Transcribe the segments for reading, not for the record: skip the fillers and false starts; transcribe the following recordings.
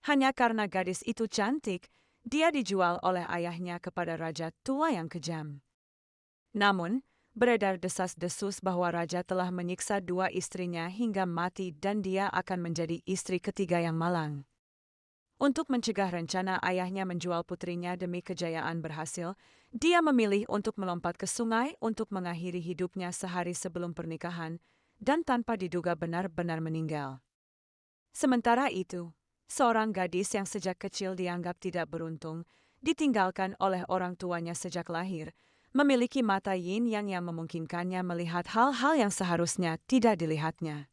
Hanya karena gadis itu cantik, dia dijual oleh ayahnya kepada raja tua yang kejam. Namun, beredar desas-desus bahwa raja telah menyiksa dua istrinya hingga mati dan dia akan menjadi istri ketiga yang malang. Untuk mencegah rencana ayahnya menjual putrinya demi kejayaan berhasil, dia memilih untuk melompat ke sungai untuk mengakhiri hidupnya sehari sebelum pernikahan dan tanpa diduga benar-benar meninggal. Sementara itu, seorang gadis yang sejak kecil dianggap tidak beruntung, ditinggalkan oleh orang tuanya sejak lahir, memiliki mata yin-yang yang memungkinkannya melihat hal-hal yang seharusnya tidak dilihatnya.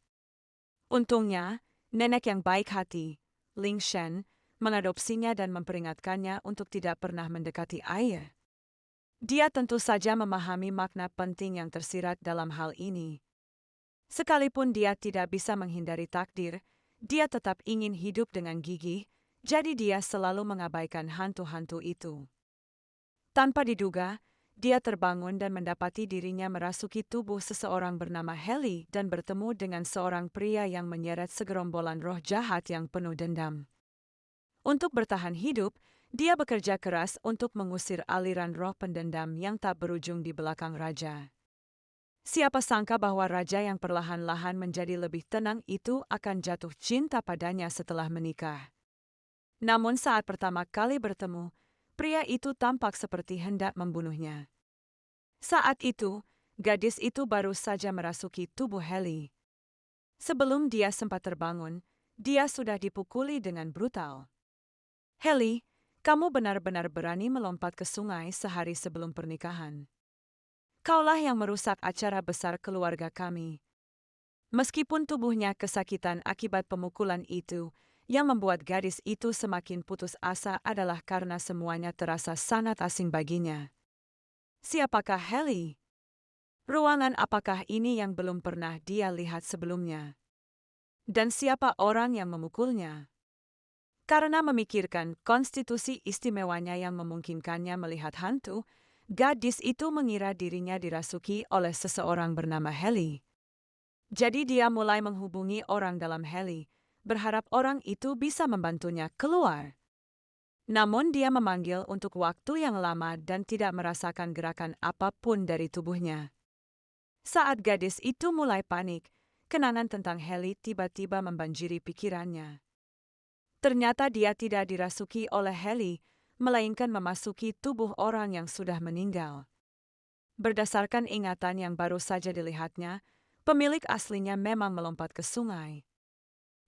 Untungnya, nenek yang baik hati, Ling Shen, mengadopsinya dan memperingatkannya untuk tidak pernah mendekati air. Dia tentu saja memahami makna penting yang tersirat dalam hal ini. Sekalipun dia tidak bisa menghindari takdir, dia tetap ingin hidup dengan gigih, jadi dia selalu mengabaikan hantu-hantu itu. Tanpa diduga, dia terbangun dan mendapati dirinya merasuki tubuh seseorang bernama Heli dan bertemu dengan seorang pria yang menyeret segerombolan roh jahat yang penuh dendam. Untuk bertahan hidup, dia bekerja keras untuk mengusir aliran roh pendendam yang tak berujung di belakang raja. Siapa sangka bahwa raja yang perlahan-lahan menjadi lebih tenang itu akan jatuh cinta padanya setelah menikah. Namun saat pertama kali bertemu, pria itu tampak seperti hendak membunuhnya. Saat itu, gadis itu baru saja merasuki tubuh Heli. Sebelum dia sempat terbangun, dia sudah dipukuli dengan brutal. Heli, kamu benar-benar berani melompat ke sungai sehari sebelum pernikahan. Kaulah yang merusak acara besar keluarga kami. Meskipun tubuhnya kesakitan akibat pemukulan itu, yang membuat gadis itu semakin putus asa adalah karena semuanya terasa sangat asing baginya. Siapakah Heli? Ruangan apakah ini yang belum pernah dia lihat sebelumnya? Dan siapa orang yang memukulnya? Karena memikirkan konstitusi istimewanya yang memungkinkannya melihat hantu, gadis itu mengira dirinya dirasuki oleh seseorang bernama Heli. Jadi dia mulai menghubungi orang dalam Heli, berharap orang itu bisa membantunya keluar. Namun dia memanggil untuk waktu yang lama dan tidak merasakan gerakan apapun dari tubuhnya. Saat gadis itu mulai panik, kenangan tentang Heli tiba-tiba membanjiri pikirannya. Ternyata dia tidak dirasuki oleh Heli, melainkan memasuki tubuh orang yang sudah meninggal. Berdasarkan ingatan yang baru saja dilihatnya, pemilik aslinya memang melompat ke sungai.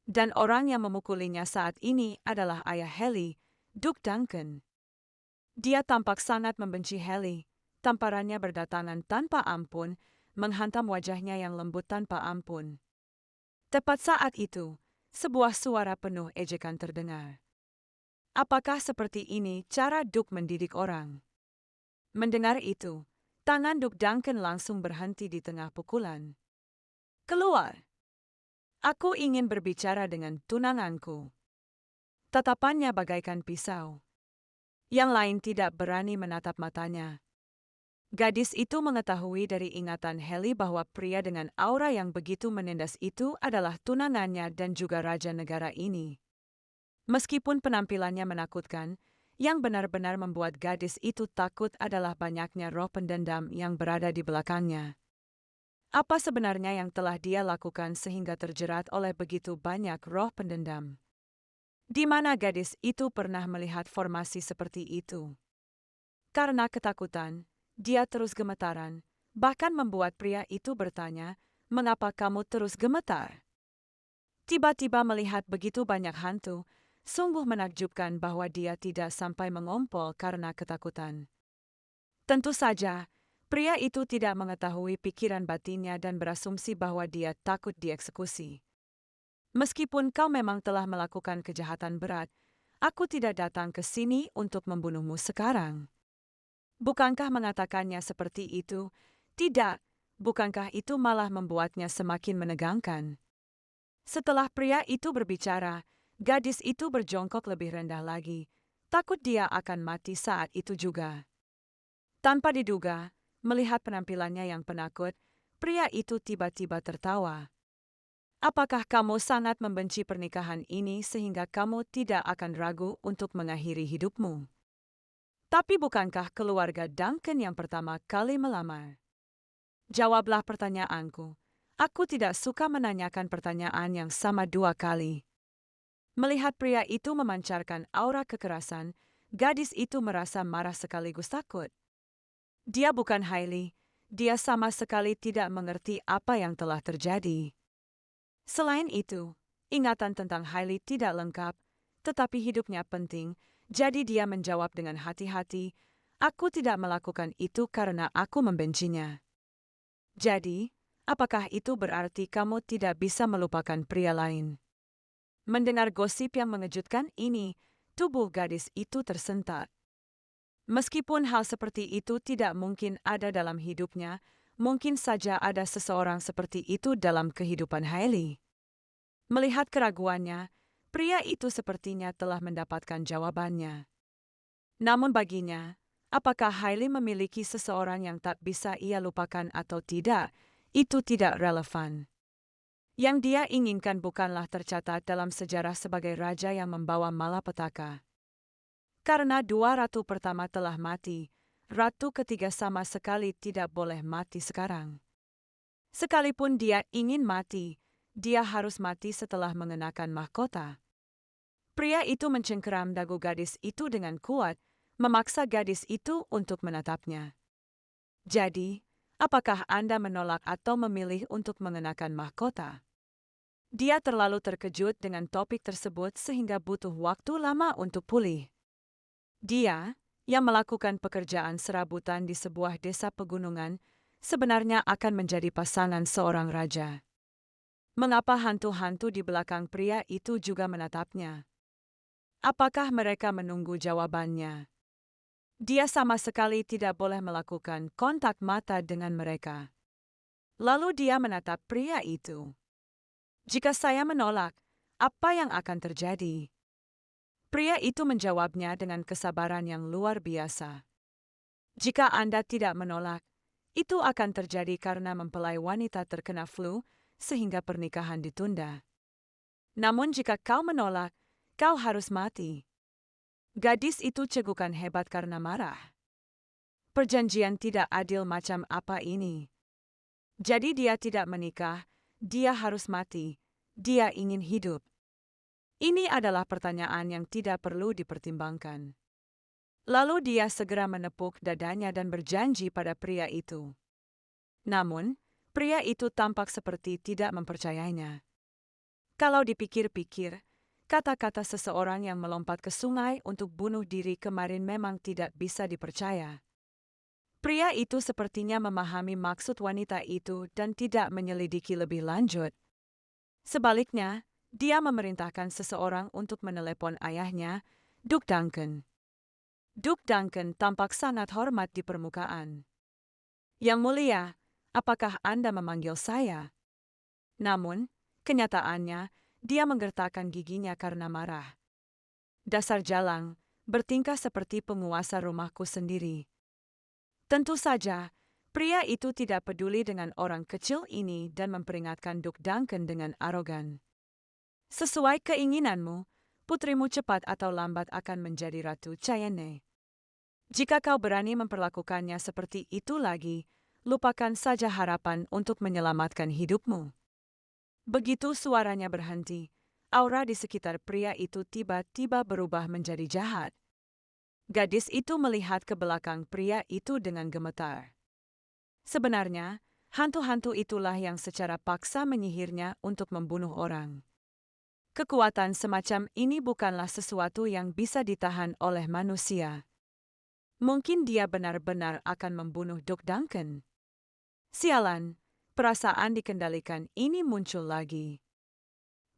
Dan orang yang memukulinya saat ini adalah ayah Heli, Duke Duncan. Dia tampak sangat membenci Heli, tamparannya berdatangan tanpa ampun, menghantam wajahnya yang lembut tanpa ampun. Tepat saat itu, sebuah suara penuh ejekan terdengar. Apakah seperti ini cara Duke mendidik orang? Mendengar itu, tangan Duke Duncan langsung berhenti di tengah pukulan. Keluar! Aku ingin berbicara dengan tunanganku. Tatapannya bagaikan pisau. Yang lain tidak berani menatap matanya. Gadis itu mengetahui dari ingatan Heli bahwa pria dengan aura yang begitu menindas itu adalah tunangannya dan juga raja negara ini. Meskipun penampilannya menakutkan, yang benar-benar membuat gadis itu takut adalah banyaknya roh pendendam yang berada di belakangnya. Apa sebenarnya yang telah dia lakukan sehingga terjerat oleh begitu banyak roh pendendam? Di mana gadis itu pernah melihat formasi seperti itu? Karena ketakutan, dia terus gemetaran, bahkan membuat pria itu bertanya, "Mengapa kamu terus gemetar?" Tiba-tiba melihat begitu banyak hantu, sungguh menakjubkan bahwa dia tidak sampai mengompol karena ketakutan. Tentu saja, pria itu tidak mengetahui pikiran batinnya dan berasumsi bahwa dia takut dieksekusi. Meskipun kau memang telah melakukan kejahatan berat, aku tidak datang ke sini untuk membunuhmu sekarang. Bukankah mengatakannya seperti itu? Tidak, bukankah itu malah membuatnya semakin menegangkan? Setelah pria itu berbicara, gadis itu berjongkok lebih rendah lagi, takut dia akan mati saat itu juga. Tanpa diduga, melihat penampilannya yang penakut, pria itu tiba-tiba tertawa. Apakah kamu sangat membenci pernikahan ini sehingga kamu tidak akan ragu untuk mengakhiri hidupmu? Tapi bukankah keluarga Duncan yang pertama kali melamar? Jawablah pertanyaanku. Aku tidak suka menanyakan pertanyaan yang sama dua kali. Melihat pria itu memancarkan aura kekerasan, gadis itu merasa marah sekaligus takut. Dia bukan Hailey, dia sama sekali tidak mengerti apa yang telah terjadi. Selain itu, ingatan tentang Hailey tidak lengkap, tetapi hidupnya penting, jadi dia menjawab dengan hati-hati, "Aku tidak melakukan itu karena aku membencinya." Jadi, apakah itu berarti kamu tidak bisa melupakan pria lain? Mendengar gosip yang mengejutkan ini, tubuh gadis itu tersentak. Meskipun hal seperti itu tidak mungkin ada dalam hidupnya, mungkin saja ada seseorang seperti itu dalam kehidupan Hailey. Melihat keraguannya, pria itu sepertinya telah mendapatkan jawabannya. Namun baginya, apakah Hailey memiliki seseorang yang tak bisa ia lupakan atau tidak, itu tidak relevan. Yang dia inginkan bukanlah tercatat dalam sejarah sebagai raja yang membawa malapetaka. Karena dua ratu pertama telah mati, ratu ketiga sama sekali tidak boleh mati sekarang. Sekalipun dia ingin mati, dia harus mati setelah mengenakan mahkota. Pria itu mencengkeram dagu gadis itu dengan kuat, memaksa gadis itu untuk menatapnya. Jadi, apakah Anda menolak atau memilih untuk mengenakan mahkota? Dia terlalu terkejut dengan topik tersebut sehingga butuh waktu lama untuk pulih. Dia, yang melakukan pekerjaan serabutan di sebuah desa pegunungan, sebenarnya akan menjadi pasangan seorang raja. Mengapa hantu-hantu di belakang pria itu juga menatapnya? Apakah mereka menunggu jawabannya? Dia sama sekali tidak boleh melakukan kontak mata dengan mereka. Lalu dia menatap pria itu. "Jika saya menolak, apa yang akan terjadi?" Pria itu menjawabnya dengan kesabaran yang luar biasa. "Jika Anda tidak menolak, itu akan terjadi karena mempelai wanita terkena flu, sehingga pernikahan ditunda. Namun jika kau menolak, kau harus mati." Gadis itu cegukan hebat karena marah. Perjanjian tidak adil macam apa ini? Jadi dia tidak menikah, dia harus mati, dia ingin hidup. Ini adalah pertanyaan yang tidak perlu dipertimbangkan. Lalu dia segera menepuk dadanya dan berjanji pada pria itu. Namun, pria itu tampak seperti tidak mempercayainya. Kalau dipikir-pikir, kata-kata seseorang yang melompat ke sungai untuk bunuh diri kemarin memang tidak bisa dipercaya. Pria itu sepertinya memahami maksud wanita itu dan tidak menyelidiki lebih lanjut. Sebaliknya, dia memerintahkan seseorang untuk menelepon ayahnya, Duke Duncan. Duke Duncan tampak sangat hormat di permukaan. "Yang mulia, apakah Anda memanggil saya?" Namun, kenyataannya, dia menggertakkan giginya karena marah. "Dasar jalang, bertingkah seperti penguasa rumahku sendiri." Tentu saja, pria itu tidak peduli dengan orang kecil ini dan memperingatkan Duke Duncan dengan arogan. "Sesuai keinginanmu, putrimu cepat atau lambat akan menjadi Ratu Cheyenne. Jika kau berani memperlakukannya seperti itu lagi, lupakan saja harapan untuk menyelamatkan hidupmu." Begitu suaranya berhenti, aura di sekitar pria itu tiba-tiba berubah menjadi jahat. Gadis itu melihat ke belakang pria itu dengan gemetar. Sebenarnya, hantu-hantu itulah yang secara paksa menyihirnya untuk membunuh orang. Kekuatan semacam ini bukanlah sesuatu yang bisa ditahan oleh manusia. Mungkin dia benar-benar akan membunuh Duke Duncan. Sialan, perasaan dikendalikan ini muncul lagi.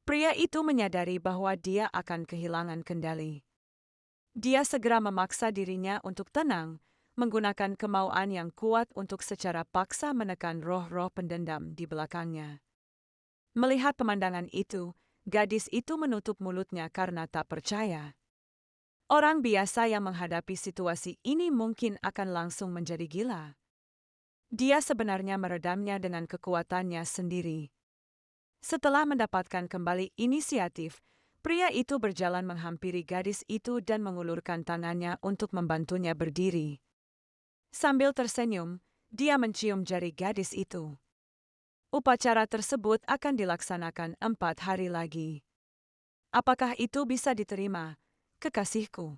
Pria itu menyadari bahwa dia akan kehilangan kendali. Dia segera memaksa dirinya untuk tenang, menggunakan kemauan yang kuat untuk secara paksa menekan roh-roh pendendam di belakangnya. Melihat pemandangan itu, gadis itu menutup mulutnya karena tak percaya. Orang biasa yang menghadapi situasi ini mungkin akan langsung menjadi gila. Dia sebenarnya meredamnya dengan kekuatannya sendiri. Setelah mendapatkan kembali inisiatif, pria itu berjalan menghampiri gadis itu dan mengulurkan tangannya untuk membantunya berdiri. Sambil tersenyum, dia mencium jari gadis itu. Upacara tersebut akan dilaksanakan 4 hari lagi. Apakah itu bisa diterima, kekasihku?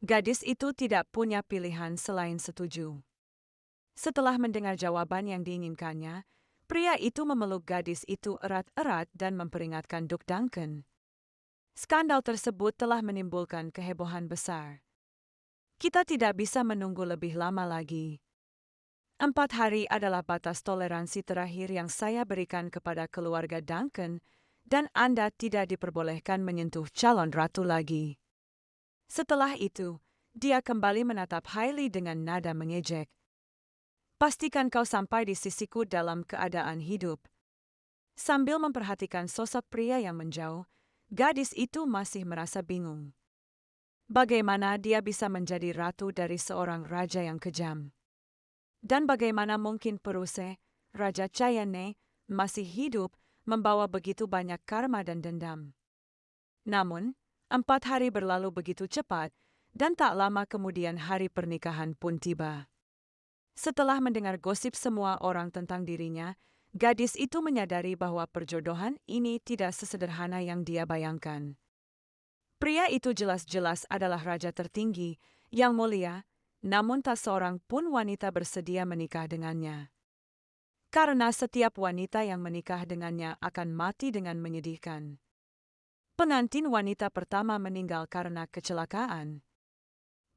Gadis itu tidak punya pilihan selain setuju. Setelah mendengar jawaban yang diinginkannya, pria itu memeluk gadis itu erat-erat dan memperingatkan Duke Duncan. Skandal tersebut telah menimbulkan kehebohan besar. Kita tidak bisa menunggu lebih lama lagi. 4 hari adalah batas toleransi terakhir yang saya berikan kepada keluarga Duncan, dan Anda tidak diperbolehkan menyentuh calon ratu lagi. Setelah itu, dia kembali menatap Hailey dengan nada mengejek. Pastikan kau sampai di sisiku dalam keadaan hidup. Sambil memperhatikan sosok pria yang menjauh, gadis itu masih merasa bingung. Bagaimana dia bisa menjadi ratu dari seorang raja yang kejam? Dan bagaimana mungkin Peruse, Raja Chayenne, masih hidup membawa begitu banyak karma dan dendam? Namun, 4 hari berlalu begitu cepat, dan tak lama kemudian hari pernikahan pun tiba. Setelah mendengar gosip semua orang tentang dirinya, gadis itu menyadari bahwa perjodohan ini tidak sesederhana yang dia bayangkan. Pria itu jelas-jelas adalah raja tertinggi, yang mulia, namun tak seorang pun wanita bersedia menikah dengannya. Karena setiap wanita yang menikah dengannya akan mati dengan menyedihkan. Pengantin wanita pertama meninggal karena kecelakaan.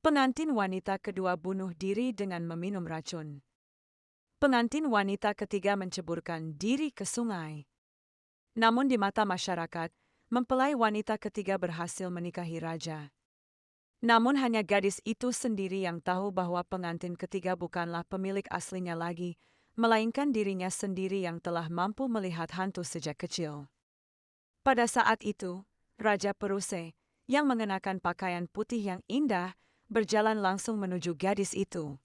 Pengantin wanita kedua bunuh diri dengan meminum racun. Pengantin wanita ketiga menceburkan diri ke sungai. Namun di mata masyarakat, mempelai wanita ketiga berhasil menikahi raja. Namun hanya gadis itu sendiri yang tahu bahwa pengantin ketiga bukanlah pemilik aslinya lagi, melainkan dirinya sendiri yang telah mampu melihat hantu sejak kecil. Pada saat itu, Raja Peruse, yang mengenakan pakaian putih yang indah, berjalan langsung menuju gadis itu.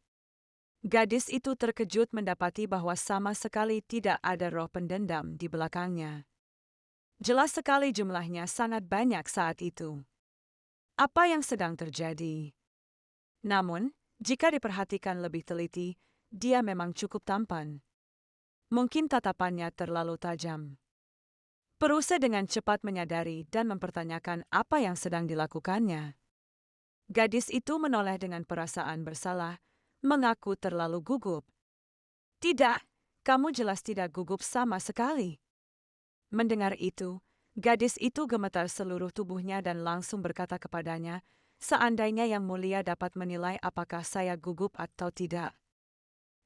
Gadis itu terkejut mendapati bahwa sama sekali tidak ada roh pendendam di belakangnya. Jelas sekali jumlahnya sangat banyak saat itu. Apa yang sedang terjadi? Namun, jika diperhatikan lebih teliti, dia memang cukup tampan. Mungkin tatapannya terlalu tajam. Peruse dengan cepat menyadari dan mempertanyakan apa yang sedang dilakukannya. Gadis itu menoleh dengan perasaan bersalah, mengaku terlalu gugup. Tidak, kamu jelas tidak gugup sama sekali. Mendengar itu, gadis itu gemetar seluruh tubuhnya dan langsung berkata kepadanya, seandainya Yang Mulia dapat menilai apakah saya gugup atau tidak.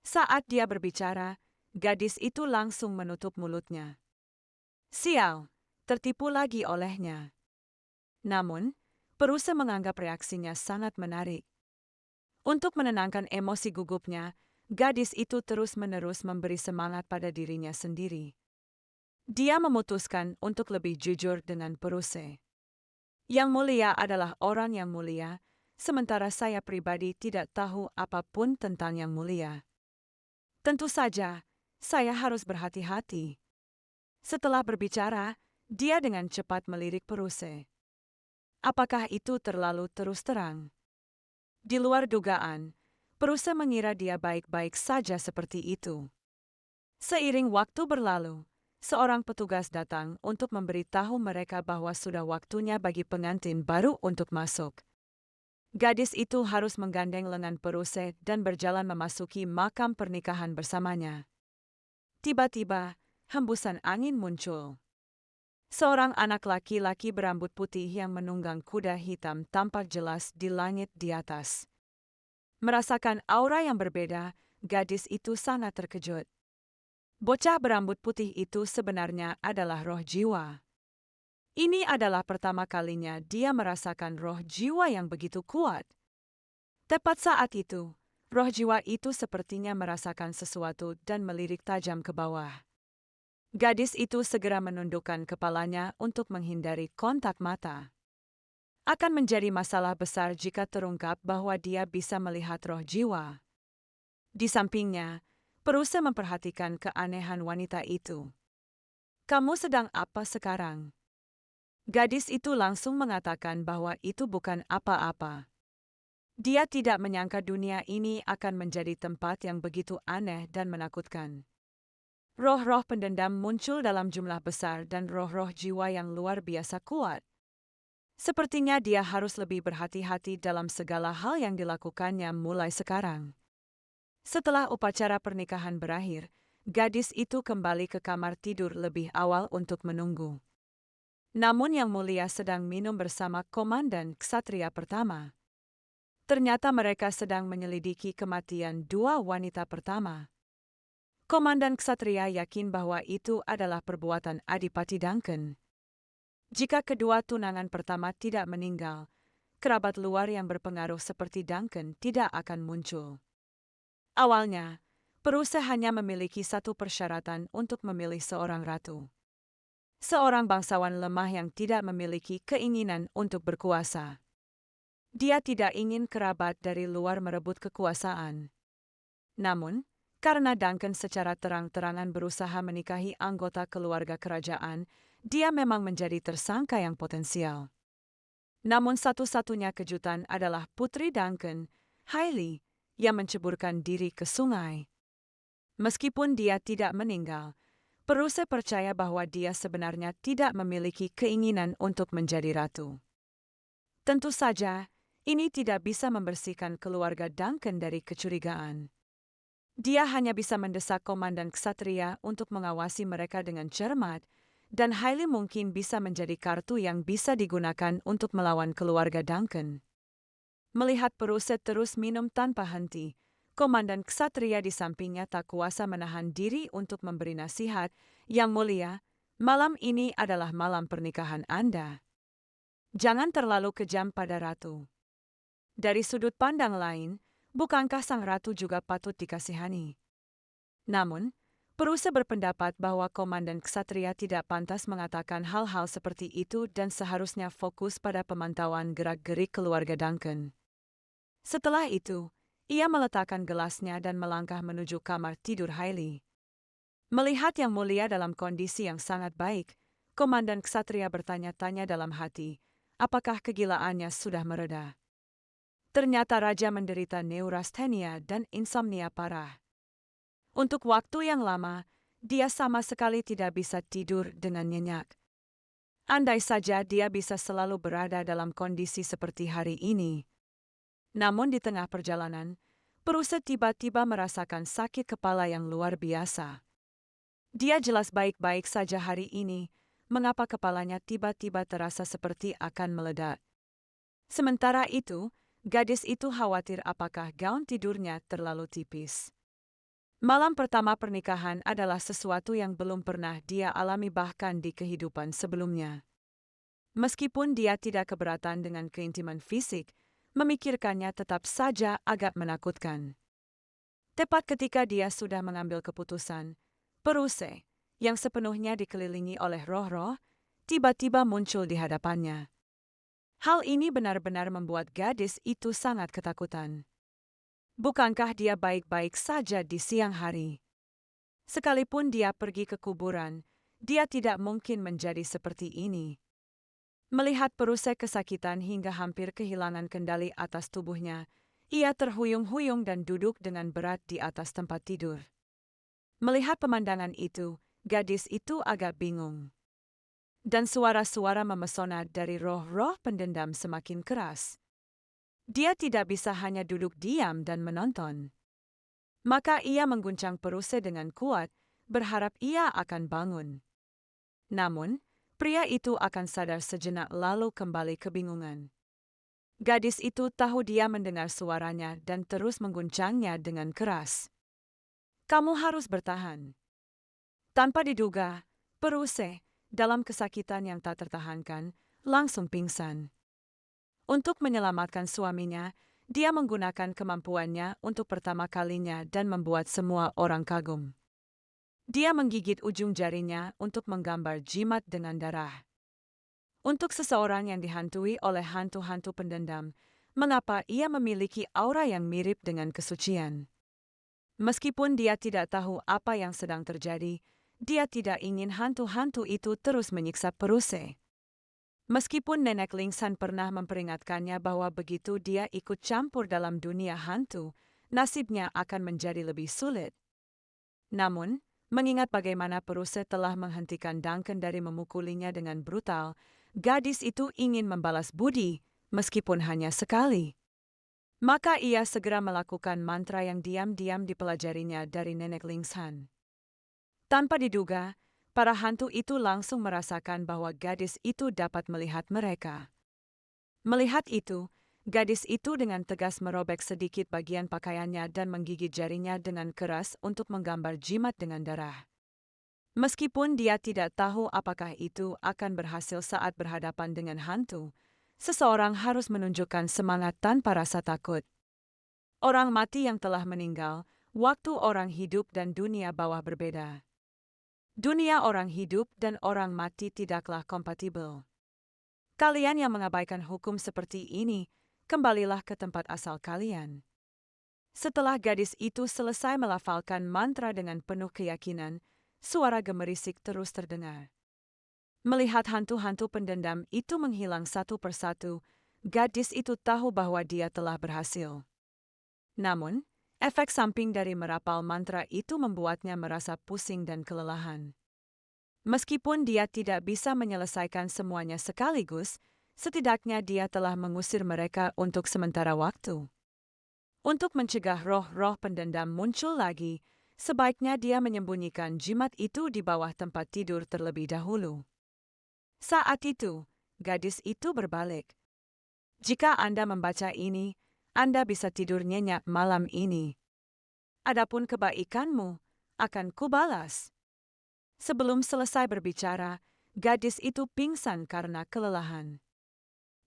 Saat dia berbicara, gadis itu langsung menutup mulutnya. Sial, tertipu lagi olehnya. Namun, Peruse menganggap reaksinya sangat menarik. Untuk menenangkan emosi gugupnya, gadis itu terus-menerus memberi semangat pada dirinya sendiri. Dia memutuskan untuk lebih jujur dengan Peruse. Yang Mulia adalah orang yang mulia, sementara saya pribadi tidak tahu apapun tentang Yang Mulia. Tentu saja, saya harus berhati-hati. Setelah berbicara, dia dengan cepat melirik Peruse. Apakah itu terlalu terus terang? Di luar dugaan, Peruse mengira dia baik-baik saja seperti itu. Seiring waktu berlalu, seorang petugas datang untuk memberitahu mereka bahwa sudah waktunya bagi pengantin baru untuk masuk. Gadis itu harus menggandeng lengan Peruse dan berjalan memasuki makam pernikahan bersamanya. Tiba-tiba, hembusan angin muncul. Seorang anak laki-laki berambut putih yang menunggang kuda hitam tampak jelas di langit di atas. Merasakan aura yang berbeda, gadis itu sangat terkejut. Bocah berambut putih itu sebenarnya adalah roh jiwa. Ini adalah pertama kalinya dia merasakan roh jiwa yang begitu kuat. Tepat saat itu, roh jiwa itu sepertinya merasakan sesuatu dan melirik tajam ke bawah. Gadis itu segera menundukkan kepalanya untuk menghindari kontak mata. Akan menjadi masalah besar jika terungkap bahwa dia bisa melihat roh jiwa. Di sampingnya, Peruse memperhatikan keanehan wanita itu. "Kamu sedang apa sekarang?" Gadis itu langsung mengatakan bahwa itu bukan apa-apa. Dia tidak menyangka dunia ini akan menjadi tempat yang begitu aneh dan menakutkan. Roh-roh pendendam muncul dalam jumlah besar dan roh-roh jiwa yang luar biasa kuat. Sepertinya dia harus lebih berhati-hati dalam segala hal yang dilakukannya mulai sekarang. Setelah upacara pernikahan berakhir, gadis itu kembali ke kamar tidur lebih awal untuk menunggu. Namun Yang Mulia sedang minum bersama Komandan Ksatria pertama. Ternyata mereka sedang menyelidiki kematian dua wanita pertama. Komandan Ksatria yakin bahwa itu adalah perbuatan Adipati Duncan. Jika kedua tunangan pertama tidak meninggal, kerabat luar yang berpengaruh seperti Duncan tidak akan muncul. Awalnya, Peruse hanya memiliki satu persyaratan untuk memilih seorang ratu. Seorang bangsawan lemah yang tidak memiliki keinginan untuk berkuasa. Dia tidak ingin kerabat dari luar merebut kekuasaan. Namun, karena Duncan secara terang-terangan berusaha menikahi anggota keluarga kerajaan, dia memang menjadi tersangka yang potensial. Namun satu-satunya kejutan adalah putri Duncan, Hailey, yang menceburkan diri ke sungai. Meskipun dia tidak meninggal, Peruse percaya bahwa dia sebenarnya tidak memiliki keinginan untuk menjadi ratu. Tentu saja, ini tidak bisa membersihkan keluarga Duncan dari kecurigaan. Dia hanya bisa mendesak Komandan Ksatria untuk mengawasi mereka dengan cermat, dan Hailey mungkin bisa menjadi kartu yang bisa digunakan untuk melawan keluarga Duncan. Melihat Peruse terus minum tanpa henti, Komandan Ksatria di sampingnya tak kuasa menahan diri untuk memberi nasihat, "Yang Mulia, malam ini adalah malam pernikahan Anda. Jangan terlalu kejam pada ratu." Dari sudut pandang lain, bukankah sang ratu juga patut dikasihani? Namun, Peruse berpendapat bahwa Komandan Ksatria tidak pantas mengatakan hal-hal seperti itu dan seharusnya fokus pada pemantauan gerak-gerik keluarga Duncan. Setelah itu, ia meletakkan gelasnya dan melangkah menuju kamar tidur Hailey. Melihat Yang Mulia dalam kondisi yang sangat baik, Komandan Ksatria bertanya-tanya dalam hati, apakah kegilaannya sudah mereda? Ternyata raja menderita neurasthenia dan insomnia parah. Untuk waktu yang lama, dia sama sekali tidak bisa tidur dengan nyenyak. Andai saja dia bisa selalu berada dalam kondisi seperti hari ini. Namun di tengah perjalanan, Peruse tiba-tiba merasakan sakit kepala yang luar biasa. Dia jelas baik-baik saja hari ini, mengapa kepalanya tiba-tiba terasa seperti akan meledak. Sementara itu, gadis itu khawatir apakah gaun tidurnya terlalu tipis. Malam pertama pernikahan adalah sesuatu yang belum pernah dia alami bahkan di kehidupan sebelumnya. Meskipun dia tidak keberatan dengan keintiman fisik, memikirkannya tetap saja agak menakutkan. Tepat ketika dia sudah mengambil keputusan, Peruse, yang sepenuhnya dikelilingi oleh roh-roh, tiba-tiba muncul di hadapannya. Hal ini benar-benar membuat gadis itu sangat ketakutan. Bukankah dia baik-baik saja di siang hari? Sekalipun dia pergi ke kuburan, dia tidak mungkin menjadi seperti ini. Melihat Peruse kesakitan hingga hampir kehilangan kendali atas tubuhnya, ia terhuyung-huyung dan duduk dengan berat di atas tempat tidur. Melihat pemandangan itu, gadis itu agak bingung. Dan suara-suara memesona dari roh-roh pendendam semakin keras. Dia tidak bisa hanya duduk diam dan menonton. Maka ia mengguncang Peruse dengan kuat, berharap ia akan bangun. Namun, pria itu akan sadar sejenak lalu kembali kebingungan. Gadis itu tahu dia mendengar suaranya dan terus mengguncangnya dengan keras. "Kamu harus bertahan." Tanpa diduga, Peruse, dalam kesakitan yang tak tertahankan, langsung pingsan. Untuk menyelamatkan suaminya, dia menggunakan kemampuannya untuk pertama kalinya dan membuat semua orang kagum. Dia menggigit ujung jarinya untuk menggambar jimat dengan darah. Untuk seseorang yang dihantui oleh hantu-hantu pendendam, mengapa ia memiliki aura yang mirip dengan kesucian? Meskipun dia tidak tahu apa yang sedang terjadi, Dia tidak ingin hantu-hantu itu terus menyiksa Peruse. Meskipun Nenek Lingsan pernah memperingatkannya bahwa begitu dia ikut campur dalam dunia hantu, nasibnya akan menjadi lebih sulit. Namun, mengingat bagaimana Peruse telah menghentikan Duncan dari memukulinya dengan brutal, gadis itu ingin membalas budi, meskipun hanya sekali. Maka ia segera melakukan mantra yang diam-diam dipelajarinya dari Nenek Lingsan. Tanpa diduga, para hantu itu langsung merasakan bahwa gadis itu dapat melihat mereka. Melihat itu, gadis itu dengan tegas merobek sedikit bagian pakaiannya dan menggigit jarinya dengan keras untuk menggambar jimat dengan darah. Meskipun dia tidak tahu apakah itu akan berhasil saat berhadapan dengan hantu, seseorang harus menunjukkan semangat tanpa rasa takut. Orang mati yang telah meninggal, waktu orang hidup dan dunia bawah berbeda. Dunia orang hidup dan orang mati tidaklah kompatibel. Kalian yang mengabaikan hukum seperti ini, kembalilah ke tempat asal kalian. Setelah gadis itu selesai melafalkan mantra dengan penuh keyakinan, suara gemerisik terus terdengar. Melihat hantu-hantu pendendam itu menghilang satu persatu, gadis itu tahu bahwa dia telah berhasil. Namun, efek samping dari merapal mantra itu membuatnya merasa pusing dan kelelahan. Meskipun dia tidak bisa menyelesaikan semuanya sekaligus, setidaknya dia telah mengusir mereka untuk sementara waktu. Untuk mencegah roh-roh pendendam muncul lagi, sebaiknya dia menyembunyikan jimat itu di bawah tempat tidur terlebih dahulu. Saat itu, gadis itu berbalik. Jika Anda membaca ini, Anda bisa tidur nyenyak malam ini. Adapun kebaikanmu, akan kubalas. Sebelum selesai berbicara, gadis itu pingsan karena kelelahan.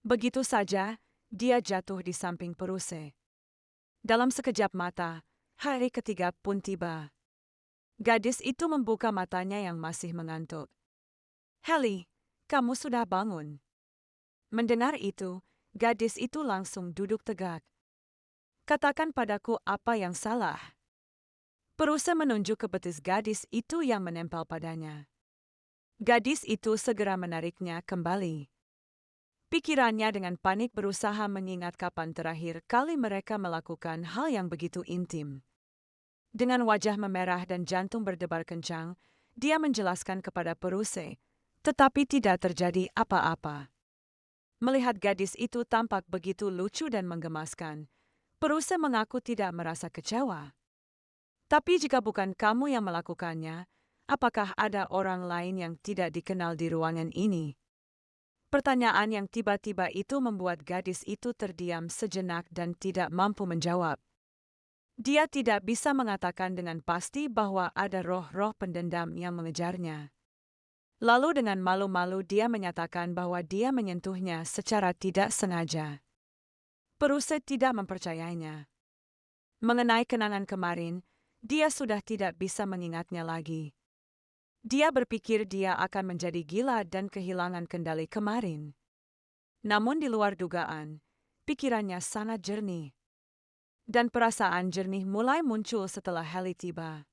Begitu saja, dia jatuh di samping Peruse. Dalam sekejap mata, hari ketiga pun tiba. Gadis itu membuka matanya yang masih mengantuk. "Heli, kamu sudah bangun." Mendengar itu, gadis itu langsung duduk tegak. "Katakan padaku apa yang salah." Peruse menunjuk ke betis gadis itu yang menempel padanya. Gadis itu segera menariknya kembali. Pikirannya dengan panik berusaha mengingat kapan terakhir kali mereka melakukan hal yang begitu intim. Dengan wajah memerah dan jantung berdebar kencang, dia menjelaskan kepada Peruse, tetapi tidak terjadi apa-apa. Melihat gadis itu tampak begitu lucu dan menggemaskan, Peruse mengaku tidak merasa kecewa. "Tapi jika bukan kamu yang melakukannya, apakah ada orang lain yang tidak dikenal di ruangan ini?" Pertanyaan yang tiba-tiba itu membuat gadis itu terdiam sejenak dan tidak mampu menjawab. Dia tidak bisa mengatakan dengan pasti bahwa ada roh-roh pendendam yang mengejarnya. Lalu dengan malu-malu dia menyatakan bahwa dia menyentuhnya secara tidak sengaja. Peruse tidak mempercayainya. Mengenai kenangan kemarin, dia sudah tidak bisa mengingatnya lagi. Dia berpikir dia akan menjadi gila dan kehilangan kendali kemarin. Namun di luar dugaan, pikirannya sangat jernih. Dan perasaan jernih mulai muncul setelah Heli tiba.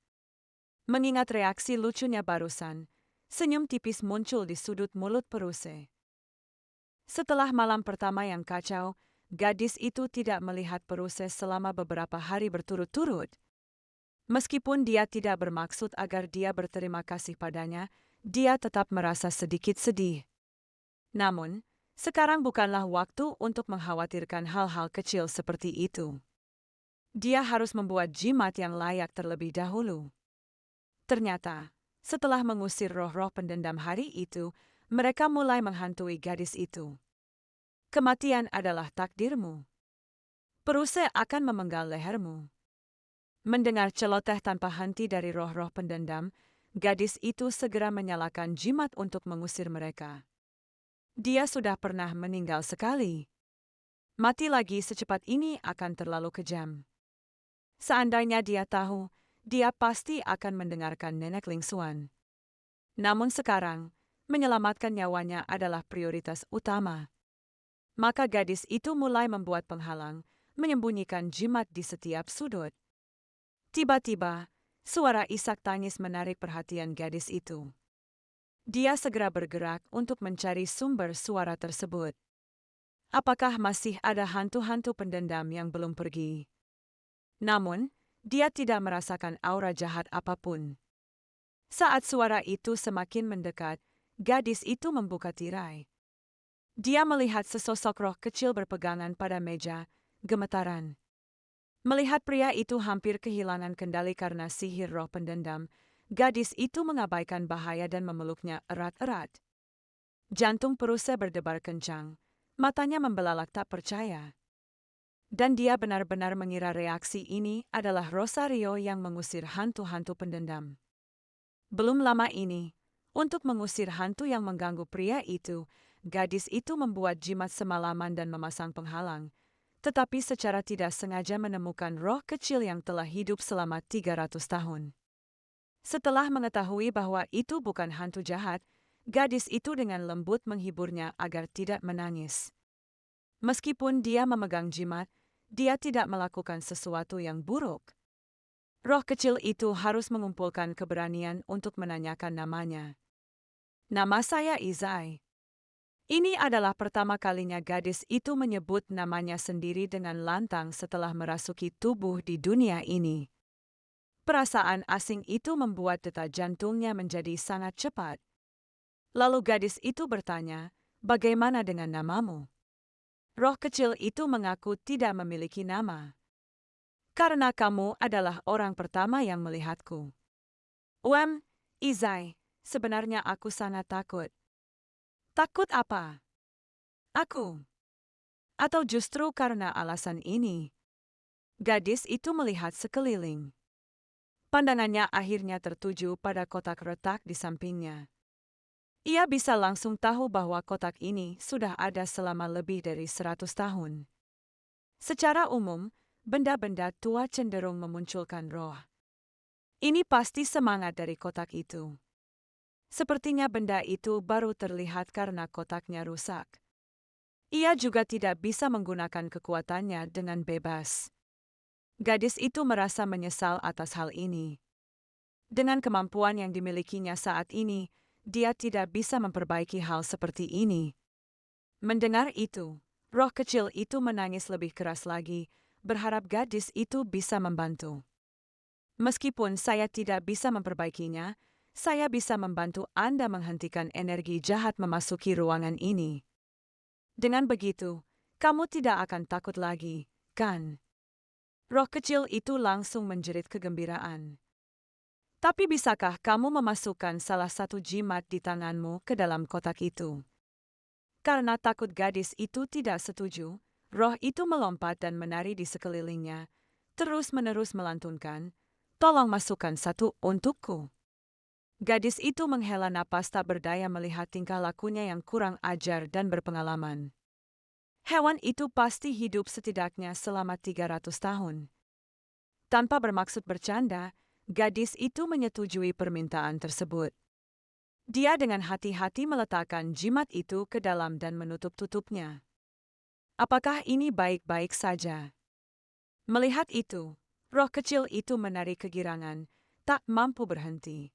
Mengingat reaksi lucunya barusan, senyum tipis muncul di sudut mulut Peruse. Setelah malam pertama yang kacau, gadis itu tidak melihat Peruse selama beberapa hari berturut-turut. Meskipun dia tidak bermaksud agar dia berterima kasih padanya, dia tetap merasa sedikit sedih. Namun, sekarang bukanlah waktu untuk mengkhawatirkan hal-hal kecil seperti itu. Dia harus membuat jimat yang layak terlebih dahulu. Ternyata, setelah mengusir roh-roh pendendam hari itu, mereka mulai menghantui gadis itu. Kematian adalah takdirmu. Peruse akan memenggal lehermu. Mendengar celoteh tanpa henti dari roh-roh pendendam, gadis itu segera menyalakan jimat untuk mengusir mereka. Dia sudah pernah meninggal sekali. Mati lagi secepat ini akan terlalu kejam. Seandainya dia tahu, dia pasti akan mendengarkan Nenek Lingsuan. Namun sekarang, menyelamatkan nyawanya adalah prioritas utama. Maka gadis itu mulai membuat penghalang, menyembunyikan jimat di setiap sudut. Tiba-tiba, Suara isak tangis menarik perhatian gadis itu. Dia segera bergerak untuk mencari sumber suara tersebut. Apakah masih ada hantu-hantu pendendam yang belum pergi? Namun, dia tidak merasakan aura jahat apapun. Saat suara itu semakin mendekat, gadis itu membuka tirai. Dia melihat sesosok roh kecil berpegangan pada meja, gemetaran. Melihat pria itu hampir kehilangan kendali karena sihir roh pendendam, gadis itu mengabaikan bahaya dan memeluknya erat-erat. Jantung Perusa berdebar kencang, matanya membelalak tak percaya. Dan dia benar-benar mengira reaksi ini adalah Rosario yang mengusir hantu-hantu pendendam. Belum lama ini, untuk mengusir hantu yang mengganggu pria itu, gadis itu membuat jimat semalaman dan memasang penghalang, tetapi secara tidak sengaja menemukan roh kecil yang telah hidup selama 300 tahun. Setelah mengetahui bahwa itu bukan hantu jahat, gadis itu dengan lembut menghiburnya agar tidak menangis. Meskipun dia memegang jimat, dia tidak melakukan sesuatu yang buruk. Roh kecil itu harus mengumpulkan keberanian untuk menanyakan namanya. Nama saya Izai. Ini adalah pertama kalinya gadis itu menyebut namanya sendiri dengan lantang setelah merasuki tubuh di dunia ini. Perasaan asing itu membuat detak jantungnya menjadi sangat cepat. Lalu gadis itu bertanya, "Bagaimana dengan namamu?" Roh kecil itu mengaku tidak memiliki nama. "Karena kamu adalah orang pertama yang melihatku." Izai, sebenarnya aku sangat takut." "Takut apa? Aku? Atau justru karena alasan ini?" Gadis itu melihat sekeliling. Pandangannya akhirnya tertuju pada kotak retak di sampingnya. Ia bisa langsung tahu bahwa kotak ini sudah ada selama lebih dari 100 tahun. Secara umum, benda-benda tua cenderung memunculkan roh. Ini pasti semangat dari kotak itu. Sepertinya benda itu baru terlihat karena kotaknya rusak. Ia juga tidak bisa menggunakan kekuatannya dengan bebas. Gadis itu merasa menyesal atas hal ini. Dengan kemampuan yang dimilikinya saat ini, dia tidak bisa memperbaiki hal seperti ini. Mendengar itu, roh kecil itu menangis lebih keras lagi, berharap gadis itu bisa membantu. "Meskipun saya tidak bisa memperbaikinya, saya bisa membantu Anda menghentikan energi jahat memasuki ruangan ini. Dengan begitu, kamu tidak akan takut lagi, kan?" Roh kecil itu langsung menjerit kegembiraan. "Tapi bisakah kamu memasukkan salah satu jimat di tanganmu ke dalam kotak itu?" Karena takut gadis itu tidak setuju, roh itu melompat dan menari di sekelilingnya, terus-menerus melantunkan, "Tolong masukkan satu untukku." Gadis itu menghela napas tak berdaya melihat tingkah lakunya yang kurang ajar dan berpengalaman. Hewan itu pasti hidup setidaknya selama 300 tahun. Tanpa bermaksud bercanda, gadis itu menyetujui permintaan tersebut. Dia dengan hati-hati meletakkan jimat itu ke dalam dan menutup-tutupnya. Apakah ini baik-baik saja? Melihat itu, roh kecil itu menarik kegirangan, tak mampu berhenti.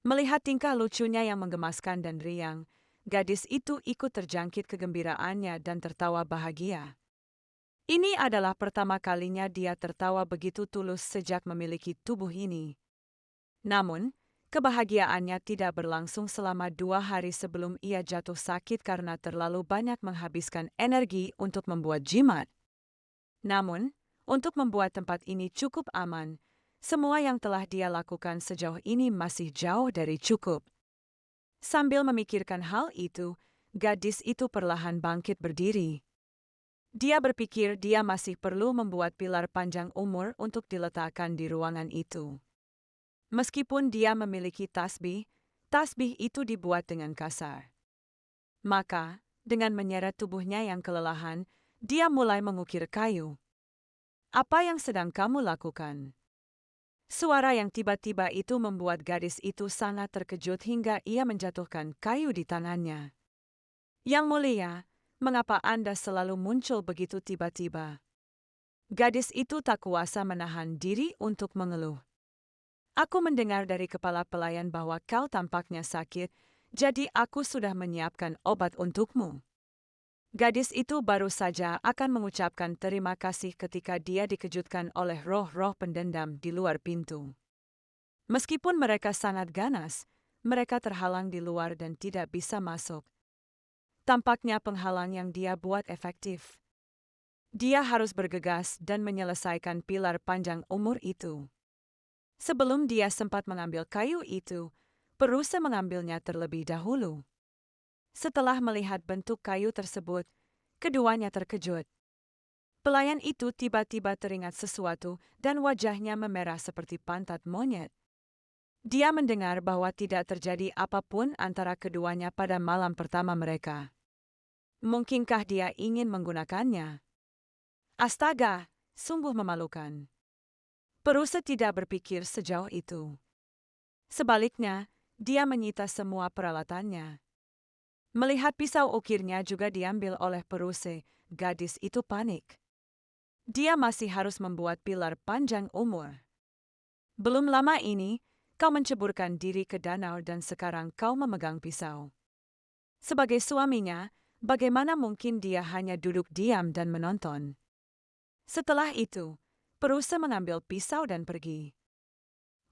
Melihat tingkah lucunya yang menggemaskan dan riang, gadis itu ikut terjangkit kegembiraannya dan tertawa bahagia. Ini adalah pertama kalinya dia tertawa begitu tulus sejak memiliki tubuh ini. Namun, kebahagiaannya tidak berlangsung selama 2 hari sebelum ia jatuh sakit karena terlalu banyak menghabiskan energi untuk membuat jimat. Namun, untuk membuat tempat ini cukup aman, semua yang telah dia lakukan sejauh ini masih jauh dari cukup. Sambil memikirkan hal itu, gadis itu perlahan bangkit berdiri. Dia berpikir dia masih perlu membuat pilar panjang umur untuk diletakkan di ruangan itu. Meskipun dia memiliki tasbih, tasbih itu dibuat dengan kasar. Maka, dengan menyeret tubuhnya yang kelelahan, dia mulai mengukir kayu. "Apa yang sedang kamu lakukan?" Suara yang tiba-tiba itu membuat gadis itu sangat terkejut hingga ia menjatuhkan kayu di tangannya. "Yang mulia, mengapa Anda selalu muncul begitu tiba-tiba?" Gadis itu tak kuasa menahan diri untuk mengeluh. Aku mendengar dari kepala pelayan bahwa kau tampaknya sakit, jadi aku sudah menyiapkan obat untukmu. Gadis itu baru saja akan mengucapkan terima kasih ketika dia dikejutkan oleh roh-roh pendendam di luar pintu. Meskipun mereka sangat ganas, mereka terhalang di luar dan tidak bisa masuk. Tampaknya penghalang yang dia buat efektif. Dia harus bergegas dan menyelesaikan pilar panjang umur itu. Sebelum dia sempat mengambil kayu itu, Peruse mengambilnya terlebih dahulu. Setelah melihat bentuk kayu tersebut, keduanya terkejut. Pelayan itu tiba-tiba teringat sesuatu dan wajahnya memerah seperti pantat monyet. Dia mendengar bahwa tidak terjadi apapun antara keduanya pada malam pertama mereka. Mungkinkah dia ingin menggunakannya? Astaga, sungguh memalukan. Peruse tidak berpikir sejauh itu. Sebaliknya, dia menyita semua peralatannya. Melihat pisau ukirnya juga diambil oleh Peruse, gadis itu panik. Dia masih harus membuat pilar panjang umur. Belum lama ini, kau menceburkan diri ke danau dan sekarang kau memegang pisau. Sebagai suaminya, bagaimana mungkin dia hanya duduk diam dan menonton? Setelah itu, Peruse mengambil pisau dan pergi.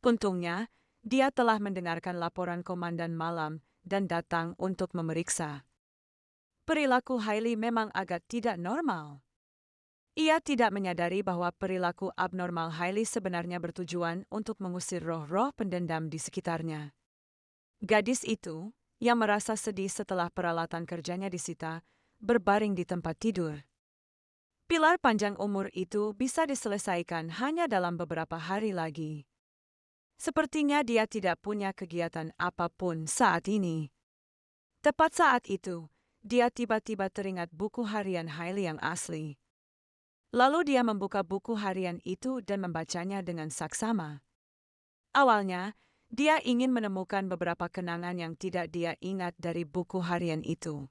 Untungnya, dia telah mendengarkan laporan komandan malam dan datang untuk memeriksa. Perilaku Hailey memang agak tidak normal. Ia tidak menyadari bahwa perilaku abnormal Hailey sebenarnya bertujuan untuk mengusir roh-roh pendendam di sekitarnya. Gadis itu, yang merasa sedih setelah peralatan kerjanya disita, berbaring di tempat tidur. Pilar panjang umur itu bisa diselesaikan hanya dalam beberapa hari lagi. Sepertinya dia tidak punya kegiatan apapun saat ini. Tepat saat itu, dia tiba-tiba teringat buku harian Hailey yang asli. Lalu dia membuka buku harian itu dan membacanya dengan saksama. Awalnya, dia ingin menemukan beberapa kenangan yang tidak dia ingat dari buku harian itu.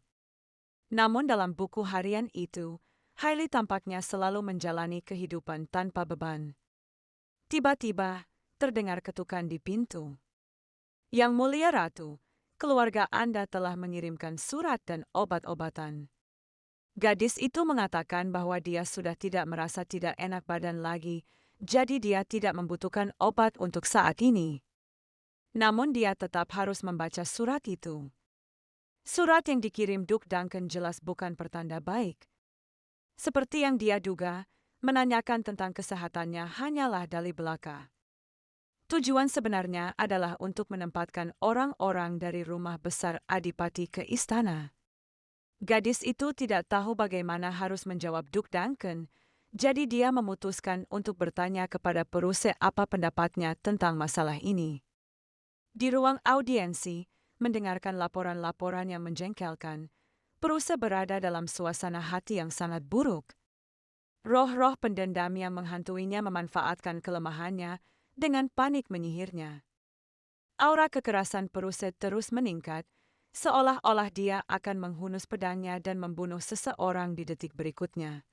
Namun dalam buku harian itu, Hailey tampaknya selalu menjalani kehidupan tanpa beban. Tiba-tiba, terdengar ketukan di pintu. Yang mulia Ratu, keluarga Anda telah mengirimkan surat dan obat-obatan. Gadis itu mengatakan bahwa dia sudah tidak merasa tidak enak badan lagi, jadi dia tidak membutuhkan obat untuk saat ini. Namun dia tetap harus membaca surat itu. Surat yang dikirim Duke Duncan jelas bukan pertanda baik. Seperti yang dia duga, menanyakan tentang kesehatannya hanyalah dalih belaka. Tujuan sebenarnya adalah untuk menempatkan orang-orang dari rumah besar Adipati ke istana. Gadis itu tidak tahu bagaimana harus menjawab Duke Duncan, jadi dia memutuskan untuk bertanya kepada Peruse apa pendapatnya tentang masalah ini. Di ruang audiensi, mendengarkan laporan-laporan yang menjengkelkan, Peruse berada dalam suasana hati yang sangat buruk. Roh-roh pendendam yang menghantuinya memanfaatkan kelemahannya dengan panik menyihirnya. Aura kekerasan Peruse terus meningkat, seolah-olah dia akan menghunus pedangnya dan membunuh seseorang di detik berikutnya.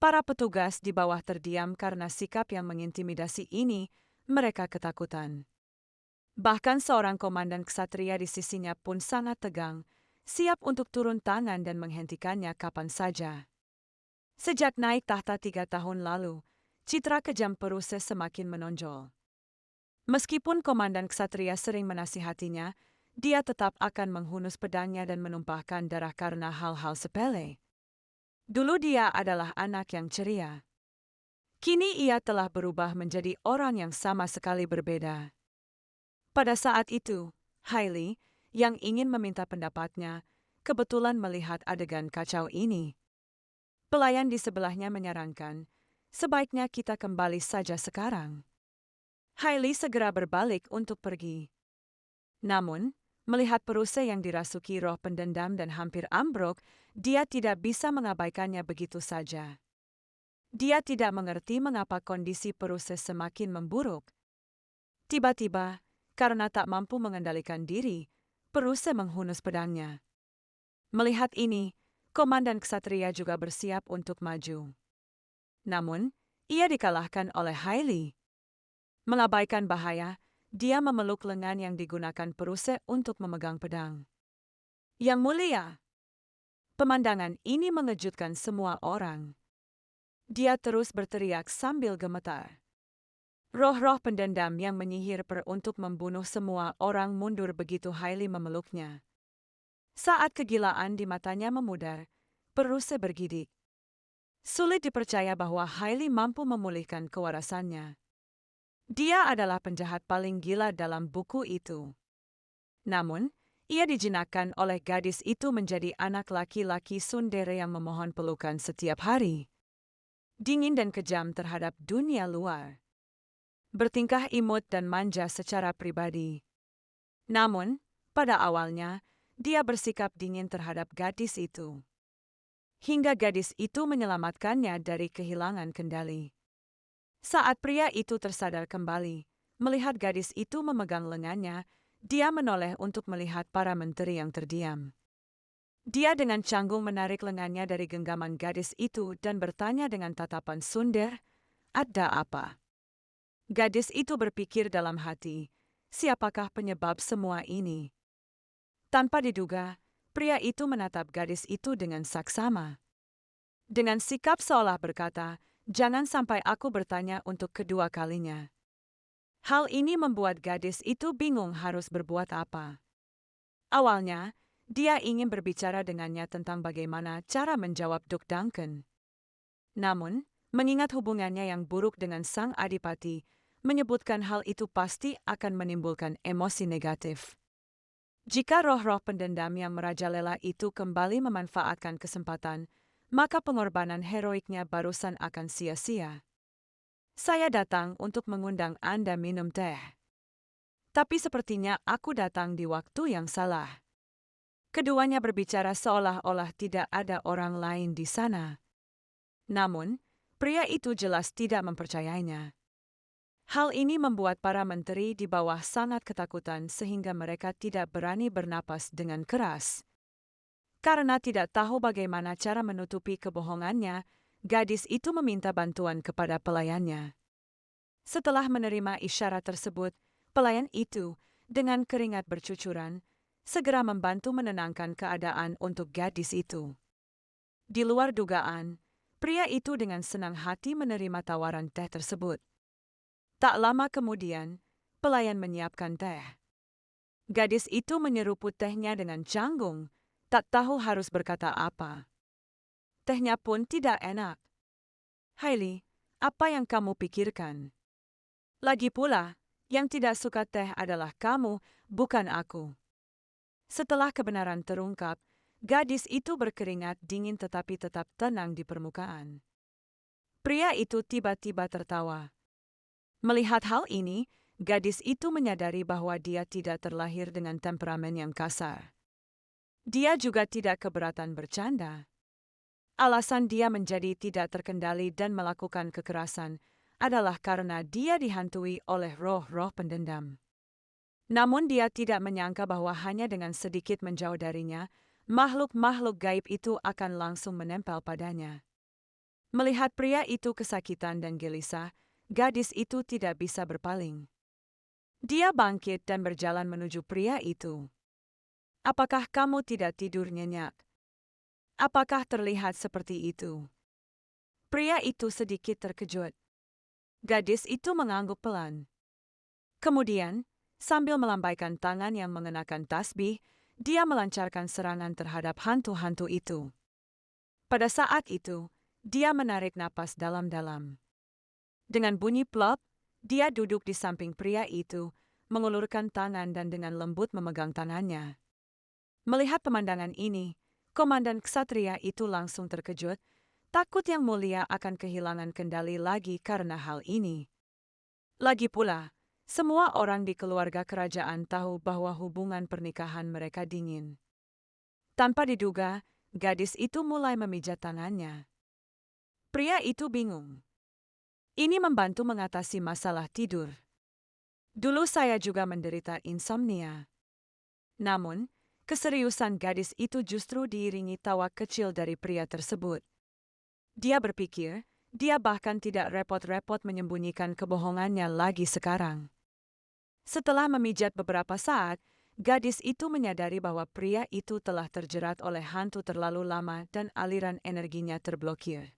Para petugas di bawah terdiam karena sikap yang mengintimidasi ini, mereka ketakutan. Bahkan seorang komandan ksatria di sisinya pun sangat tegang, siap untuk turun tangan dan menghentikannya kapan saja. Sejak naik tahta 3 tahun lalu, citra kejam Peruse semakin menonjol. Meskipun komandan ksatria sering menasihatinya, dia tetap akan menghunus pedangnya dan menumpahkan darah karena hal-hal sepele. Dulu dia adalah anak yang ceria. Kini ia telah berubah menjadi orang yang sama sekali berbeda. Pada saat itu, Hailey, yang ingin meminta pendapatnya, kebetulan melihat adegan kacau ini. Pelayan di sebelahnya menyarankan, sebaiknya kita kembali saja sekarang. Hailey segera berbalik untuk pergi. Namun, melihat Peruse yang dirasuki roh pendendam dan hampir ambruk, dia tidak bisa mengabaikannya begitu saja. Dia tidak mengerti mengapa kondisi Peruse semakin memburuk. Tiba-tiba, karena tak mampu mengendalikan diri, Peruse menghunus pedangnya. Melihat ini, komandan ksatria juga bersiap untuk maju. Namun, ia dikalahkan oleh Hailey. Mengabaikan bahaya, dia memeluk lengan yang digunakan peruse untuk memegang pedang. Yang mulia, pemandangan ini mengejutkan semua orang. Dia terus berteriak sambil gemetar. Roh-roh pendendam yang menyihir untuk membunuh semua orang mundur begitu Hailey memeluknya. Saat kegilaan di matanya memudar, peruse bergidik. Sulit dipercaya bahwa Hailey mampu memulihkan kewarasannya. Dia adalah penjahat paling gila dalam buku itu. Namun, ia dijinakkan oleh gadis itu menjadi anak laki-laki tsundere yang memohon pelukan setiap hari. Dingin dan kejam terhadap dunia luar. Bertingkah imut dan manja secara pribadi. Namun, pada awalnya, dia bersikap dingin terhadap gadis itu. Hingga gadis itu menyelamatkannya dari kehilangan kendali. Saat pria itu tersadar kembali, melihat gadis itu memegang lengannya, dia menoleh untuk melihat para menteri yang terdiam. Dia dengan canggung menarik lengannya dari genggaman gadis itu dan bertanya dengan tatapan sunder, "Ada apa?" Gadis itu berpikir dalam hati, siapakah penyebab semua ini? Tanpa diduga, pria itu menatap gadis itu dengan saksama. Dengan sikap seolah berkata, "Jangan sampai aku bertanya untuk kedua kalinya." Hal ini membuat gadis itu bingung harus berbuat apa. Awalnya, dia ingin berbicara dengannya tentang bagaimana cara menjawab Duke Duncan. Namun, mengingat hubungannya yang buruk dengan sang adipati, menyebutkan hal itu pasti akan menimbulkan emosi negatif. Jika roh-roh pendendam yang merajalela itu kembali memanfaatkan kesempatan, maka pengorbanan heroiknya barusan akan sia-sia. "Saya datang untuk mengundang Anda minum teh. Tapi sepertinya aku datang di waktu yang salah." Keduanya berbicara seolah-olah tidak ada orang lain di sana. Namun, pria itu jelas tidak mempercayainya. Hal ini membuat para menteri di bawah sangat ketakutan sehingga mereka tidak berani bernapas dengan keras. Karena tidak tahu bagaimana cara menutupi kebohongannya, gadis itu meminta bantuan kepada pelayannya. Setelah menerima isyarat tersebut, pelayan itu, dengan keringat bercucuran, segera membantu menenangkan keadaan untuk gadis itu. Di luar dugaan, pria itu dengan senang hati menerima tawaran teh tersebut. Tak lama kemudian, pelayan menyiapkan teh. Gadis itu menyeruput tehnya dengan canggung, tak tahu harus berkata apa. Tehnya pun tidak enak. "Hailey, apa yang kamu pikirkan? Lagi pula, yang tidak suka teh adalah kamu, bukan aku." Setelah kebenaran terungkap, gadis itu berkeringat dingin tetapi tetap tenang di permukaan. Pria itu tiba-tiba tertawa. Melihat hal ini, gadis itu menyadari bahwa dia tidak terlahir dengan temperamen yang kasar. Dia juga tidak keberatan bercanda. Alasan dia menjadi tidak terkendali dan melakukan kekerasan adalah karena dia dihantui oleh roh-roh pendendam. Namun dia tidak menyangka bahwa hanya dengan sedikit menjauh darinya, makhluk-makhluk gaib itu akan langsung menempel padanya. Melihat pria itu kesakitan dan gelisah, gadis itu tidak bisa berpaling. Dia bangkit dan berjalan menuju pria itu. "Apakah kamu tidak tidur nyenyak? Apakah terlihat seperti itu?" Pria itu sedikit terkejut. Gadis itu mengangguk pelan. Kemudian, sambil melambaikan tangan yang mengenakan tasbih, dia melancarkan serangan terhadap hantu-hantu itu. Pada saat itu, dia menarik napas dalam-dalam. Dengan bunyi plop, dia duduk di samping pria itu, mengulurkan tangan dan dengan lembut memegang tangannya. Melihat pemandangan ini, komandan ksatria itu langsung terkejut, takut Yang Mulia akan kehilangan kendali lagi karena hal ini. Lagi pula, semua orang di keluarga kerajaan tahu bahwa hubungan pernikahan mereka dingin. Tanpa diduga, gadis itu mulai memijat tangannya. Pria itu bingung. Ini membantu mengatasi masalah tidur. Dulu saya juga menderita insomnia. Namun, keseriusan gadis itu justru diiringi tawa kecil dari pria tersebut. Dia berpikir, Dia bahkan tidak repot-repot menyembunyikan kebohongannya lagi sekarang. Setelah memijat beberapa saat, gadis itu menyadari bahwa pria itu telah terjerat oleh hantu terlalu lama dan aliran energinya terblokir.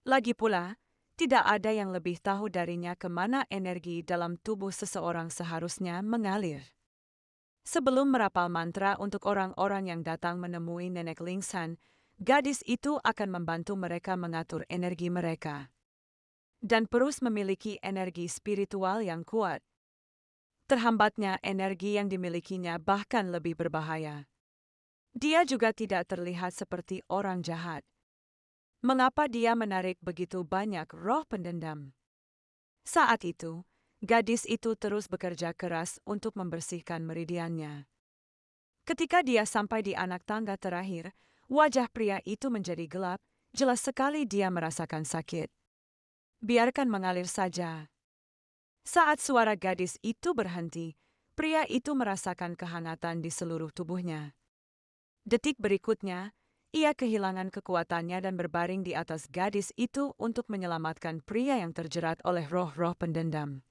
Lagi pula, tidak ada yang lebih tahu darinya kemana energi dalam tubuh seseorang seharusnya mengalir. Sebelum merapal mantra untuk orang-orang yang datang menemui Nenek Lingsan, gadis itu akan membantu mereka mengatur energi mereka. Dan terus memiliki energi spiritual yang kuat. Terhambatnya energi yang dimilikinya bahkan lebih berbahaya. Dia juga tidak terlihat seperti orang jahat. Mengapa dia menarik begitu banyak roh pendendam? Saat itu, gadis itu terus bekerja keras untuk membersihkan meridiannya. Ketika dia sampai di anak tangga terakhir, wajah pria itu menjadi gelap, jelas sekali dia merasakan sakit. Biarkan mengalir saja. Saat suara gadis itu berhenti, pria itu merasakan kehangatan di seluruh tubuhnya. Detik berikutnya, ia kehilangan kekuatannya dan berbaring di atas gadis itu untuk menyelamatkan pria yang terjerat oleh roh-roh pendendam.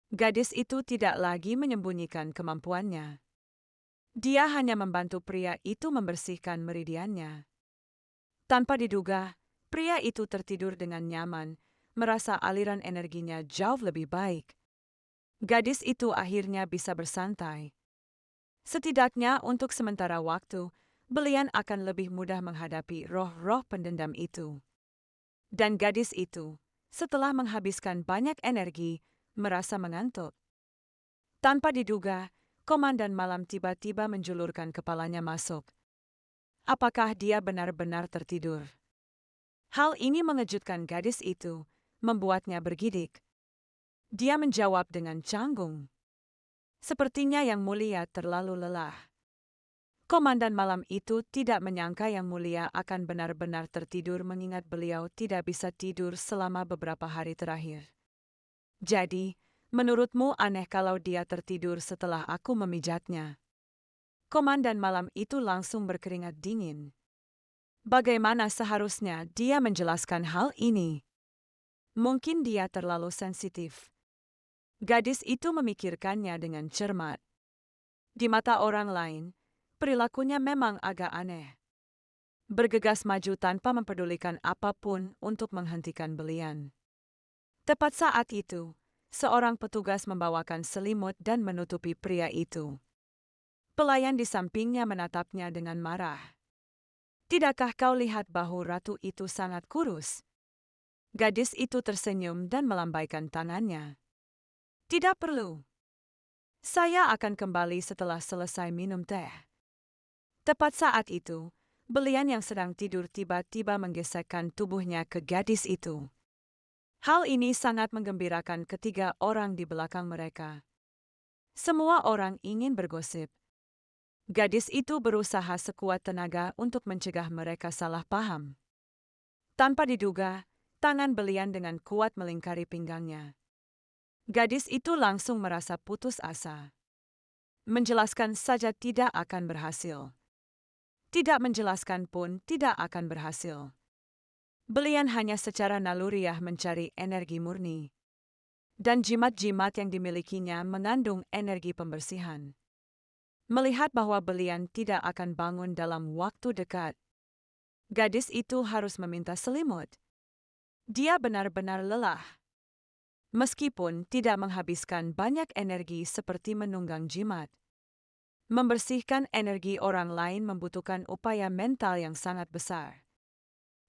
Gadis itu tidak lagi menyembunyikan kemampuannya. Dia hanya membantu pria itu membersihkan meridiannya. Tanpa diduga, pria itu tertidur dengan nyaman, merasa aliran energinya jauh lebih baik. Gadis itu akhirnya bisa bersantai. Setidaknya untuk sementara waktu, belian akan lebih mudah menghadapi roh-roh pendendam itu. Dan gadis itu, setelah menghabiskan banyak energi, merasa mengantuk. Tanpa diduga, Komandan Malam tiba-tiba menjulurkan kepalanya masuk. Apakah dia benar-benar tertidur? Hal ini mengejutkan gadis itu, membuatnya bergidik. Dia menjawab dengan canggung. Sepertinya Yang Mulia terlalu lelah. Komandan Malam itu tidak menyangka Yang Mulia akan benar-benar tertidur mengingat beliau tidak bisa tidur selama beberapa hari terakhir. Jadi, menurutmu aneh kalau dia tertidur setelah aku memijatnya? Komandan Malam itu langsung berkeringat dingin. Bagaimana seharusnya dia menjelaskan hal ini? Mungkin dia terlalu sensitif. Gadis itu memikirkannya dengan cermat. Di mata orang lain, perilakunya memang agak aneh. Bergegas maju tanpa mempedulikan apapun untuk menghentikan belian. Tepat saat itu, seorang petugas membawakan selimut dan menutupi pria itu. Pelayan di sampingnya menatapnya dengan marah. Tidakkah kau lihat bahu ratu itu sangat kurus? Gadis itu tersenyum dan melambaikan tangannya. Tidak perlu. Saya akan kembali setelah selesai minum teh. Tepat saat itu, belian yang sedang tidur tiba-tiba menggesekkan tubuhnya ke gadis itu. Hal ini sangat menggembirakan ketiga orang di belakang mereka. Semua orang ingin bergosip. Gadis itu berusaha sekuat tenaga untuk mencegah mereka salah paham. Tanpa diduga, tangan belian dengan kuat melingkari pinggangnya. Gadis itu langsung merasa putus asa. Menjelaskan saja tidak akan berhasil. Tidak menjelaskan pun tidak akan berhasil. Belian hanya secara naluriah mencari energi murni. Dan jimat-jimat yang dimilikinya mengandung energi pembersihan. Melihat bahwa belian tidak akan bangun dalam waktu dekat, gadis itu harus meminta selimut. Dia benar-benar lelah. Meskipun tidak menghabiskan banyak energi seperti menunggang jimat. Membersihkan energi orang lain membutuhkan upaya mental yang sangat besar.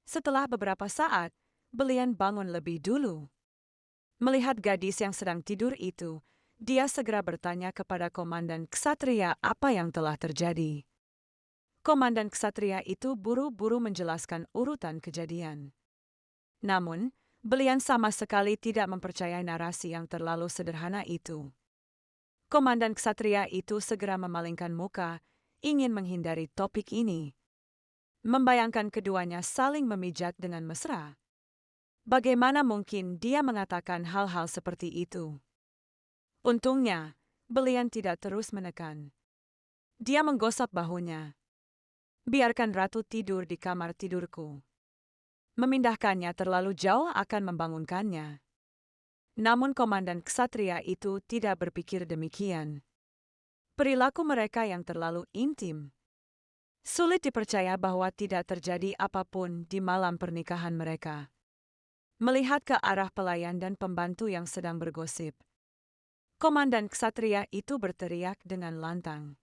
Setelah beberapa saat, belian bangun lebih dulu. Melihat gadis yang sedang tidur itu, dia segera bertanya kepada Komandan Ksatria apa yang telah terjadi. Komandan Ksatria itu buru-buru menjelaskan urutan kejadian. Namun, belian sama sekali tidak mempercayai narasi yang terlalu sederhana itu. Komandan Ksatria itu segera memalingkan muka, ingin menghindari topik ini. Membayangkan keduanya saling memijat dengan mesra. Bagaimana mungkin dia mengatakan hal-hal seperti itu? Untungnya, belian tidak terus menekan. Dia menggosok bahunya. Biarkan ratu tidur di kamar tidurku. Memindahkannya terlalu jauh akan membangunkannya. Namun komandan ksatria itu tidak berpikir demikian. Perilaku mereka yang terlalu intim. Sulit dipercaya bahwa tidak terjadi apapun di malam pernikahan mereka. Melihat ke arah pelayan dan pembantu yang sedang bergosip, komandan ksatria itu berteriak dengan lantang.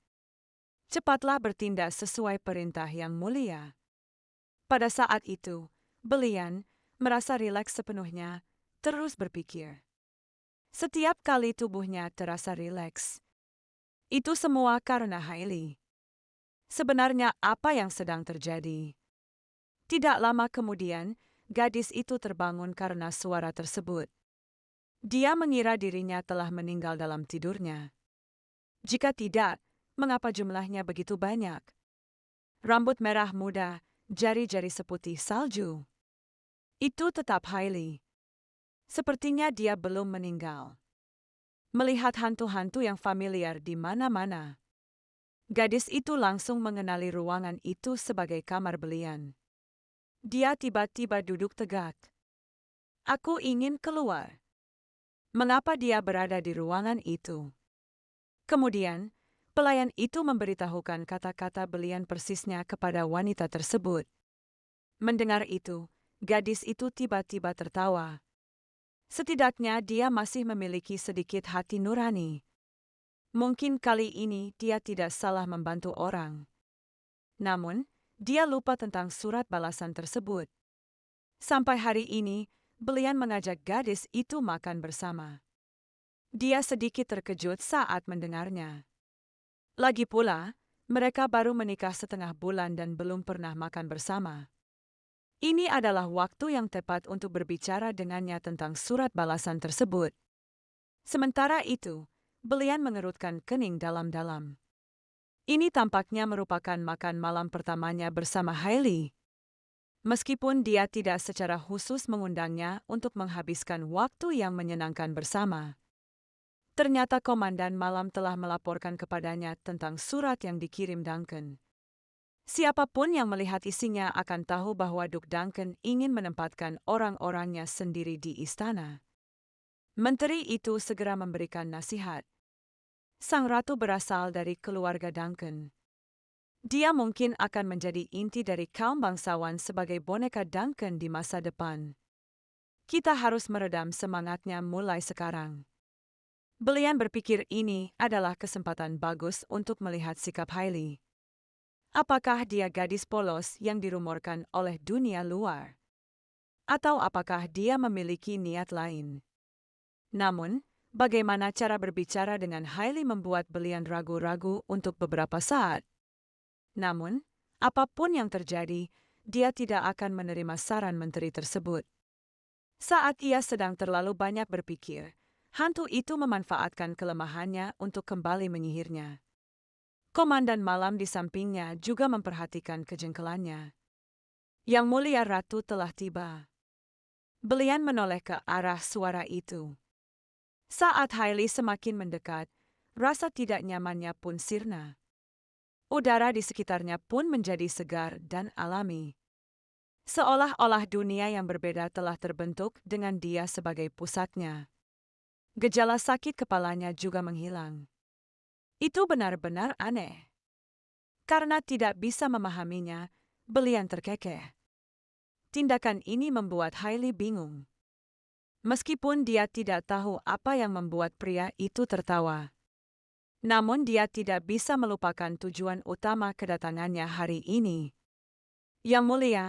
Cepatlah bertindak sesuai perintah yang mulia. Pada saat itu, Belian merasa rileks sepenuhnya, terus berpikir. Setiap kali tubuhnya terasa rileks. Itu semua karena Hailey. Sebenarnya apa yang sedang terjadi? Tidak lama kemudian, gadis itu terbangun karena suara tersebut. Dia mengira dirinya telah meninggal dalam tidurnya. Jika tidak, mengapa jumlahnya begitu banyak? Rambut merah muda, jari-jari seputih salju. Itu tetap Hailey. Sepertinya dia belum meninggal. Melihat hantu-hantu yang familiar di mana-mana, gadis itu langsung mengenali ruangan itu sebagai kamar Belian. Dia tiba-tiba duduk tegak. Aku ingin keluar. Mengapa dia berada di ruangan itu? Kemudian, pelayan itu memberitahukan kata-kata Belian persisnya kepada wanita tersebut. Mendengar itu, gadis itu tiba-tiba tertawa. Setidaknya dia masih memiliki sedikit hati nurani. Mungkin kali ini dia tidak salah membantu orang. Namun, dia lupa tentang surat balasan tersebut. Sampai hari ini, Belian mengajak gadis itu makan bersama. Dia sedikit terkejut saat mendengarnya. Lagi pula, mereka baru menikah setengah bulan dan belum pernah makan bersama. Ini adalah waktu yang tepat untuk berbicara dengannya tentang surat balasan tersebut. Sementara itu, Belian mengerutkan kening dalam-dalam. Ini tampaknya merupakan makan malam pertamanya bersama Hailey. Meskipun dia tidak secara khusus mengundangnya untuk menghabiskan waktu yang menyenangkan bersama. Ternyata komandan malam telah melaporkan kepadanya tentang surat yang dikirim Duncan. Siapapun yang melihat isinya akan tahu bahwa Duke Duncan ingin menempatkan orang-orangnya sendiri di istana. Menteri itu segera memberikan nasihat. Sang ratu berasal dari keluarga Duncan. Dia mungkin akan menjadi inti dari kaum bangsawan sebagai boneka Duncan di masa depan. Kita harus meredam semangatnya mulai sekarang. Belian berpikir ini adalah kesempatan bagus untuk melihat sikap Hailey. Apakah dia gadis polos yang dirumorkan oleh dunia luar? Atau apakah dia memiliki niat lain? Namun, bagaimana cara berbicara dengan Hailey membuat Belian ragu-ragu untuk beberapa saat. Namun, apapun yang terjadi, dia tidak akan menerima saran menteri tersebut. Saat ia sedang terlalu banyak berpikir, hantu itu memanfaatkan kelemahannya untuk kembali menyihirnya. Komandan malam di sampingnya juga memperhatikan kejengkelannya. Yang mulia ratu telah tiba. Belian menoleh ke arah suara itu. Saat Hailey semakin mendekat, rasa tidak nyamannya pun sirna. Udara di sekitarnya pun menjadi segar dan alami. Seolah-olah dunia yang berbeda telah terbentuk dengan dia sebagai pusatnya. Gejala sakit kepalanya juga menghilang. Itu benar-benar aneh. Karena tidak bisa memahaminya, Belian terkekeh. Tindakan ini membuat Hailey bingung. Meskipun dia tidak tahu apa yang membuat pria itu tertawa. Namun dia tidak bisa melupakan tujuan utama kedatangannya hari ini. Yang mulia,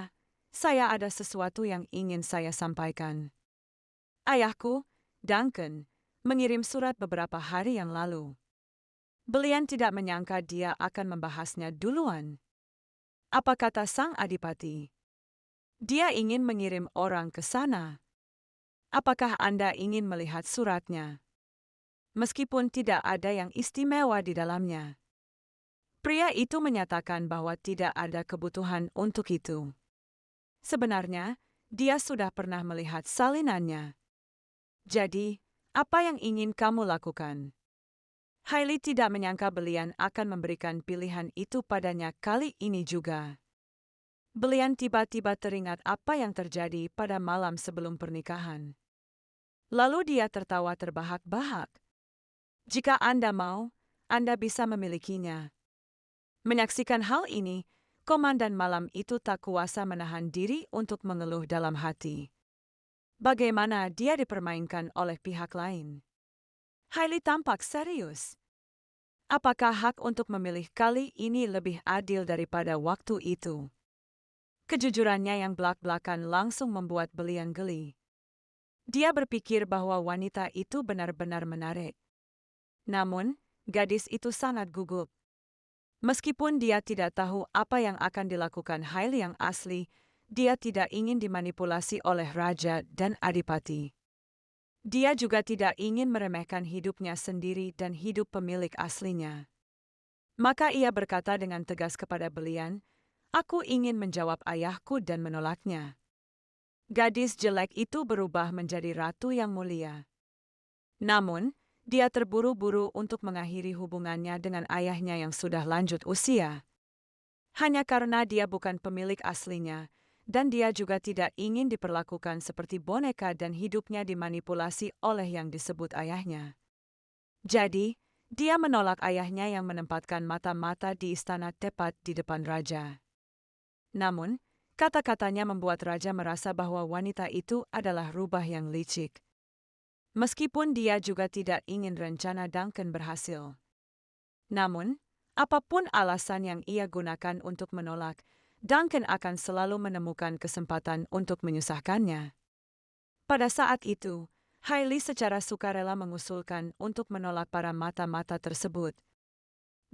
saya ada sesuatu yang ingin saya sampaikan. Ayahku, Duncan, mengirim surat beberapa hari yang lalu. Belian tidak menyangka dia akan membahasnya duluan. Apa kata sang adipati? Dia ingin mengirim orang ke sana. Apakah Anda ingin melihat suratnya? Meskipun tidak ada yang istimewa di dalamnya. Pria itu menyatakan bahwa tidak ada kebutuhan untuk itu. Sebenarnya, dia sudah pernah melihat salinannya. Jadi, apa yang ingin kamu lakukan? Hailey tidak menyangka Belian akan memberikan pilihan itu padanya kali ini juga. Belian tiba-tiba teringat apa yang terjadi pada malam sebelum pernikahan. Lalu dia tertawa terbahak-bahak. Jika Anda mau, Anda bisa memilikinya. Menyaksikan hal ini, komandan malam itu tak kuasa menahan diri untuk mengeluh dalam hati. Bagaimana dia dipermainkan oleh pihak lain? Hailey tampak serius. Apakah hak untuk memilih kali ini lebih adil daripada waktu itu? Kejujurannya yang belak-belakan langsung membuat belian geli. Dia berpikir bahwa wanita itu benar-benar menarik. Namun, gadis itu sangat gugup. Meskipun dia tidak tahu apa yang akan dilakukan Hailey yang asli, dia tidak ingin dimanipulasi oleh raja dan adipati. Dia juga tidak ingin meremehkan hidupnya sendiri dan hidup pemilik aslinya. Maka ia berkata dengan tegas kepada belian, "Aku ingin menjawab ayahku dan menolaknya." Gadis jelek itu berubah menjadi ratu yang mulia. Namun, dia terburu-buru untuk mengakhiri hubungannya dengan ayahnya yang sudah lanjut usia. Hanya karena dia bukan pemilik aslinya, dan dia juga tidak ingin diperlakukan seperti boneka dan hidupnya dimanipulasi oleh yang disebut ayahnya. Jadi, dia menolak ayahnya yang menempatkan mata-mata di istana tepat di depan raja. Namun, kata-katanya membuat raja merasa bahwa wanita itu adalah rubah yang licik. Meskipun dia juga tidak ingin rencana Duncan berhasil. Namun, apapun alasan yang ia gunakan untuk menolak, Duncan akan selalu menemukan kesempatan untuk menyusahkannya. Pada saat itu, Hailey secara sukarela mengusulkan untuk menolak para mata-mata tersebut.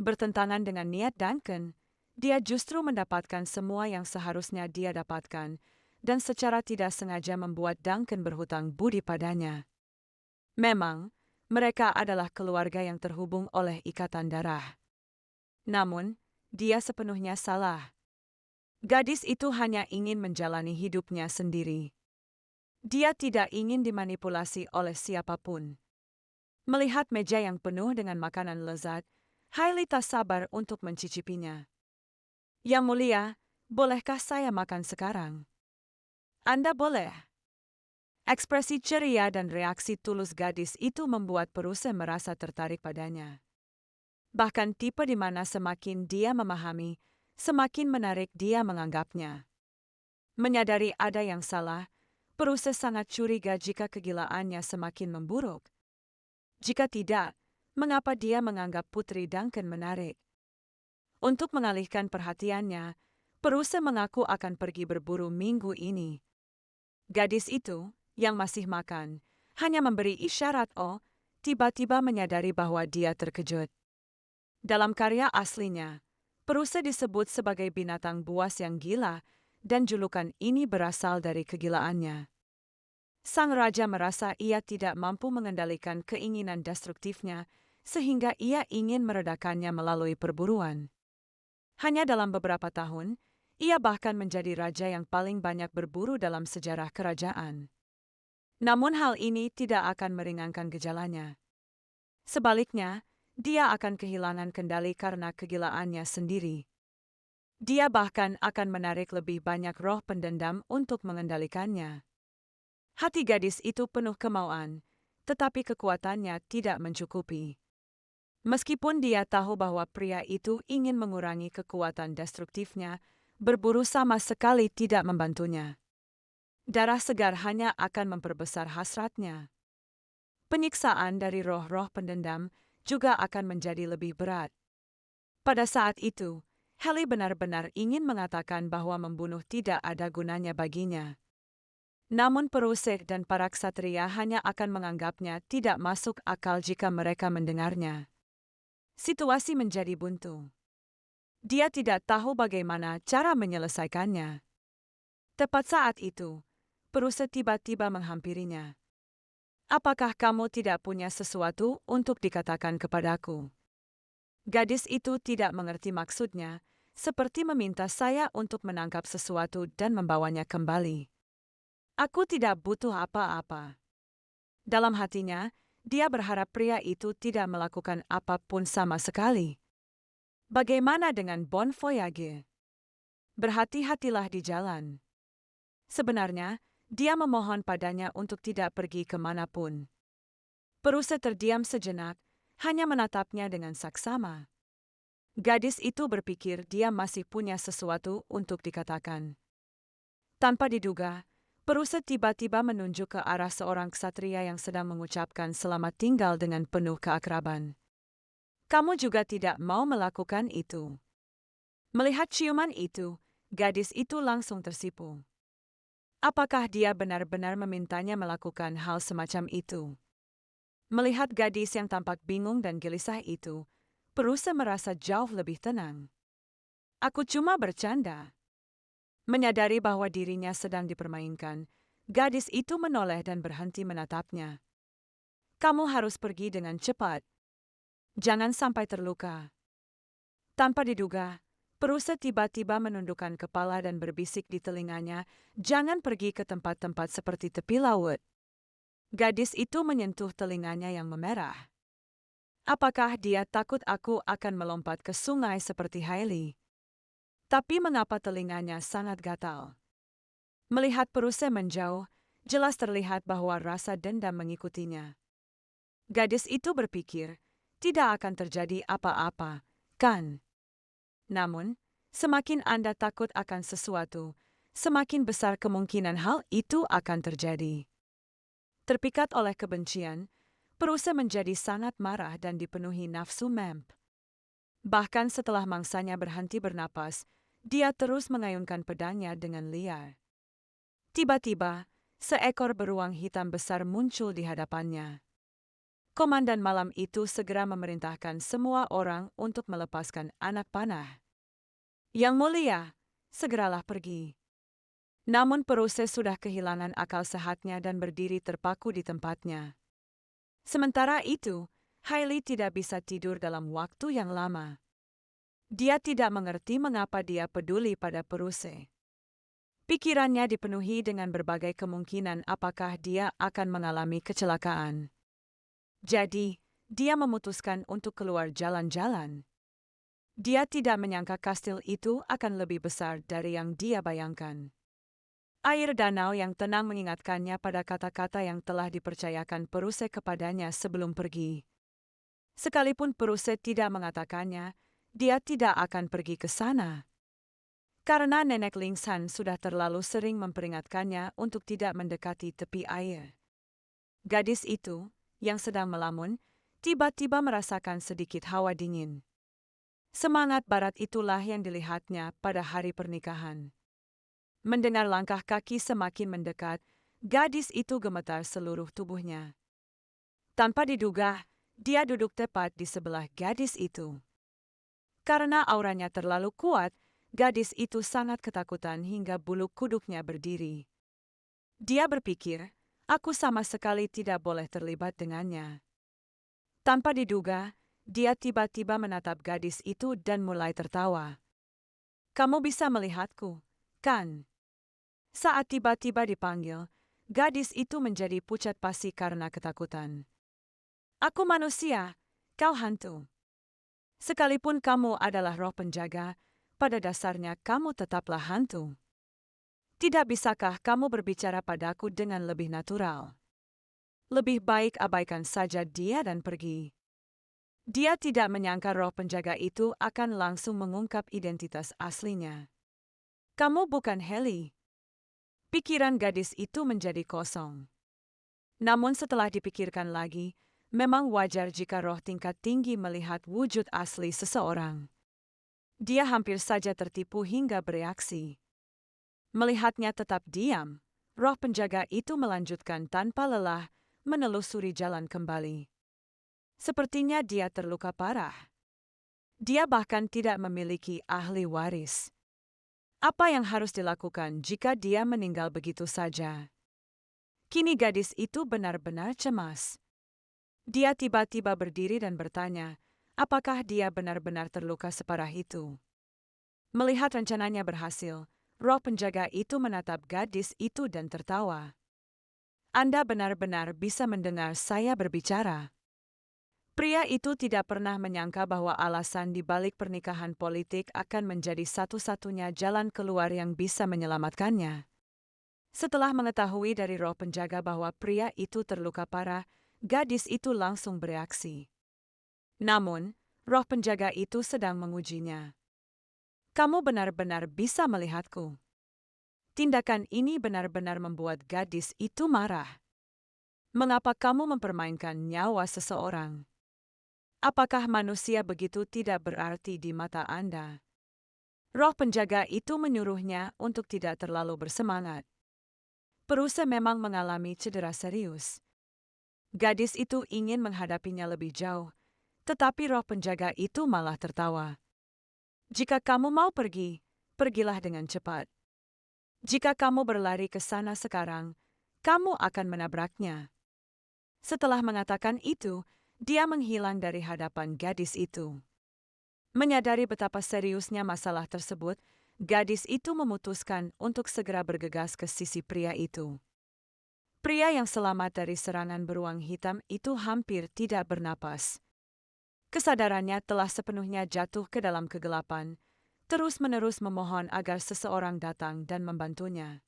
Bertentangan dengan niat Duncan, dia justru mendapatkan semua yang seharusnya dia dapatkan, dan secara tidak sengaja membuat Duncan berhutang budi padanya. Memang, mereka adalah keluarga yang terhubung oleh ikatan darah. Namun, dia sepenuhnya salah. Gadis itu hanya ingin menjalani hidupnya sendiri. Dia tidak ingin dimanipulasi oleh siapapun. Melihat meja yang penuh dengan makanan lezat, Hailey tak sabar untuk mencicipinya. "Yang mulia, bolehkah saya makan sekarang?" "Anda boleh." Ekspresi ceria dan reaksi tulus gadis itu membuat Peruse merasa tertarik padanya. Bahkan tipe di mana semakin dia memahami, semakin menarik dia menganggapnya. Menyadari ada yang salah, Peruse sangat curiga jika kegilaannya semakin memburuk. Jika tidak, mengapa dia menganggap Putri Duncan menarik? Untuk mengalihkan perhatiannya, Peruse mengaku akan pergi berburu minggu ini. Gadis itu, yang masih makan, hanya memberi isyarat tiba-tiba menyadari bahwa dia terkejut. Dalam karya aslinya, Peruse disebut sebagai binatang buas yang gila, dan julukan ini berasal dari kegilaannya. Sang raja merasa ia tidak mampu mengendalikan keinginan destruktifnya, sehingga ia ingin meredakannya melalui perburuan. Hanya dalam beberapa tahun, ia bahkan menjadi raja yang paling banyak berburu dalam sejarah kerajaan. Namun hal ini tidak akan meringankan gejalanya. Sebaliknya, dia akan kehilangan kendali karena kegilaannya sendiri. Dia bahkan akan menarik lebih banyak roh pendendam untuk mengendalikannya. Hati gadis itu penuh kemauan, tetapi kekuatannya tidak mencukupi. Meskipun dia tahu bahwa pria itu ingin mengurangi kekuatan destruktifnya, berburu sama sekali tidak membantunya. Darah segar hanya akan memperbesar hasratnya. Penyiksaan dari roh-roh pendendam juga akan menjadi lebih berat. Pada saat itu, Hailey benar-benar ingin mengatakan bahwa membunuh tidak ada gunanya baginya. Namun Peruse dan para ksatria hanya akan menganggapnya tidak masuk akal jika mereka mendengarnya. Situasi menjadi buntu. Dia tidak tahu bagaimana cara menyelesaikannya. Tepat saat itu, Peruse tiba-tiba menghampirinya. "Apakah kamu tidak punya sesuatu untuk dikatakan kepadaku?" Gadis itu tidak mengerti maksudnya, seperti meminta saya untuk menangkap sesuatu dan membawanya kembali. "Aku tidak butuh apa-apa." Dalam hatinya, dia berharap pria itu tidak melakukan apapun sama sekali. Bagaimana dengan Bon Voyage? Berhati-hatilah di jalan. Sebenarnya, dia memohon padanya untuk tidak pergi kemanapun. Perusa terdiam sejenak, hanya menatapnya dengan saksama. Gadis itu berpikir dia masih punya sesuatu untuk dikatakan. Tanpa diduga, Perusa tiba-tiba menunjuk ke arah seorang ksatria yang sedang mengucapkan selamat tinggal dengan penuh keakraban. Kamu juga tidak mau melakukan itu. Melihat ciuman itu, gadis itu langsung tersipu. Apakah dia benar-benar memintanya melakukan hal semacam itu? Melihat gadis yang tampak bingung dan gelisah itu, Perusa merasa jauh lebih tenang. Aku cuma bercanda. Menyadari bahwa dirinya sedang dipermainkan, gadis itu menoleh dan berhenti menatapnya. Kamu harus pergi dengan cepat. Jangan sampai terluka. Tanpa diduga, Perusa tiba-tiba menundukkan kepala dan berbisik di telinganya, jangan pergi ke tempat-tempat seperti tepi laut. Gadis itu menyentuh telinganya yang memerah. Apakah dia takut aku akan melompat ke sungai seperti Hailey? Tapi mengapa telinganya sangat gatal? Melihat Perusa menjauh, jelas terlihat bahwa rasa dendam mengikutinya. Gadis itu berpikir, tidak akan terjadi apa-apa, kan? Namun, semakin Anda takut akan sesuatu, semakin besar kemungkinan hal itu akan terjadi. Terpikat oleh kebencian, Perusa menjadi sangat marah dan dipenuhi nafsu memp. Bahkan setelah mangsanya berhenti bernapas, dia terus mengayunkan pedangnya dengan liar. Tiba-tiba, seekor beruang hitam besar muncul di hadapannya. Komandan malam itu segera memerintahkan semua orang untuk melepaskan anak panah. Yang mulia, segeralah pergi. Namun Perusa sudah kehilangan akal sehatnya dan berdiri terpaku di tempatnya. Sementara itu, Hailey tidak bisa tidur dalam waktu yang lama. Dia tidak mengerti mengapa dia peduli pada Perusa. Pikirannya dipenuhi dengan berbagai kemungkinan apakah dia akan mengalami kecelakaan. Jadi, dia memutuskan untuk keluar jalan-jalan. Dia tidak menyangka kastil itu akan lebih besar dari yang dia bayangkan. Air danau yang tenang mengingatkannya pada kata-kata yang telah dipercayakan Perusa kepadanya sebelum pergi. Sekalipun Perusa tidak mengatakannya, dia tidak akan pergi ke sana. Karena Nenek Lingsan sudah terlalu sering memperingatkannya untuk tidak mendekati tepi air. Gadis itu, yang sedang melamun, tiba-tiba merasakan sedikit hawa dingin. Semangat barat itulah yang dilihatnya pada hari pernikahan. Mendengar langkah kaki semakin mendekat, gadis itu gemetar seluruh tubuhnya. Tanpa diduga, dia duduk tepat di sebelah gadis itu. Karena auranya terlalu kuat, gadis itu sangat ketakutan hingga bulu kuduknya berdiri. Dia berpikir, aku sama sekali tidak boleh terlibat dengannya. Tanpa diduga, dia tiba-tiba menatap gadis itu dan mulai tertawa. Kamu bisa melihatku, kan? Saat tiba-tiba dipanggil, gadis itu menjadi pucat pasi karena ketakutan. Aku manusia, kau hantu. Sekalipun kamu adalah roh penjaga, pada dasarnya kamu tetaplah hantu. Tidak bisakah kamu berbicara padaku dengan lebih natural? Lebih baik abaikan saja dia dan pergi. Dia tidak menyangka roh penjaga itu akan langsung mengungkap identitas aslinya. Kamu bukan Hailey. Pikiran gadis itu menjadi kosong. Namun setelah dipikirkan lagi, memang wajar jika roh tingkat tinggi melihat wujud asli seseorang. Dia hampir saja tertipu hingga bereaksi. Melihatnya tetap diam, roh penjaga itu melanjutkan tanpa lelah menelusuri jalan kembali. Sepertinya dia terluka parah. Dia bahkan tidak memiliki ahli waris. Apa yang harus dilakukan jika dia meninggal begitu saja? Kini gadis itu benar-benar cemas. Dia tiba-tiba berdiri dan bertanya, apakah dia benar-benar terluka separah itu? Melihat rencananya berhasil, roh penjaga itu menatap gadis itu dan tertawa. Anda benar-benar bisa mendengar saya berbicara. Pria itu tidak pernah menyangka bahwa alasan di balik pernikahan politik akan menjadi satu-satunya jalan keluar yang bisa menyelamatkannya. Setelah mengetahui dari roh penjaga bahwa pria itu terluka parah, gadis itu langsung bereaksi. Namun, roh penjaga itu sedang mengujinya. Kamu benar-benar bisa melihatku. Tindakan ini benar-benar membuat gadis itu marah. Mengapa kamu mempermainkan nyawa seseorang? Apakah manusia begitu tidak berarti di mata Anda? Roh penjaga itu menyuruhnya untuk tidak terlalu bersemangat. Peruse memang mengalami cedera serius. Gadis itu ingin menghadapinya lebih jauh, tetapi roh penjaga itu malah tertawa. Jika kamu mau pergi, pergilah dengan cepat. Jika kamu berlari ke sana sekarang, kamu akan menabraknya. Setelah mengatakan itu, dia menghilang dari hadapan gadis itu. Menyadari betapa seriusnya masalah tersebut, gadis itu memutuskan untuk segera bergegas ke sisi pria itu. Pria yang selamat dari serangan beruang hitam itu hampir tidak bernapas. Kesadarannya telah sepenuhnya jatuh ke dalam kegelapan, terus-menerus memohon agar seseorang datang dan membantunya.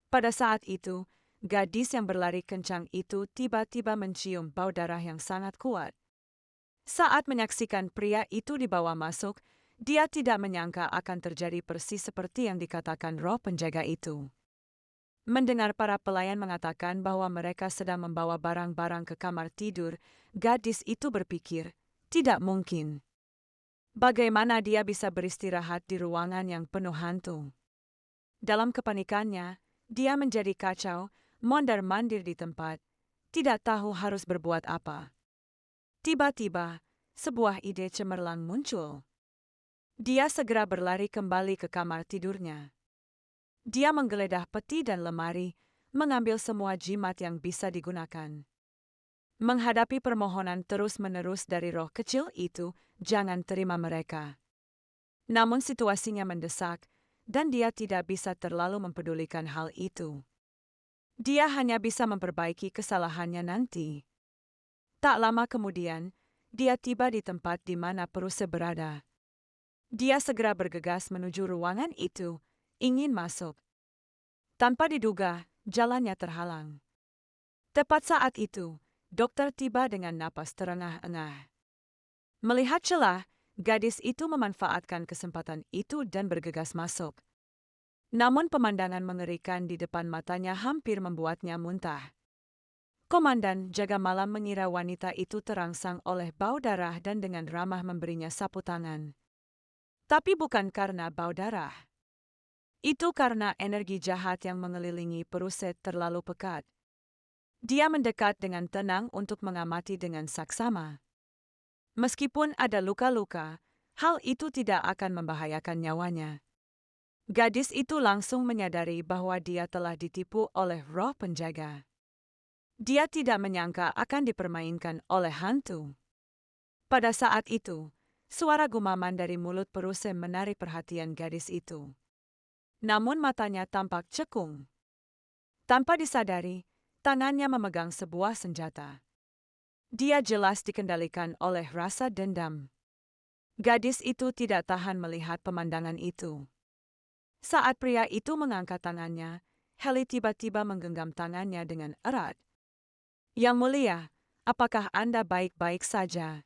Pada saat itu, gadis yang berlari kencang itu tiba-tiba mencium bau darah yang sangat kuat. Saat menyaksikan pria itu dibawa masuk, dia tidak menyangka akan terjadi persis seperti yang dikatakan roh penjaga itu. Mendengar para pelayan mengatakan bahwa mereka sedang membawa barang-barang ke kamar tidur, gadis itu berpikir, tidak mungkin. Bagaimana dia bisa beristirahat di ruangan yang penuh hantu? Dalam kepanikannya, dia menjadi kacau, mondar-mandir di tempat, tidak tahu harus berbuat apa. Tiba-tiba, sebuah ide cemerlang muncul. Dia segera berlari kembali ke kamar tidurnya. Dia menggeledah peti dan lemari, mengambil semua jimat yang bisa digunakan. Menghadapi permohonan terus-menerus dari roh kecil itu, jangan terima mereka. Namun situasinya mendesak, dan dia tidak bisa terlalu mempedulikan hal itu. Dia hanya bisa memperbaiki kesalahannya nanti. Tak lama kemudian, dia tiba di tempat di mana Peruse berada. Dia segera bergegas menuju ruangan itu, ingin masuk. Tanpa diduga, jalannya terhalang. Tepat saat itu, dokter tiba dengan napas terengah-engah. Melihat celah, gadis itu memanfaatkan kesempatan itu dan bergegas masuk. Namun pemandangan mengerikan di depan matanya hampir membuatnya muntah. Komandan jaga malam mengira wanita itu terangsang oleh bau darah dan dengan ramah memberinya sapu tangan. Tapi bukan karena bau darah. Itu karena energi jahat yang mengelilingi Peruse terlalu pekat. Dia mendekat dengan tenang untuk mengamati dengan saksama. Meskipun ada luka-luka, hal itu tidak akan membahayakan nyawanya. Gadis itu langsung menyadari bahwa dia telah ditipu oleh roh penjaga. Dia tidak menyangka akan dipermainkan oleh hantu. Pada saat itu, suara gumaman dari mulut Peruse menarik perhatian gadis itu. Namun matanya tampak cekung. Tanpa disadari, tangannya memegang sebuah senjata. Dia jelas dikendalikan oleh rasa dendam. Gadis itu tidak tahan melihat pemandangan itu. Saat pria itu mengangkat tangannya, Heli tiba-tiba menggenggam tangannya dengan erat. Yang mulia, apakah Anda baik-baik saja?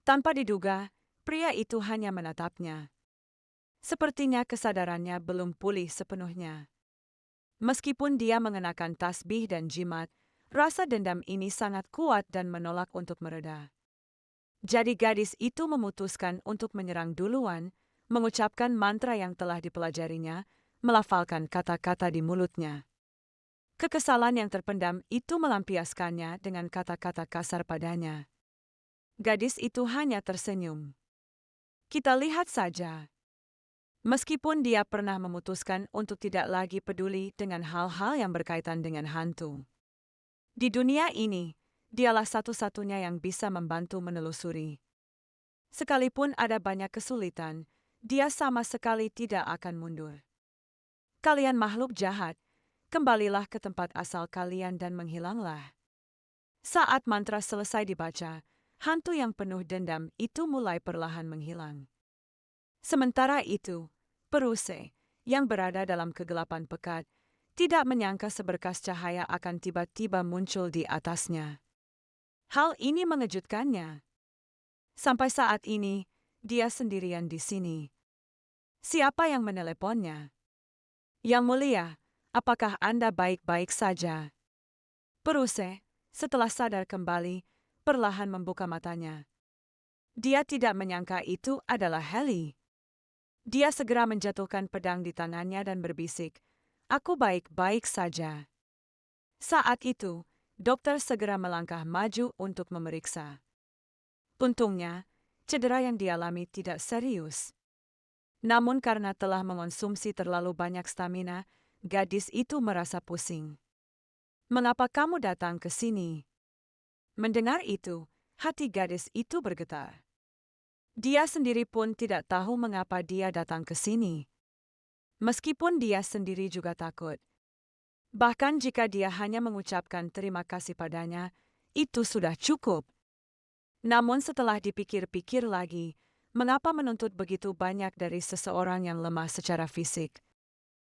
Tanpa diduga, pria itu hanya menatapnya. Sepertinya kesadarannya belum pulih sepenuhnya. Meskipun dia mengenakan tasbih dan jimat, rasa dendam ini sangat kuat dan menolak untuk mereda. Jadi gadis itu memutuskan untuk menyerang duluan, mengucapkan mantra yang telah dipelajarinya, melafalkan kata-kata di mulutnya. Kekesalan yang terpendam itu melampiaskannya dengan kata-kata kasar padanya. Gadis itu hanya tersenyum. Kita lihat saja. Meskipun dia pernah memutuskan untuk tidak lagi peduli dengan hal-hal yang berkaitan dengan hantu. Di dunia ini, dialah satu-satunya yang bisa membantu menelusuri. Sekalipun ada banyak kesulitan, dia sama sekali tidak akan mundur. Kalian makhluk jahat, kembalilah ke tempat asal kalian dan menghilanglah. Saat mantra selesai dibaca, hantu yang penuh dendam itu mulai perlahan menghilang. Sementara itu, Peruse, yang berada dalam kegelapan pekat, tidak menyangka seberkas cahaya akan tiba-tiba muncul di atasnya. Hal ini mengejutkannya. Sampai saat ini, dia sendirian di sini. Siapa yang meneleponnya? Yang Mulia, apakah Anda baik-baik saja? Peruse, setelah sadar kembali, perlahan membuka matanya. Dia tidak menyangka itu adalah Heli. Dia segera menjatuhkan pedang di tangannya dan berbisik, "Aku baik-baik saja." Saat itu, dokter segera melangkah maju untuk memeriksa. Untungnya, cedera yang dialami tidak serius. Namun karena telah mengonsumsi terlalu banyak stamina, gadis itu merasa pusing. "Mengapa kamu datang ke sini?" Mendengar itu, hati gadis itu bergetar. Dia sendiri pun tidak tahu mengapa dia datang ke sini. Meskipun dia sendiri juga takut. Bahkan jika dia hanya mengucapkan terima kasih padanya, itu sudah cukup. Namun setelah dipikir-pikir lagi, mengapa menuntut begitu banyak dari seseorang yang lemah secara fisik?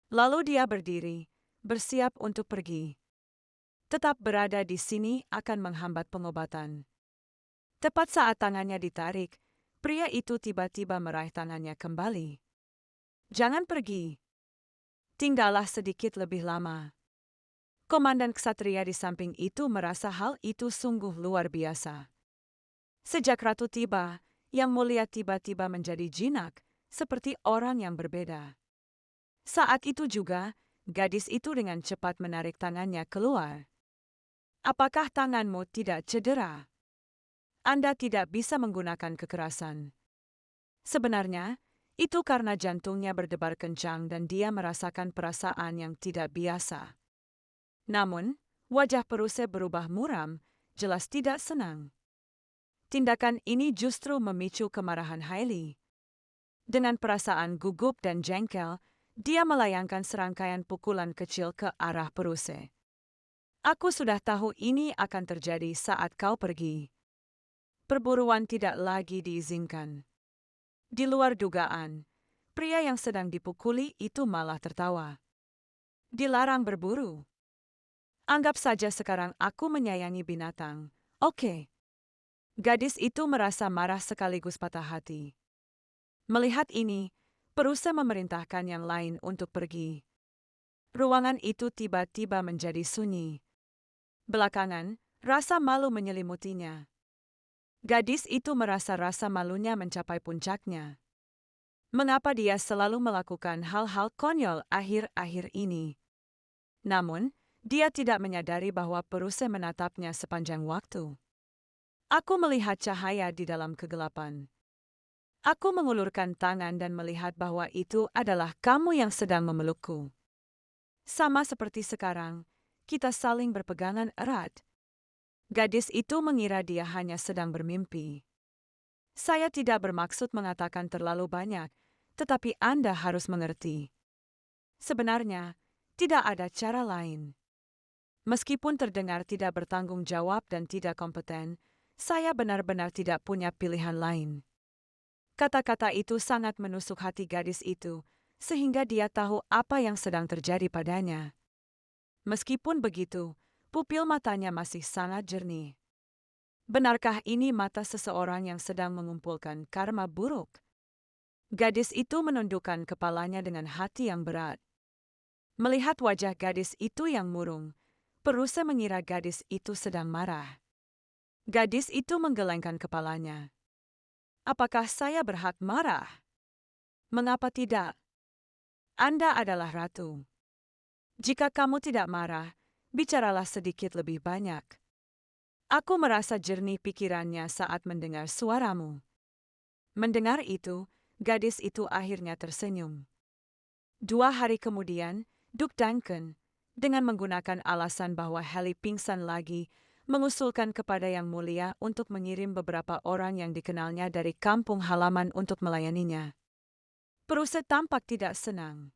Lalu dia berdiri, bersiap untuk pergi. Tetap berada di sini akan menghambat pengobatan. Tepat saat tangannya ditarik, pria itu tiba-tiba meraih tangannya kembali. "Jangan pergi. Tinggallah sedikit lebih lama." Komandan ksatria di samping itu merasa hal itu sungguh luar biasa. Sejak Ratu tiba, Yang Mulia tiba-tiba menjadi jinak, seperti orang yang berbeda. Saat itu juga, gadis itu dengan cepat menarik tangannya keluar. "Apakah tanganmu tidak cedera? Anda tidak bisa menggunakan kekerasan." Sebenarnya, itu karena jantungnya berdebar kencang dan dia merasakan perasaan yang tidak biasa. Namun, wajah Peruse berubah muram, jelas tidak senang. Tindakan ini justru memicu kemarahan Hailey. Dengan perasaan gugup dan jengkel, dia melayangkan serangkaian pukulan kecil ke arah Peruse. "Aku sudah tahu ini akan terjadi saat kau pergi." Perburuan tidak lagi diizinkan. Di luar dugaan, pria yang sedang dipukuli itu malah tertawa. "Dilarang berburu. Anggap saja sekarang aku menyayangi binatang, oke?" Gadis itu merasa marah sekaligus patah hati. Melihat ini, Peruse memerintahkan yang lain untuk pergi. Ruangan itu tiba-tiba menjadi sunyi. Belakangan, rasa malu menyelimutinya. Gadis itu merasa rasa malunya mencapai puncaknya. Mengapa dia selalu melakukan hal-hal konyol akhir-akhir ini? Namun, dia tidak menyadari bahwa Peruse menatapnya sepanjang waktu. "Aku melihat cahaya di dalam kegelapan. Aku mengulurkan tangan dan melihat bahwa itu adalah kamu yang sedang memelukku. Sama seperti sekarang, kita saling berpegangan erat." Gadis itu mengira dia hanya sedang bermimpi. "Saya tidak bermaksud mengatakan terlalu banyak, tetapi Anda harus mengerti. Sebenarnya, tidak ada cara lain. Meskipun terdengar tidak bertanggung jawab dan tidak kompeten, saya benar-benar tidak punya pilihan lain." Kata-kata itu sangat menusuk hati gadis itu, sehingga dia tahu apa yang sedang terjadi padanya. Meskipun begitu, pupil matanya masih sangat jernih. Benarkah ini mata seseorang yang sedang mengumpulkan karma buruk? Gadis itu menundukkan kepalanya dengan hati yang berat. Melihat wajah gadis itu yang murung, Peruse mengira gadis itu sedang marah. Gadis itu menggelengkan kepalanya. "Apakah saya berhak marah? Mengapa tidak? Anda adalah ratu. Jika kamu tidak marah, bicaralah sedikit lebih banyak." Aku merasa jernih pikirannya saat mendengar suaramu. Mendengar itu, gadis itu akhirnya tersenyum. 2 hari kemudian, Duke Duncan, dengan menggunakan alasan bahwa Heli pingsan lagi, mengusulkan kepada Yang Mulia untuk mengirim beberapa orang yang dikenalnya dari kampung halaman untuk melayaninya. Peruse tampak tidak senang.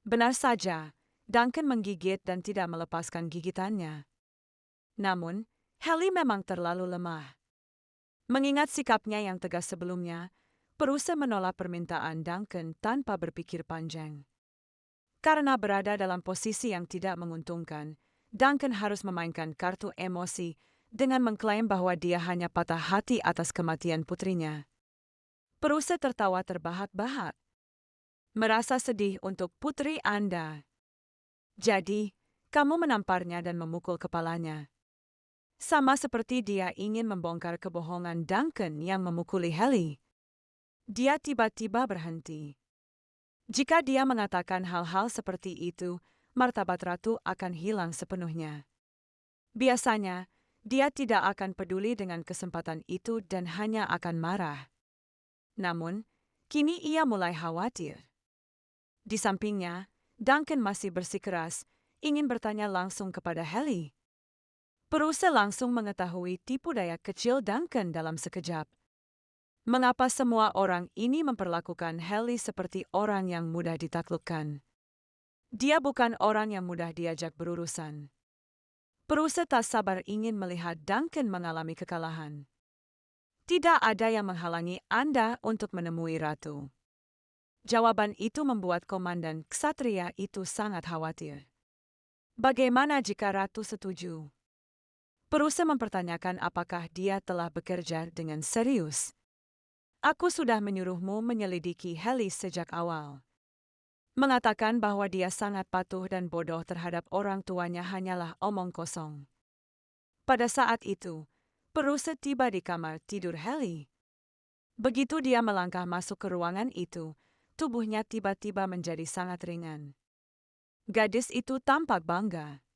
Benar saja, Duncan menggigit dan tidak melepaskan gigitannya. Namun, Heli memang terlalu lemah. Mengingat sikapnya yang tegas sebelumnya, Peruse menolak permintaan Duncan tanpa berpikir panjang. Karena berada dalam posisi yang tidak menguntungkan, Duncan harus memainkan kartu emosi dengan mengklaim bahwa dia hanya patah hati atas kematian putrinya. Peruse tertawa terbahak-bahak. Merasa sedih untuk putri Anda. Jadi, kamu menamparnya dan memukul kepalanya. Sama seperti dia ingin membongkar kebohongan Duncan yang memukuli Haley. Dia tiba-tiba berhenti. Jika dia mengatakan hal-hal seperti itu, martabat ratu akan hilang sepenuhnya. Biasanya, dia tidak akan peduli dengan kesempatan itu dan hanya akan marah. Namun, kini ia mulai khawatir. Di sampingnya, Duncan masih bersikeras, ingin bertanya langsung kepada Haley. Peruse langsung mengetahui tipu daya kecil Duncan dalam sekejap. Mengapa semua orang ini memperlakukan Haley seperti orang yang mudah ditaklukkan? Dia bukan orang yang mudah diajak berurusan. Peruse tak sabar ingin melihat Duncan mengalami kekalahan. Tidak ada yang menghalangi Anda untuk menemui ratu. Jawaban itu membuat Komandan Ksatria itu sangat khawatir. Bagaimana jika ratu setuju? Peruse mempertanyakan apakah dia telah bekerja dengan serius. Aku sudah menyuruhmu menyelidiki Haley sejak awal. Mengatakan bahwa dia sangat patuh dan bodoh terhadap orang tuanya hanyalah omong kosong. Pada saat itu, Peruse tiba di kamar tidur Haley. Begitu dia melangkah masuk ke ruangan itu, tubuhnya tiba-tiba menjadi sangat ringan. Gadis itu tampak bangga.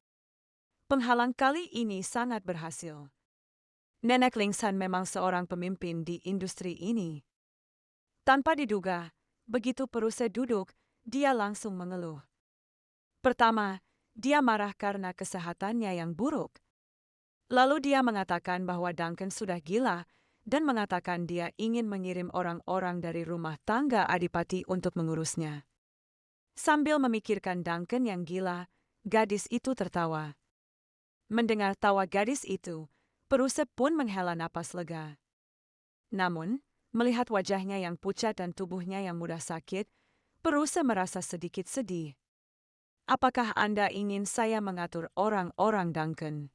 Penghalang kali ini sangat berhasil. Nenek Lingsan memang seorang pemimpin di industri ini. Tanpa diduga, begitu Peruse duduk, dia langsung mengeluh. Pertama, dia marah karena kesehatannya yang buruk. Lalu dia mengatakan bahwa Duncan sudah gila dan mengatakan dia ingin mengirim orang-orang dari rumah tangga Adipati untuk mengurusnya. Sambil memikirkan Duncan yang gila, gadis itu tertawa. Mendengar tawa gadis itu, Peruse pun menghela napas lega. Namun, melihat wajahnya yang pucat dan tubuhnya yang mudah sakit, Peruse merasa sedikit sedih. Apakah Anda ingin saya mengatur orang-orang Duncan?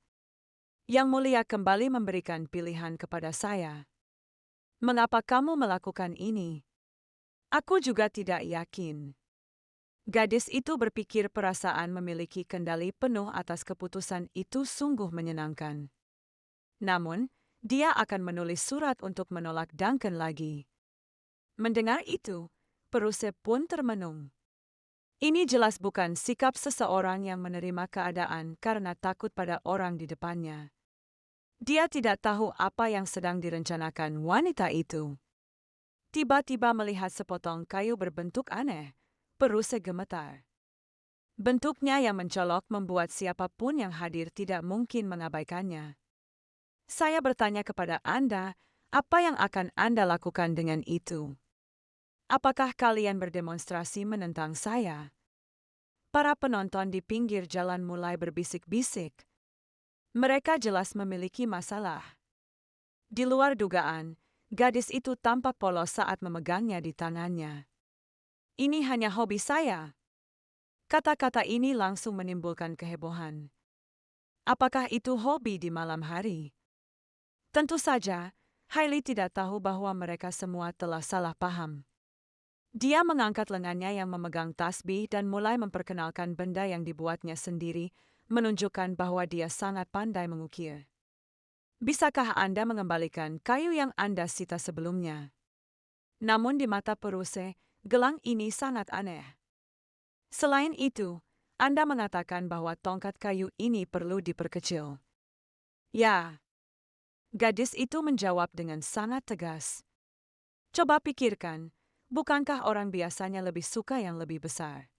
Yang Mulia kembali memberikan pilihan kepada saya. Mengapa kamu melakukan ini? Aku juga tidak yakin. Gadis itu berpikir perasaan memiliki kendali penuh atas keputusan itu sungguh menyenangkan. Namun, dia akan menulis surat untuk menolak Duncan lagi. Mendengar itu, Peruse pun termenung. Ini jelas bukan sikap seseorang yang menerima keadaan karena takut pada orang di depannya. Dia tidak tahu apa yang sedang direncanakan wanita itu. Tiba-tiba melihat sepotong kayu berbentuk aneh, Peruse gemetar. Bentuknya yang mencolok membuat siapapun yang hadir tidak mungkin mengabaikannya. Saya bertanya kepada Anda, apa yang akan Anda lakukan dengan itu? Apakah kalian berdemonstrasi menentang saya? Para penonton di pinggir jalan mulai berbisik-bisik. Mereka jelas memiliki masalah. Di luar dugaan, gadis itu tampak polos saat memegangnya di tangannya. Ini hanya hobi saya. Kata-kata ini langsung menimbulkan kehebohan. Apakah itu hobi di malam hari? Tentu saja, Hailey tidak tahu bahwa mereka semua telah salah paham. Dia mengangkat lengannya yang memegang tasbih dan mulai memperkenalkan benda yang dibuatnya sendiri, menunjukkan bahwa dia sangat pandai mengukir. Bisakah Anda mengembalikan kayu yang Anda sita sebelumnya? Namun di mata Peruse, gelang ini sangat aneh. Selain itu, Anda mengatakan bahwa tongkat kayu ini perlu diperkecil. Ya. Gadis itu menjawab dengan sangat tegas. Coba pikirkan, bukankah orang biasanya lebih suka yang lebih besar?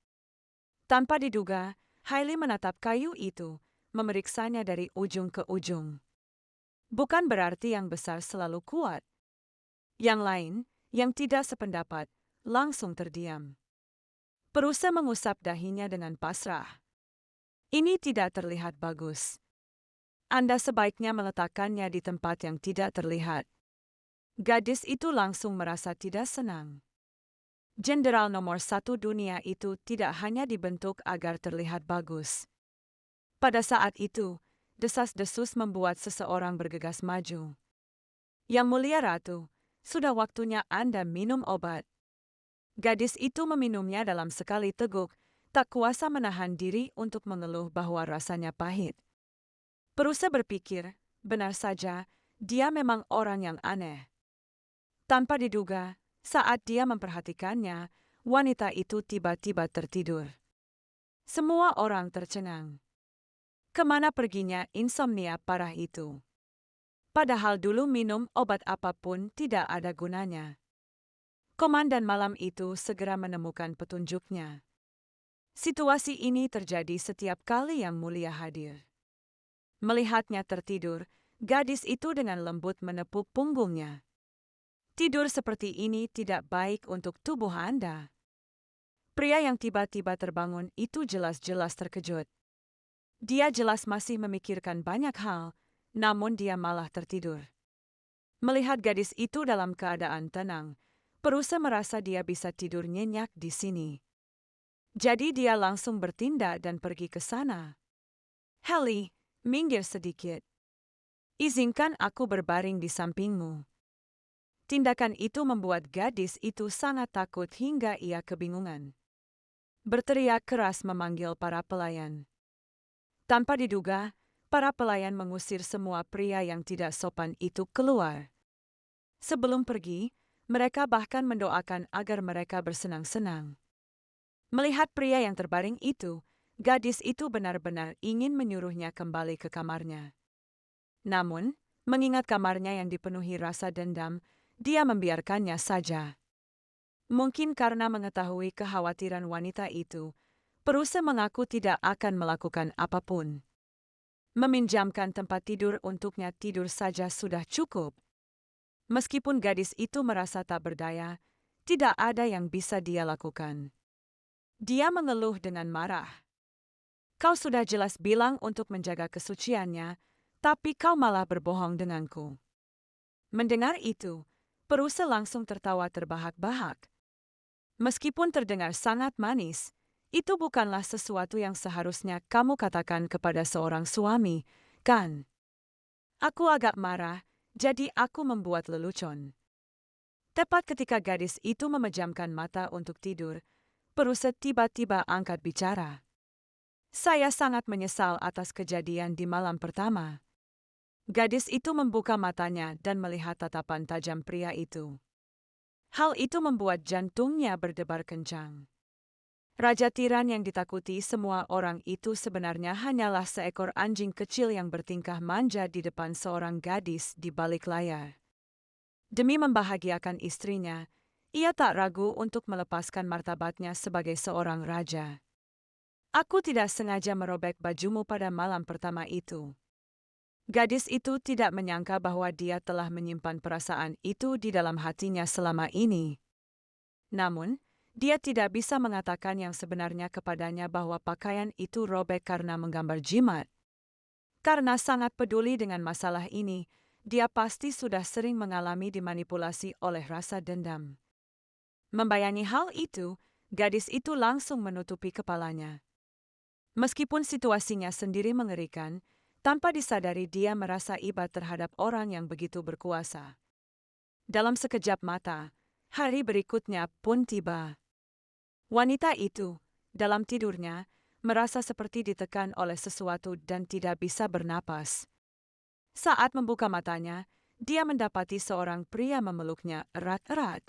Tanpa diduga, Hailey menatap kayu itu, memeriksanya dari ujung ke ujung. Bukan berarti yang besar selalu kuat. Yang lain, yang tidak sependapat, langsung terdiam. Peruse mengusap dahinya dengan pasrah. Ini tidak terlihat bagus. Anda sebaiknya meletakkannya di tempat yang tidak terlihat. Gadis itu langsung merasa tidak senang. Jenderal nomor 1 dunia itu tidak hanya dibentuk agar terlihat bagus. Pada saat itu, desas-desus membuat seseorang bergegas maju. Yang mulia Ratu, sudah waktunya Anda minum obat. Gadis itu meminumnya dalam sekali teguk, tak kuasa menahan diri untuk mengeluh bahwa rasanya pahit. Perusa berpikir, benar saja, dia memang orang yang aneh. Tanpa diduga, saat dia memperhatikannya, wanita itu tiba-tiba tertidur. Semua orang tercengang. Kemana perginya insomnia parah itu? Padahal dulu minum obat apapun tidak ada gunanya. Komandan malam itu segera menemukan petunjuknya. Situasi ini terjadi setiap kali Yang Mulia hadir. Melihatnya tertidur, gadis itu dengan lembut menepuk punggungnya. Tidur seperti ini tidak baik untuk tubuh Anda. Pria yang tiba-tiba terbangun itu jelas-jelas terkejut. Dia jelas masih memikirkan banyak hal, namun dia malah tertidur. Melihat gadis itu dalam keadaan tenang, Perusa merasa dia bisa tidur nyenyak di sini. Jadi dia langsung bertindak dan pergi ke sana. Hallie, minggir sedikit. Izinkan aku berbaring di sampingmu. Tindakan itu membuat gadis itu sangat takut hingga ia kebingungan. Berteriak keras memanggil para pelayan. Tanpa diduga, para pelayan mengusir semua pria yang tidak sopan itu keluar. Sebelum pergi, mereka bahkan mendoakan agar mereka bersenang-senang. Melihat pria yang terbaring itu, gadis itu benar-benar ingin menyuruhnya kembali ke kamarnya. Namun, mengingat kamarnya yang dipenuhi rasa dendam, dia membiarkannya saja. Mungkin karena mengetahui kekhawatiran wanita itu, Perusa mengaku tidak akan melakukan apapun. Meminjamkan tempat tidur untuknya tidur saja sudah cukup. Meskipun gadis itu merasa tak berdaya, tidak ada yang bisa dia lakukan. Dia mengeluh dengan marah. Kau sudah jelas bilang untuk menjaga kesuciannya, tapi kau malah berbohong denganku. Mendengar itu, Perusa langsung tertawa terbahak-bahak. Meskipun terdengar sangat manis, itu bukanlah sesuatu yang seharusnya kamu katakan kepada seorang suami, kan? Aku agak marah, jadi aku membuat lelucon. Tepat ketika gadis itu memejamkan mata untuk tidur, Perusa tiba-tiba angkat bicara. Saya sangat menyesal atas kejadian di malam pertama. Gadis itu membuka matanya dan melihat tatapan tajam pria itu. Hal itu membuat jantungnya berdebar kencang. Raja tiran yang ditakuti semua orang itu sebenarnya hanyalah seekor anjing kecil yang bertingkah manja di depan seorang gadis di balik layar. Demi membahagiakan istrinya, ia tak ragu untuk melepaskan martabatnya sebagai seorang raja. Aku tidak sengaja merobek bajumu pada malam pertama itu. Gadis itu tidak menyangka bahwa dia telah menyimpan perasaan itu di dalam hatinya selama ini. Namun, dia tidak bisa mengatakan yang sebenarnya kepadanya bahwa pakaian itu robek karena menggambar jimat. Karena sangat peduli dengan masalah ini, dia pasti sudah sering mengalami dimanipulasi oleh rasa dendam. Membayani hal itu, gadis itu langsung menutupi kepalanya. Meskipun situasinya sendiri mengerikan, tanpa disadari dia merasa iba terhadap orang yang begitu berkuasa. Dalam sekejap mata, hari berikutnya pun tiba. Wanita itu, dalam tidurnya, merasa seperti ditekan oleh sesuatu dan tidak bisa bernapas. Saat membuka matanya, dia mendapati seorang pria memeluknya erat-erat.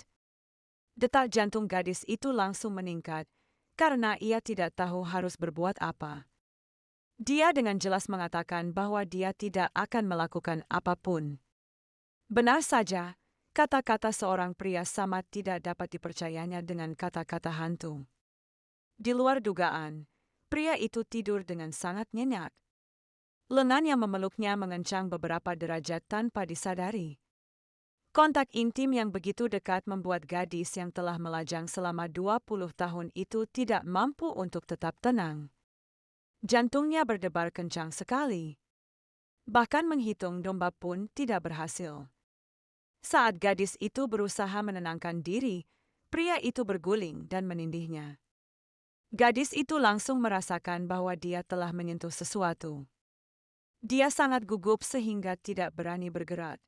Detak jantung gadis itu langsung meningkat, karena ia tidak tahu harus berbuat apa. Dia dengan jelas mengatakan bahwa dia tidak akan melakukan apapun. Benar saja, kata-kata seorang pria sama tidak dapat dipercayanya dengan kata-kata hantu. Di luar dugaan, pria itu tidur dengan sangat nyenyak. Lengan yang memeluknya mengencang beberapa derajat tanpa disadari. Kontak intim yang begitu dekat membuat gadis yang telah melajang selama 20 tahun itu tidak mampu untuk tetap tenang. Jantungnya berdebar kencang sekali. Bahkan menghitung domba pun tidak berhasil. Saat gadis itu berusaha menenangkan diri, pria itu berguling dan menindihnya. Gadis itu langsung merasakan bahwa dia telah menyentuh sesuatu. Dia sangat gugup sehingga tidak berani bergerak.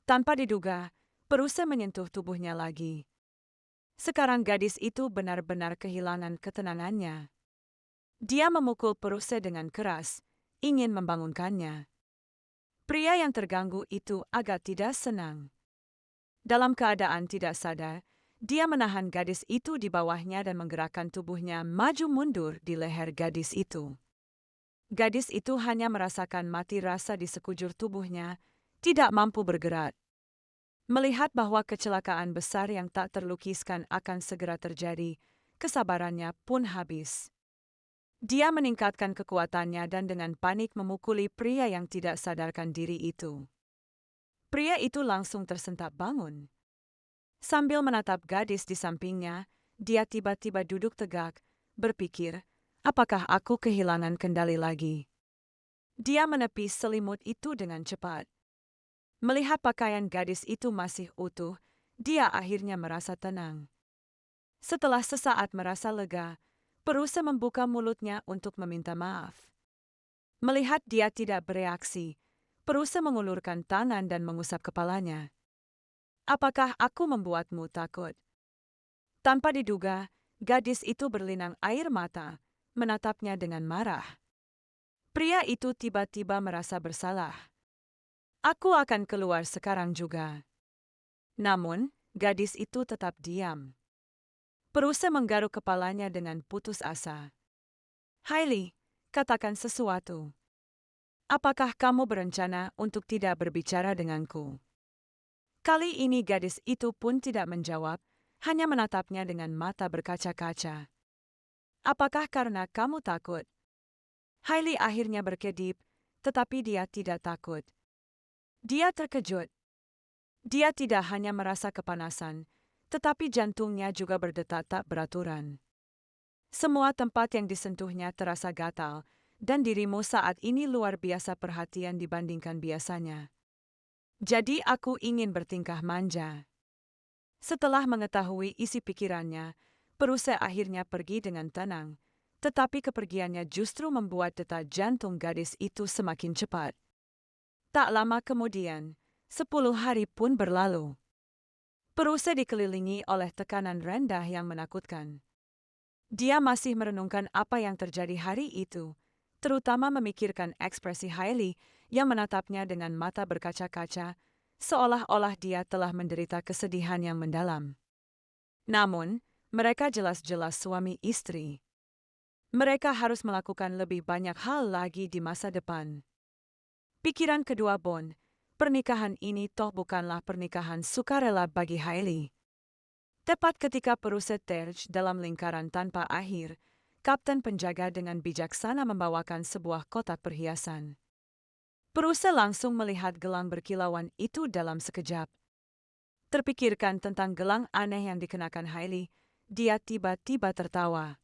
Tanpa diduga, Peruse menyentuh tubuhnya lagi. Sekarang gadis itu benar-benar kehilangan ketenangannya. Dia memukul Peruse dengan keras, ingin membangunkannya. Pria yang terganggu itu agak tidak senang. Dalam keadaan tidak sadar, dia menahan gadis itu di bawahnya dan menggerakkan tubuhnya maju mundur di leher gadis itu. Gadis itu hanya merasakan mati rasa di sekujur tubuhnya, tidak mampu bergerak. Melihat bahwa kecelakaan besar yang tak terlukiskan akan segera terjadi, kesabarannya pun habis. Dia meningkatkan kekuatannya dan dengan panik memukuli pria yang tidak sadarkan diri itu. Pria itu langsung tersentak bangun. Sambil menatap gadis di sampingnya, dia tiba-tiba duduk tegak, berpikir, apakah aku kehilangan kendali lagi? Dia menepis selimut itu dengan cepat. Melihat pakaian gadis itu masih utuh, dia akhirnya merasa tenang. Setelah sesaat merasa lega, Peruse membuka mulutnya untuk meminta maaf. Melihat dia tidak bereaksi, Peruse mengulurkan tangan dan mengusap kepalanya. Apakah aku membuatmu takut? Tanpa diduga, gadis itu berlinang air mata, menatapnya dengan marah. Pria itu tiba-tiba merasa bersalah. Aku akan keluar sekarang juga. Namun, gadis itu tetap diam. Peruse menggaruk kepalanya dengan putus asa. Hailey, katakan sesuatu. Apakah kamu berencana untuk tidak berbicara denganku? Kali ini gadis itu pun tidak menjawab, hanya menatapnya dengan mata berkaca-kaca. Apakah karena kamu takut? Hailey akhirnya berkedip, tetapi dia tidak takut. Dia terkejut. Dia tidak hanya merasa kepanasan, tetapi jantungnya juga berdetak tak beraturan. Semua tempat yang disentuhnya terasa gatal, dan dirimu saat ini luar biasa perhatian dibandingkan biasanya. Jadi aku ingin bertingkah manja. Setelah mengetahui isi pikirannya, Peruse akhirnya pergi dengan tenang, tetapi kepergiannya justru membuat detak jantung gadis itu semakin cepat. Tak lama kemudian, 10 hari pun berlalu. Peruse dikelilingi oleh tekanan rendah yang menakutkan. Dia masih merenungkan apa yang terjadi hari itu, terutama memikirkan ekspresi Hailey yang menatapnya dengan mata berkaca-kaca, seolah-olah dia telah menderita kesedihan yang mendalam. Namun, mereka jelas-jelas suami istri. Mereka harus melakukan lebih banyak hal lagi di masa depan. Pikiran kedua Bond, pernikahan ini toh bukanlah pernikahan sukarela bagi Hailey. Tepat ketika Peruse terj dalam lingkaran tanpa akhir, kapten penjaga dengan bijaksana membawakan sebuah kotak perhiasan. Peruse langsung melihat gelang berkilauan itu dalam sekejap. Terpikirkan tentang gelang aneh yang dikenakan Hailey, dia tiba-tiba tertawa.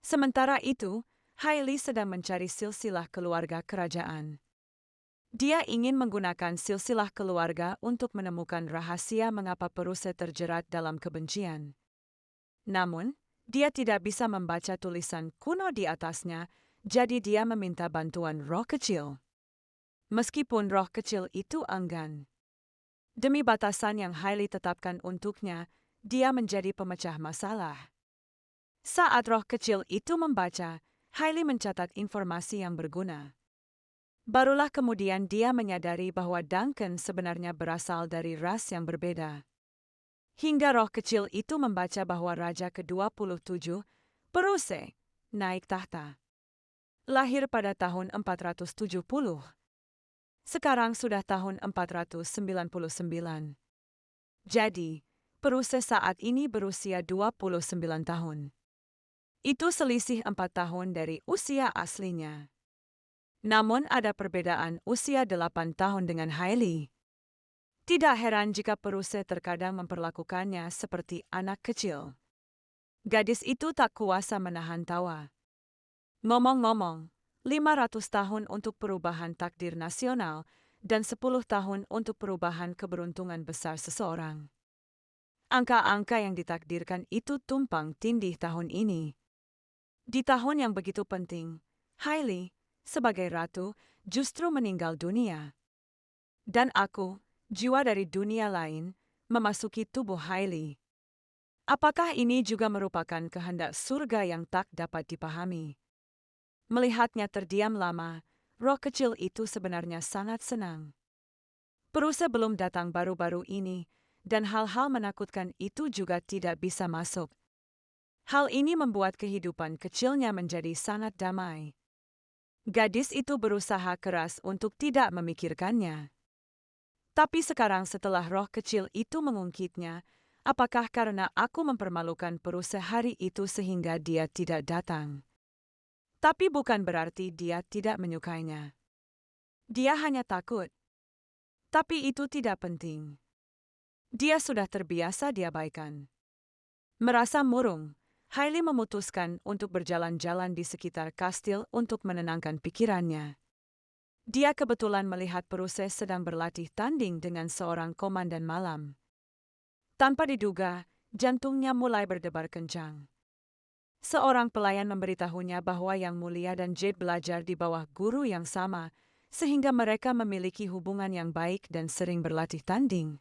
Sementara itu, Hailey sedang mencari silsilah keluarga kerajaan. Dia ingin menggunakan silsilah keluarga untuk menemukan rahasia mengapa Peruse terjerat dalam kebencian. Namun, dia tidak bisa membaca tulisan kuno di atasnya, jadi dia meminta bantuan roh kecil. Meskipun roh kecil itu enggan. Demi batasan yang Hailey tetapkan untuknya, dia menjadi pemecah masalah. Saat roh kecil itu membaca, Hailey mencatat informasi yang berguna. Barulah kemudian dia menyadari bahwa Duncan sebenarnya berasal dari ras yang berbeda. Hingga roh kecil itu membaca bahwa Raja ke-27, Peruse, naik tahta. Lahir pada tahun 470. Sekarang sudah tahun 499. Jadi, Peruse saat ini berusia 29 tahun. Itu selisih 4 tahun dari usia aslinya. Namun ada perbedaan usia 8 tahun dengan Hailey. Tidak heran jika Peruse terkadang memperlakukannya seperti anak kecil. Gadis itu tak kuasa menahan tawa. Ngomong-ngomong, 500 tahun untuk perubahan takdir nasional, dan 10 tahun untuk perubahan keberuntungan besar seseorang. Angka-angka yang ditakdirkan itu tumpang tindih tahun ini. Di tahun yang begitu penting, Hailey, sebagai ratu, justru meninggal dunia. Dan aku, jiwa dari dunia lain, memasuki tubuh Hailey. Apakah ini juga merupakan kehendak surga yang tak dapat dipahami? Melihatnya terdiam lama, roh kecil itu sebenarnya sangat senang. Perusa belum datang baru-baru ini, dan hal-hal menakutkan itu juga tidak bisa masuk. Hal ini membuat kehidupan kecilnya menjadi sangat damai. Gadis itu berusaha keras untuk tidak memikirkannya. Tapi sekarang setelah roh kecil itu mengungkitnya, apakah karena aku mempermalukan perusa hari itu sehingga dia tidak datang? Tapi bukan berarti dia tidak menyukainya. Dia hanya takut. Tapi itu tidak penting. Dia sudah terbiasa diabaikan. Merasa murung, Hailey memutuskan untuk berjalan-jalan di sekitar kastil untuk menenangkan pikirannya. Dia kebetulan melihat perusa sedang berlatih tanding dengan seorang komandan malam. Tanpa diduga, jantungnya mulai berdebar kencang. Seorang pelayan memberitahunya bahwa Yang Mulia dan Jade belajar di bawah guru yang sama, sehingga mereka memiliki hubungan yang baik dan sering berlatih tanding.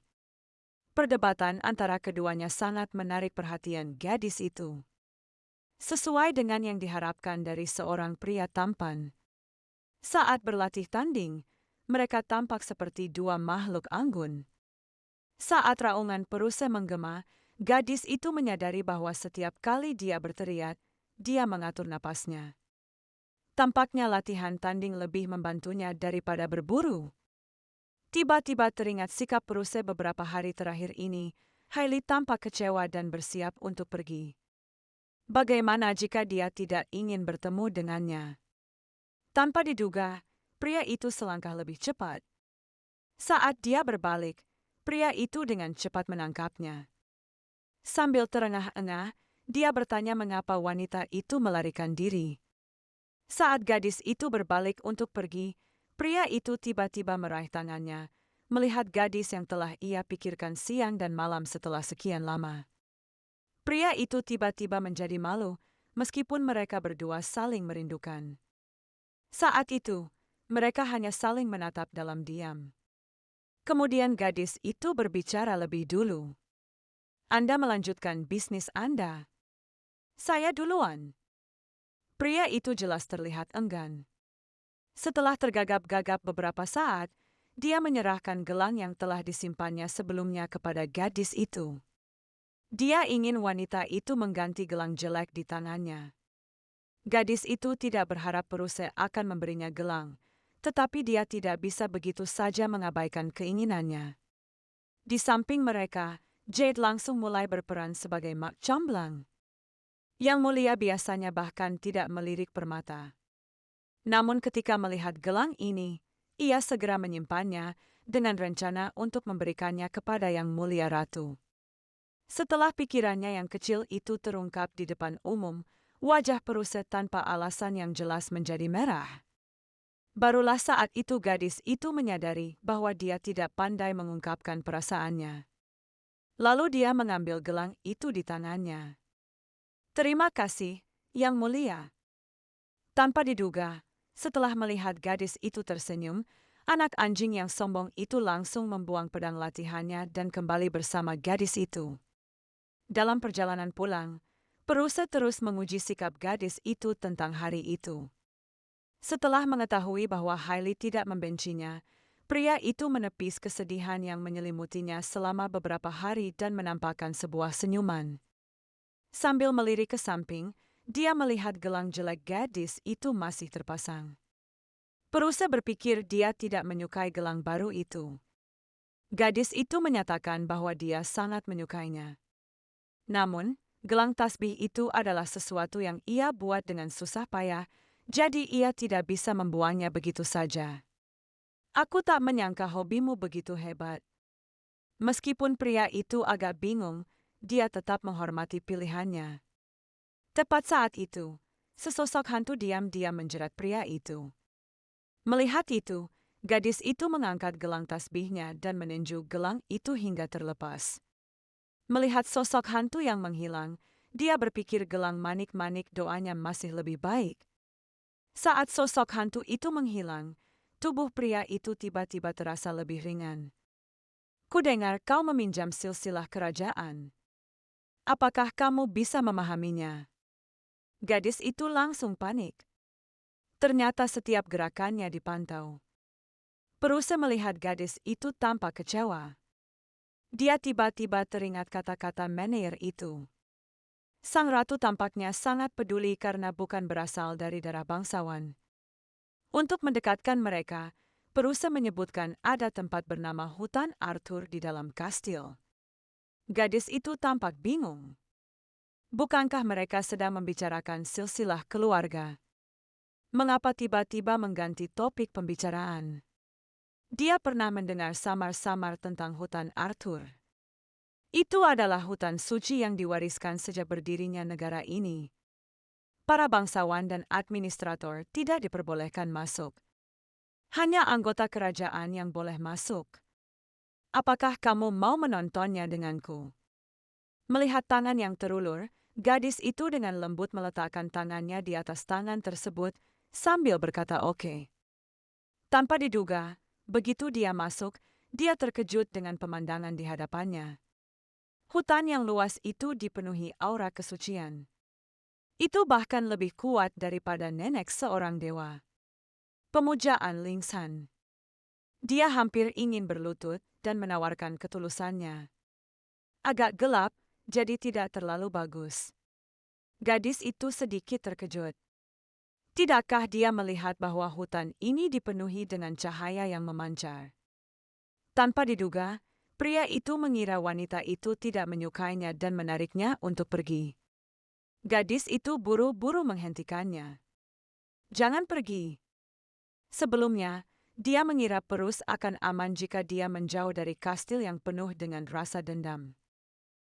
Perdebatan antara keduanya sangat menarik perhatian gadis itu. Sesuai dengan yang diharapkan dari seorang pria tampan. Saat berlatih tanding, mereka tampak seperti dua makhluk anggun. Saat raungan perusa menggema, gadis itu menyadari bahwa setiap kali dia berteriak, dia mengatur napasnya. Tampaknya latihan tanding lebih membantunya daripada berburu. Tiba-tiba teringat sikap perusa beberapa hari terakhir ini, Hailey tampak kecewa dan bersiap untuk pergi. Bagaimana jika dia tidak ingin bertemu dengannya? Tanpa diduga, pria itu selangkah lebih cepat. Saat dia berbalik, pria itu dengan cepat menangkapnya. Sambil terengah-engah, dia bertanya mengapa wanita itu melarikan diri. Saat gadis itu berbalik untuk pergi, pria itu tiba-tiba meraih tangannya, melihat gadis yang telah ia pikirkan siang dan malam setelah sekian lama. Pria itu tiba-tiba menjadi malu, meskipun mereka berdua saling merindukan. Saat itu, mereka hanya saling menatap dalam diam. Kemudian gadis itu berbicara lebih dulu. Anda melanjutkan bisnis Anda. Saya duluan. Pria itu jelas terlihat enggan. Setelah tergagap-gagap beberapa saat, dia menyerahkan gelang yang telah disimpannya sebelumnya kepada gadis itu. Dia ingin wanita itu mengganti gelang jelek di tangannya. Gadis itu tidak berharap perusa akan memberinya gelang, tetapi dia tidak bisa begitu saja mengabaikan keinginannya. Di samping mereka, Jade langsung mulai berperan sebagai mak comblang. Yang Mulia biasanya bahkan tidak melirik permata. Namun ketika melihat gelang ini, ia segera menyimpannya dengan rencana untuk memberikannya kepada Yang Mulia Ratu. Setelah pikirannya yang kecil itu terungkap di depan umum, wajah perusa tanpa alasan yang jelas menjadi merah. Barulah saat itu gadis itu menyadari bahwa dia tidak pandai mengungkapkan perasaannya. Lalu dia mengambil gelang itu di tangannya. Terima kasih, Yang Mulia. Tanpa diduga, setelah melihat gadis itu tersenyum, anak anjing yang sombong itu langsung membuang pedang latihannya dan kembali bersama gadis itu. Dalam perjalanan pulang, perusa terus menguji sikap gadis itu tentang hari itu. Setelah mengetahui bahwa Hailey tidak membencinya, pria itu menepis kesedihan yang menyelimutinya selama beberapa hari dan menampakkan sebuah senyuman. Sambil melirik ke samping, dia melihat gelang jelek gadis itu masih terpasang. Perusa berpikir dia tidak menyukai gelang baru itu. Gadis itu menyatakan bahwa dia sangat menyukainya. Namun, gelang tasbih itu adalah sesuatu yang ia buat dengan susah payah, jadi ia tidak bisa membuangnya begitu saja. Aku tak menyangka hobimu begitu hebat. Meskipun pria itu agak bingung, dia tetap menghormati pilihannya. Tepat saat itu, sesosok hantu diam-diam menjerat pria itu. Melihat itu, Gadis itu mengangkat gelang tasbihnya dan meninju gelang itu hingga terlepas. Melihat sosok hantu yang menghilang, dia berpikir gelang manik-manik doanya masih lebih baik. Saat sosok hantu itu menghilang, tubuh pria itu tiba-tiba terasa lebih ringan. Kudengar kau meminjam silsilah kerajaan. Apakah kamu bisa memahaminya? Gadis itu langsung panik. Ternyata setiap gerakannya dipantau. Perusa melihat gadis itu tampak kecewa. Dia tiba-tiba teringat kata-kata Menir itu. Sang ratu tampaknya sangat peduli karena bukan berasal dari darah bangsawan. Untuk mendekatkan mereka, Perusa menyebutkan ada tempat bernama Hutan Arthur di dalam kastil. Gadis itu tampak bingung. Bukankah mereka sedang membicarakan silsilah keluarga? Mengapa tiba-tiba mengganti topik pembicaraan? Dia pernah mendengar samar-samar tentang Hutan Arthur. Itu adalah hutan suci yang diwariskan sejak berdirinya negara ini. Para bangsawan dan administrator tidak diperbolehkan masuk. Hanya anggota kerajaan yang boleh masuk. Apakah kamu mau menontonnya denganku? Melihat tangan yang terulur, gadis itu dengan lembut meletakkan tangannya di atas tangan tersebut sambil berkata oke. Tanpa diduga, begitu dia masuk, dia terkejut dengan pemandangan di hadapannya. Hutan yang luas itu dipenuhi aura kesucian. Itu bahkan lebih kuat daripada nenek seorang dewa. Pemujaan Lingsan. Dia hampir ingin berlutut dan menawarkan ketulusannya. Agak gelap, jadi tidak terlalu bagus. Gadis itu sedikit terkejut. Tidakkah dia melihat bahwa hutan ini dipenuhi dengan cahaya yang memancar? Tanpa diduga, pria itu mengira wanita itu tidak menyukainya dan menariknya untuk pergi. Gadis itu buru-buru menghentikannya. Jangan pergi. Sebelumnya, dia mengira Perus akan aman jika dia menjauh dari kastil yang penuh dengan rasa dendam.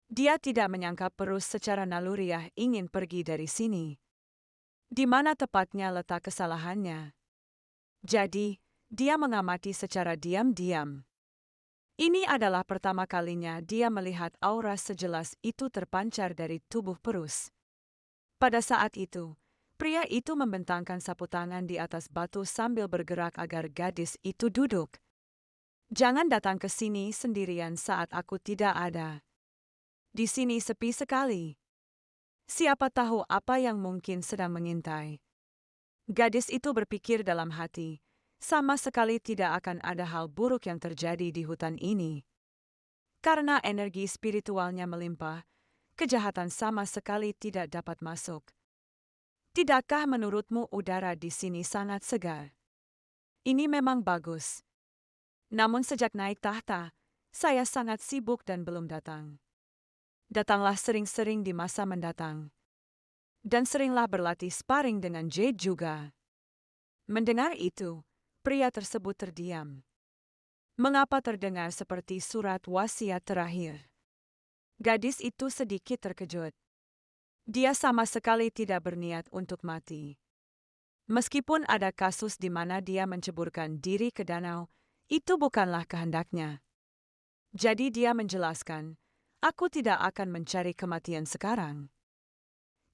Dia tidak menyangka Perus secara naluriah ingin pergi dari sini. Di mana tepatnya letak kesalahannya? Jadi, dia mengamati secara diam-diam. Ini adalah pertama kalinya dia melihat aura sejelas itu terpancar dari tubuh Perus. Pada saat itu, pria itu membentangkan sapu tangan di atas batu sambil bergerak agar gadis itu duduk. Jangan datang ke sini sendirian saat aku tidak ada. Di sini sepi sekali. Siapa tahu apa yang mungkin sedang mengintai. Gadis itu berpikir dalam hati, sama sekali tidak akan ada hal buruk yang terjadi di hutan ini. Karena energi spiritualnya melimpah, kejahatan sama sekali tidak dapat masuk. Tidakkah menurutmu udara di sini sangat segar? Ini memang bagus. Namun sejak naik tahta, saya sangat sibuk dan belum datang. Datanglah sering-sering di masa mendatang. Dan seringlah berlatih sparring dengan Jade juga. Mendengar itu, pria tersebut terdiam. Mengapa terdengar seperti surat wasiat terakhir? Gadis itu sedikit terkejut. Dia sama sekali tidak berniat untuk mati. Meskipun ada kasus di mana dia menceburkan diri ke danau, itu bukanlah kehendaknya. Jadi dia menjelaskan, aku tidak akan mencari kematian sekarang.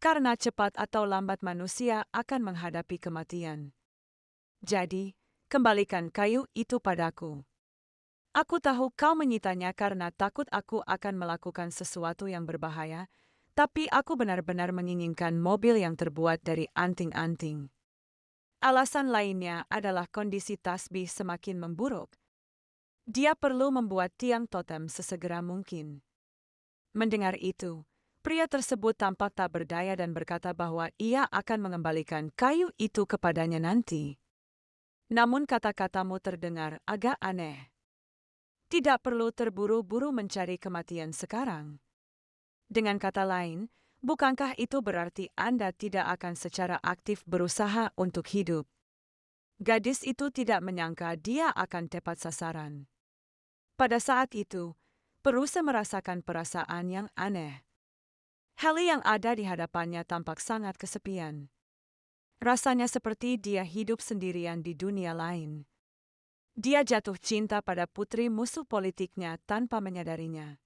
Karena cepat atau lambat manusia akan menghadapi kematian. Jadi, kembalikan kayu itu padaku. Aku tahu kau menyitanya karena takut aku akan melakukan sesuatu yang berbahaya, tapi aku benar-benar menginginkan mobil yang terbuat dari anting-anting. Alasan lainnya adalah kondisi tasbih semakin memburuk. Dia perlu membuat tiang totem sesegera mungkin. Mendengar itu, pria tersebut tampak tak berdaya dan berkata bahwa ia akan mengembalikan kayu itu kepadanya nanti. Namun kata-katamu terdengar agak aneh. Tidak perlu terburu-buru mencari kematian sekarang. Dengan kata lain, bukankah itu berarti Anda tidak akan secara aktif berusaha untuk hidup? Gadis itu tidak menyangka dia akan tepat sasaran. Pada saat itu, Perusa merasakan perasaan yang aneh. Heli yang ada di hadapannya tampak sangat kesepian. Rasanya seperti dia hidup sendirian di dunia lain. Dia jatuh cinta pada putri musuh politiknya tanpa menyadarinya.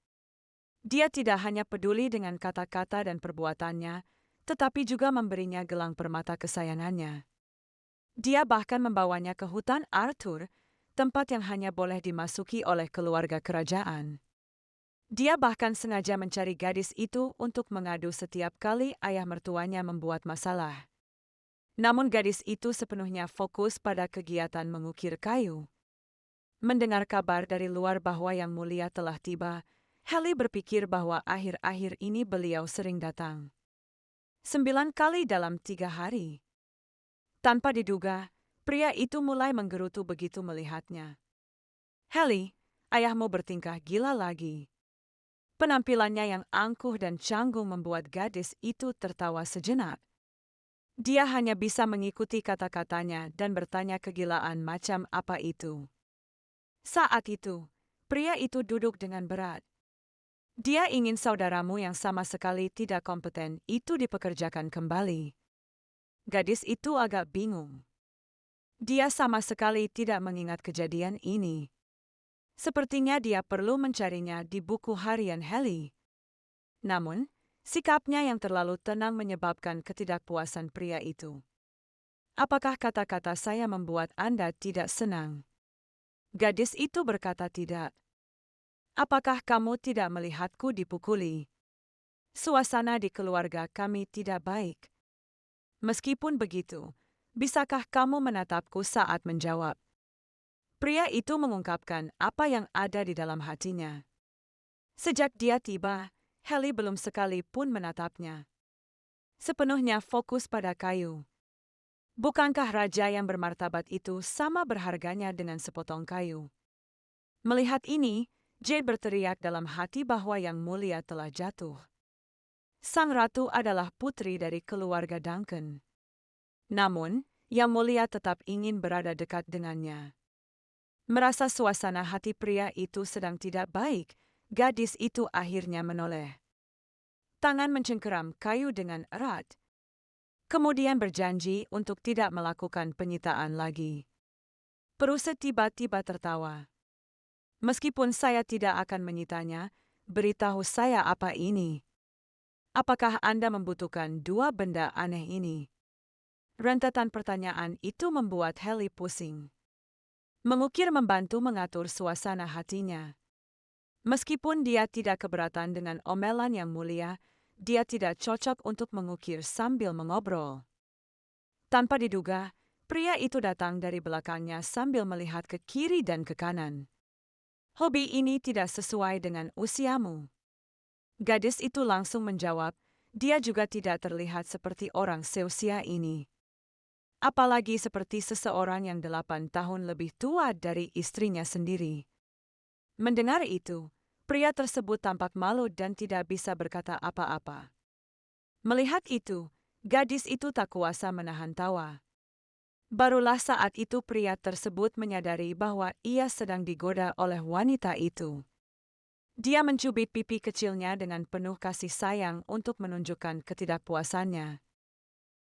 Dia tidak hanya peduli dengan kata-kata dan perbuatannya, tetapi juga memberinya gelang permata kesayangannya. Dia bahkan membawanya ke hutan Arthur, tempat yang hanya boleh dimasuki oleh keluarga kerajaan. Dia bahkan sengaja mencari gadis itu untuk mengadu setiap kali ayah mertuanya membuat masalah. Namun gadis itu sepenuhnya fokus pada kegiatan mengukir kayu. Mendengar kabar dari luar bahwa Yang Mulia telah tiba, Haley berpikir bahwa akhir-akhir ini beliau sering datang. 9 kali dalam 3 hari. Tanpa diduga, pria itu mulai menggerutu begitu melihatnya. Haley, ayahmu bertingkah gila lagi. Penampilannya yang angkuh dan canggung membuat gadis itu tertawa sejenak. Dia hanya bisa mengikuti kata-katanya dan bertanya kegilaan macam apa itu. Saat itu, pria itu duduk dengan berat. Dia ingin saudaramu yang sama sekali tidak kompeten itu dipekerjakan kembali. Gadis itu agak bingung. Dia sama sekali tidak mengingat kejadian ini. Sepertinya dia perlu mencarinya di buku harian Haley. Namun, sikapnya yang terlalu tenang menyebabkan ketidakpuasan pria itu. Apakah kata-kata saya membuat Anda tidak senang? Gadis itu berkata tidak. Apakah kamu tidak melihatku dipukuli? Suasana di keluarga kami tidak baik. Meskipun begitu, bisakah kamu menatapku saat menjawab? Pria itu mengungkapkan apa yang ada di dalam hatinya. Sejak dia tiba, Haley belum sekali pun menatapnya. Sepenuhnya fokus pada kayu. Bukankah raja yang bermartabat itu sama berharganya dengan sepotong kayu? Melihat ini, Jade berteriak dalam hati bahwa Yang Mulia telah jatuh. Sang ratu adalah putri dari keluarga Duncan. Namun, Yang Mulia tetap ingin berada dekat dengannya. Merasa suasana hati pria itu sedang tidak baik, gadis itu akhirnya menoleh. Tangan mencengkeram kayu dengan erat. Kemudian berjanji untuk tidak melakukan penyitaan lagi. Perusa tiba-tiba tertawa. Meskipun saya tidak akan menyitanya, beritahu saya apa ini. Apakah Anda membutuhkan 2 benda aneh ini? Rentetan pertanyaan itu membuat Haley pusing. Mengukir membantu mengatur suasana hatinya. Meskipun dia tidak keberatan dengan omelan Yang Mulia, dia tidak cocok untuk mengukir sambil mengobrol. Tanpa diduga, pria itu datang dari belakangnya sambil melihat ke kiri dan ke kanan. Hobi ini tidak sesuai dengan usiamu. Gadis itu langsung menjawab, dia juga tidak terlihat seperti orang seusia ini. Apalagi seperti seseorang yang 8 tahun lebih tua dari istrinya sendiri. Mendengar itu, pria tersebut tampak malu dan tidak bisa berkata apa-apa. Melihat itu, gadis itu tak kuasa menahan tawa. Barulah saat itu pria tersebut menyadari bahwa ia sedang digoda oleh wanita itu. Dia mencubit pipi kecilnya dengan penuh kasih sayang untuk menunjukkan ketidakpuasannya.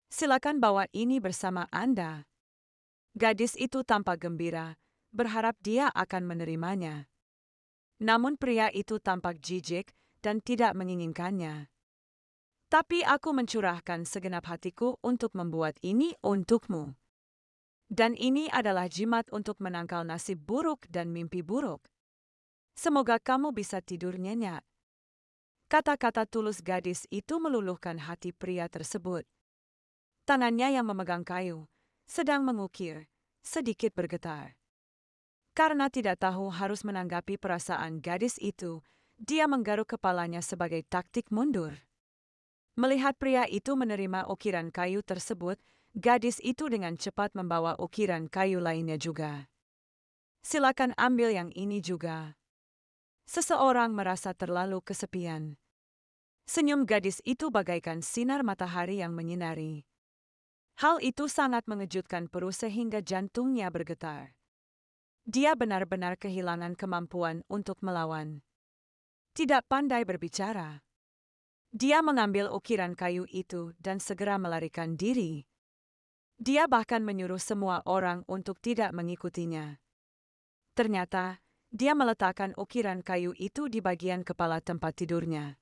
Silakan bawa ini bersama Anda. Gadis itu tampak gembira, berharap dia akan menerimanya. Namun pria itu tampak jijik dan tidak menginginkannya. Tapi aku mencurahkan segenap hatiku untuk membuat ini untukmu. Dan ini adalah jimat untuk menangkal nasib buruk dan mimpi buruk. Semoga kamu bisa tidur nyenyak. Kata-kata tulus gadis itu meluluhkan hati pria tersebut. Tangannya yang memegang kayu, sedang mengukir, sedikit bergetar. Karena tidak tahu harus menanggapi perasaan gadis itu, dia menggaruk kepalanya sebagai taktik mundur. Melihat pria itu menerima ukiran kayu tersebut, gadis itu dengan cepat membawa ukiran kayu lainnya juga. Silakan ambil yang ini juga. Seseorang merasa terlalu kesepian. Senyum gadis itu bagaikan sinar matahari yang menyinari. Hal itu sangat mengejutkan Peru sehingga jantungnya bergetar. Dia benar-benar kehilangan kemampuan untuk melawan. Tidak pandai berbicara. Dia mengambil ukiran kayu itu dan segera melarikan diri. Dia bahkan menyuruh semua orang untuk tidak mengikutinya. Ternyata, dia meletakkan ukiran kayu itu di bagian kepala tempat tidurnya.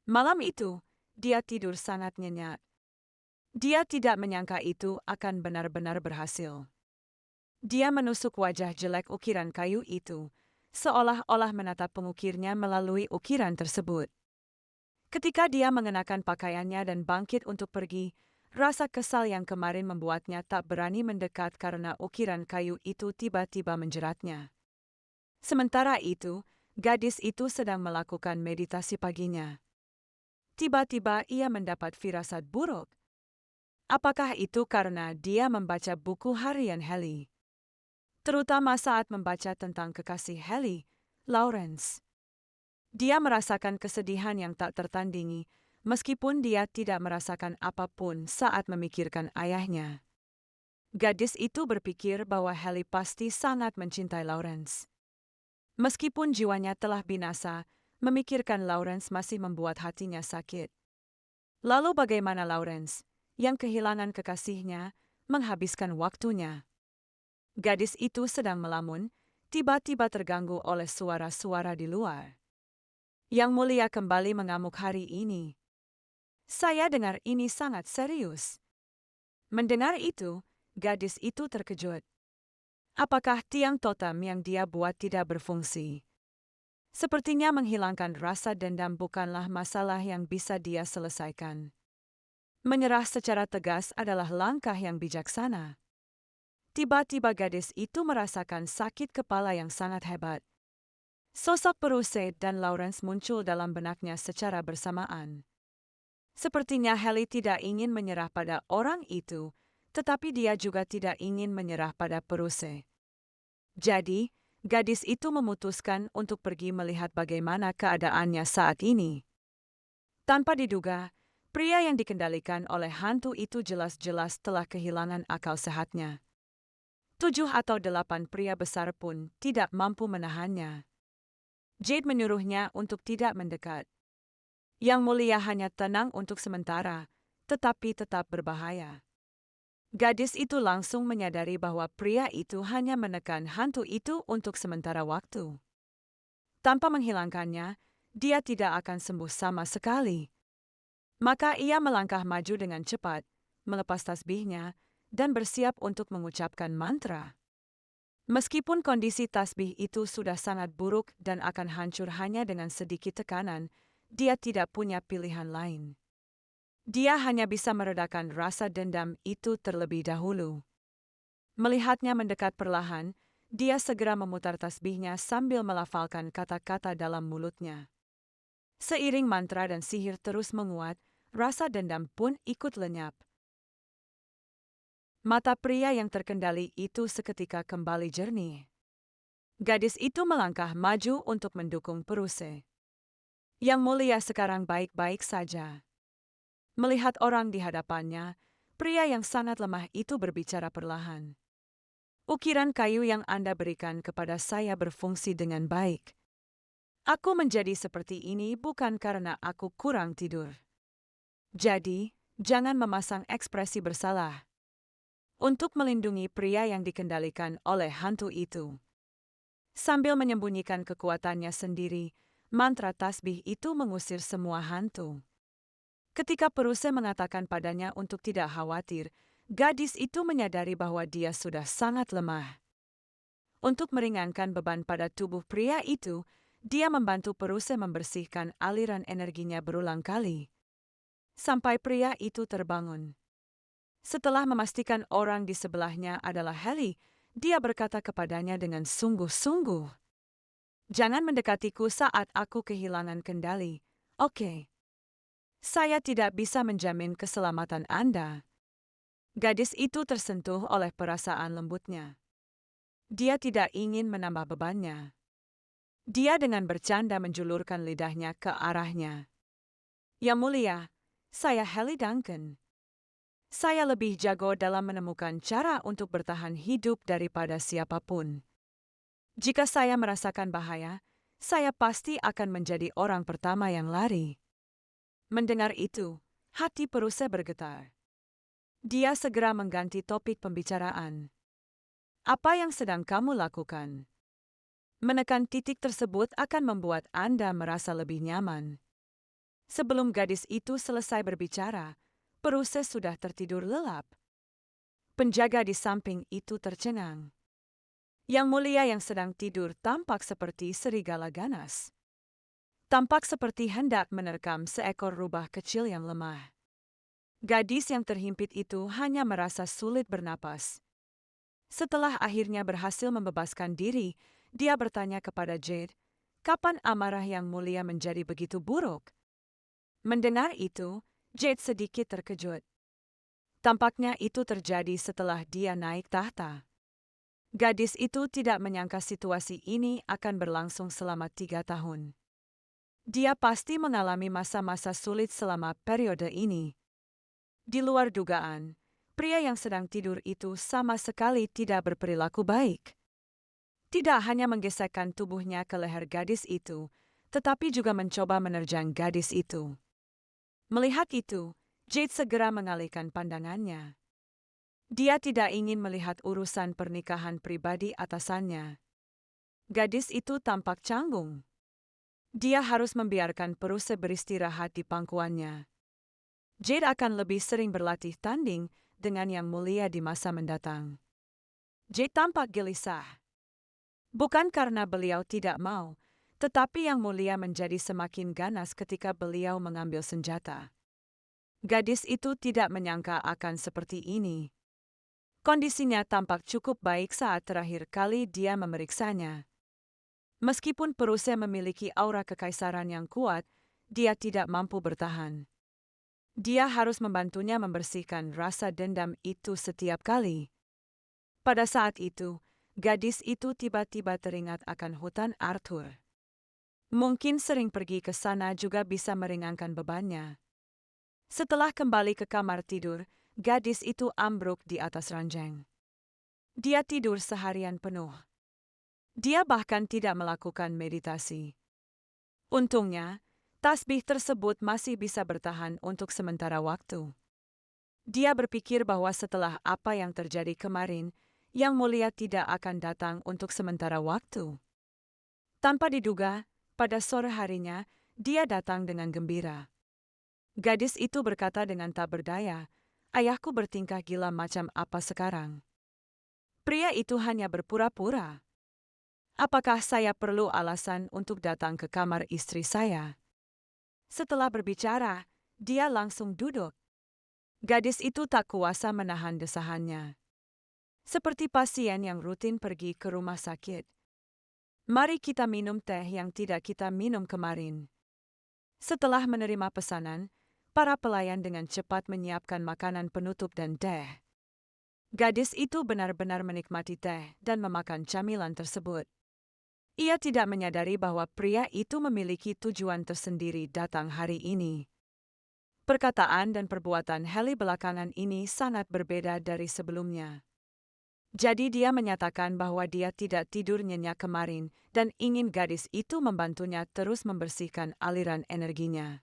Malam itu, dia tidur sangat nyenyak. Dia tidak menyangka itu akan benar-benar berhasil. Dia menusuk wajah jelek ukiran kayu itu, seolah-olah menatap pengukirnya melalui ukiran tersebut. Ketika dia mengenakan pakaiannya dan bangkit untuk pergi, rasa kesal yang kemarin membuatnya tak berani mendekat karena ukiran kayu itu tiba-tiba menjeratnya. Sementara itu, gadis itu sedang melakukan meditasi paginya. Tiba-tiba ia mendapat firasat buruk. Apakah itu karena dia membaca buku harian Haley? Terutama saat membaca tentang kekasih Haley, Lawrence. Dia merasakan kesedihan yang tak tertandingi, meskipun dia tidak merasakan apapun saat memikirkan ayahnya. Gadis itu berpikir bahwa Haley pasti sangat mencintai Lawrence. Meskipun jiwanya telah binasa, memikirkan Lawrence masih membuat hatinya sakit. Lalu bagaimana Lawrence, yang kehilangan kekasihnya, menghabiskan waktunya? Gadis itu sedang melamun, tiba-tiba terganggu oleh suara-suara di luar. Yang Mulia kembali mengamuk hari ini. Saya dengar ini sangat serius. Mendengar itu, gadis itu terkejut. Apakah tiang totem yang dia buat tidak berfungsi? Sepertinya menghilangkan rasa dendam bukanlah masalah yang bisa dia selesaikan. Menyerah secara tegas adalah langkah yang bijaksana. Tiba-tiba gadis itu merasakan sakit kepala yang sangat hebat. Sosok Peruse dan Lawrence muncul dalam benaknya secara bersamaan. Sepertinya Haley tidak ingin menyerah pada orang itu, tetapi dia juga tidak ingin menyerah pada Peruse. Jadi, gadis itu memutuskan untuk pergi melihat bagaimana keadaannya saat ini. Tanpa diduga, pria yang dikendalikan oleh hantu itu jelas-jelas telah kehilangan akal sehatnya. 7 atau 8 pria besar pun tidak mampu menahannya. Jade menyuruhnya untuk tidak mendekat. Yang Mulia hanya tenang untuk sementara, tetapi tetap berbahaya. Gadis itu langsung menyadari bahwa pria itu hanya menekan hantu itu untuk sementara waktu. Tanpa menghilangkannya, dia tidak akan sembuh sama sekali. Maka ia melangkah maju dengan cepat, melepas tasbihnya, dan bersiap untuk mengucapkan mantra. Meskipun kondisi tasbih itu sudah sangat buruk dan akan hancur hanya dengan sedikit tekanan, dia tidak punya pilihan lain. Dia hanya bisa meredakan rasa dendam itu terlebih dahulu. Melihatnya mendekat perlahan, dia segera memutar tasbihnya sambil melafalkan kata-kata dalam mulutnya. Seiring mantra dan sihir terus menguat, rasa dendam pun ikut lenyap. Mata pria yang terkendali itu seketika kembali jernih. Gadis itu melangkah maju untuk mendukung Peruse. Yang Mulia sekarang baik-baik saja. Melihat orang di hadapannya, pria yang sangat lemah itu berbicara perlahan. Ukiran kayu yang Anda berikan kepada saya berfungsi dengan baik. Aku menjadi seperti ini bukan karena aku kurang tidur. Jadi, jangan memasang ekspresi bersalah. Untuk melindungi pria yang dikendalikan oleh hantu itu. Sambil menyembunyikan kekuatannya sendiri, mantra tasbih itu mengusir semua hantu. Ketika Peruse mengatakan padanya untuk tidak khawatir, gadis itu menyadari bahwa dia sudah sangat lemah. Untuk meringankan beban pada tubuh pria itu, dia membantu Peruse membersihkan aliran energinya berulang kali. Sampai pria itu terbangun. Setelah memastikan orang di sebelahnya adalah Haley, dia berkata kepadanya dengan sungguh-sungguh, "Jangan mendekatiku saat aku kehilangan kendali, oke? Saya tidak bisa menjamin keselamatan Anda." Gadis itu tersentuh oleh perasaan lembutnya. Dia tidak ingin menambah bebannya. Dia dengan bercanda menjulurkan lidahnya ke arahnya. "Yang Mulia, saya Haley Duncan. Saya lebih jago dalam menemukan cara untuk bertahan hidup daripada siapapun. Jika saya merasakan bahaya, saya pasti akan menjadi orang pertama yang lari." Mendengar itu, hati Peruse bergetar. Dia segera mengganti topik pembicaraan. "Apa yang sedang kamu lakukan?" Menekan titik tersebut akan membuat Anda merasa lebih nyaman. Sebelum gadis itu selesai berbicara, Peruse sudah tertidur lelap. Penjaga di samping itu tercengang. Yang Mulia yang sedang tidur tampak seperti serigala ganas. Tampak seperti hendak menerkam seekor rubah kecil yang lemah. Gadis yang terhimpit itu hanya merasa sulit bernapas. Setelah akhirnya berhasil membebaskan diri, dia bertanya kepada Jade, "Kapan amarah Yang Mulia menjadi begitu buruk?" Mendengar itu, Jade sedikit terkejut. Tampaknya itu terjadi setelah dia naik tahta. Gadis itu tidak menyangka situasi ini akan berlangsung selama 3 tahun. Dia pasti mengalami masa-masa sulit selama periode ini. Di luar dugaan, pria yang sedang tidur itu sama sekali tidak berperilaku baik. Tidak hanya menggesekkan tubuhnya ke leher gadis itu, tetapi juga mencoba menerjang gadis itu. Melihat itu, Jade segera mengalihkan pandangannya. Dia tidak ingin melihat urusan pernikahan pribadi atasannya. Gadis itu tampak canggung. Dia harus membiarkan Peruse beristirahat di pangkuannya. Jade akan lebih sering berlatih tanding dengan Yang Mulia di masa mendatang. Jade tampak gelisah. Bukan karena beliau tidak mau, tetapi Yang Mulia menjadi semakin ganas ketika beliau mengambil senjata. Gadis itu tidak menyangka akan seperti ini. Kondisinya tampak cukup baik saat terakhir kali dia memeriksanya. Meskipun Peruse memiliki aura kekaisaran yang kuat, dia tidak mampu bertahan. Dia harus membantunya membersihkan rasa dendam itu setiap kali. Pada saat itu, gadis itu tiba-tiba teringat akan hutan Arthur. Mungkin sering pergi ke sana juga bisa meringankan bebannya. Setelah kembali ke kamar tidur, gadis itu ambruk di atas ranjang. Dia tidur seharian penuh. Dia bahkan tidak melakukan meditasi. Untungnya, tasbih tersebut masih bisa bertahan untuk sementara waktu. Dia berpikir bahwa setelah apa yang terjadi kemarin, Yang Mulia tidak akan datang untuk sementara waktu. Tanpa diduga, pada sore harinya, dia datang dengan gembira. Gadis itu berkata dengan tak berdaya, "Ayahku bertingkah gila macam apa sekarang?" Pria itu hanya berpura-pura. "Apakah saya perlu alasan untuk datang ke kamar istri saya?" Setelah berbicara, dia langsung duduk. Gadis itu tak kuasa menahan desahannya. Seperti pasien yang rutin pergi ke rumah sakit. "Mari kita minum teh yang tidak kita minum kemarin." Setelah menerima pesanan, para pelayan dengan cepat menyiapkan makanan penutup dan teh. Gadis itu benar-benar menikmati teh dan memakan camilan tersebut. Ia tidak menyadari bahwa pria itu memiliki tujuan tersendiri datang hari ini. Perkataan dan perbuatan Haley belakangan ini sangat berbeda dari sebelumnya. Jadi dia menyatakan bahwa dia tidak tidur nyenyak kemarin dan ingin gadis itu membantunya terus membersihkan aliran energinya.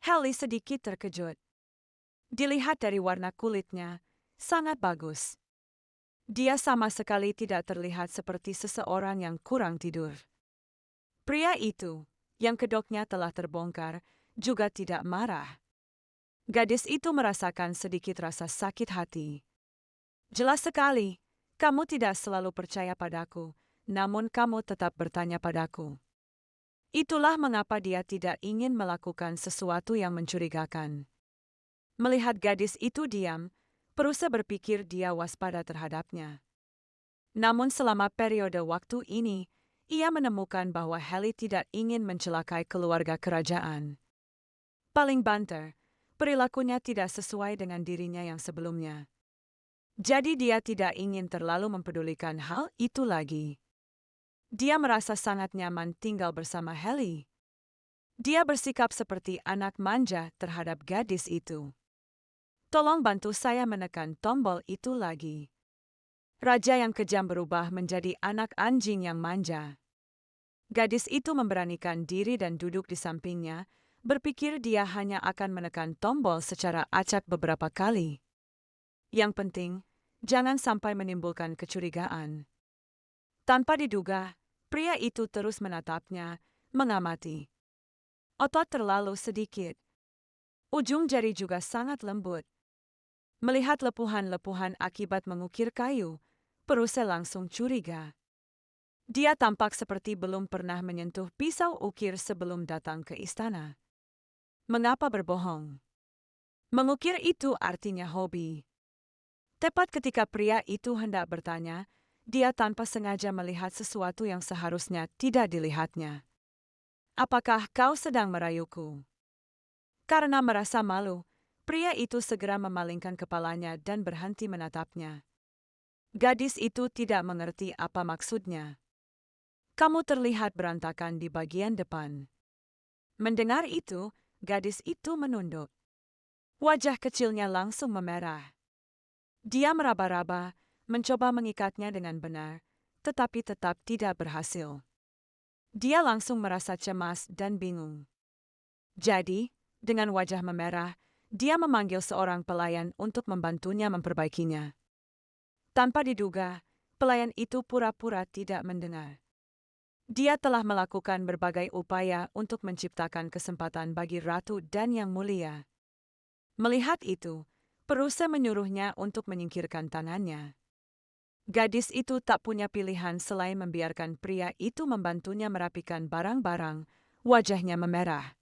Haley sedikit terkejut. Dilihat dari warna kulitnya, sangat bagus. Dia sama sekali tidak terlihat seperti seseorang yang kurang tidur. Pria itu, yang kedoknya telah terbongkar, juga tidak marah. Gadis itu merasakan sedikit rasa sakit hati. "Jelas sekali, kamu tidak selalu percaya padaku, namun kamu tetap bertanya padaku." Itulah mengapa dia tidak ingin melakukan sesuatu yang mencurigakan. Melihat gadis itu diam, Peruse berpikir dia waspada terhadapnya. Namun selama periode waktu ini, ia menemukan bahwa Haley tidak ingin mencelakai keluarga kerajaan. Paling banter, perilakunya tidak sesuai dengan dirinya yang sebelumnya. Jadi dia tidak ingin terlalu mempedulikan hal itu lagi. Dia merasa sangat nyaman tinggal bersama Haley. Dia bersikap seperti anak manja terhadap gadis itu. "Tolong bantu saya menekan tombol itu lagi." Raja yang kejam berubah menjadi anak anjing yang manja. Gadis itu memberanikan diri dan duduk di sampingnya, berpikir dia hanya akan menekan tombol secara acak beberapa kali. Yang penting, jangan sampai menimbulkan kecurigaan. Tanpa diduga, Pria itu terus menatapnya, mengamati. Otot terlalu sedikit. Ujung jari juga sangat lembut. Melihat lepuhan-lepuhan akibat mengukir kayu, Peruse langsung curiga. Dia tampak seperti belum pernah menyentuh pisau ukir sebelum datang ke istana. Mengapa berbohong? Mengukir itu artinya hobi. Tepat ketika pria itu hendak bertanya, dia tanpa sengaja melihat sesuatu yang seharusnya tidak dilihatnya. Apakah kau sedang merayuku? Karena merasa malu, pria itu segera memalingkan kepalanya dan berhenti menatapnya. Gadis itu tidak mengerti apa maksudnya. Kamu terlihat berantakan di bagian depan. Mendengar itu, gadis itu menunduk. Wajah kecilnya langsung memerah. Dia meraba-raba, mencoba mengikatnya dengan benar, tetapi tetap tidak berhasil. Dia langsung merasa cemas dan bingung. Jadi, dengan wajah memerah, dia memanggil seorang pelayan untuk membantunya memperbaikinya. Tanpa diduga, pelayan itu pura-pura tidak mendengar. Dia telah melakukan berbagai upaya untuk menciptakan kesempatan bagi ratu dan yang mulia. Melihat itu, Peruse menyuruhnya untuk menyingkirkan tangannya. Gadis itu tak punya pilihan selain membiarkan pria itu membantunya merapikan barang-barang, wajahnya memerah.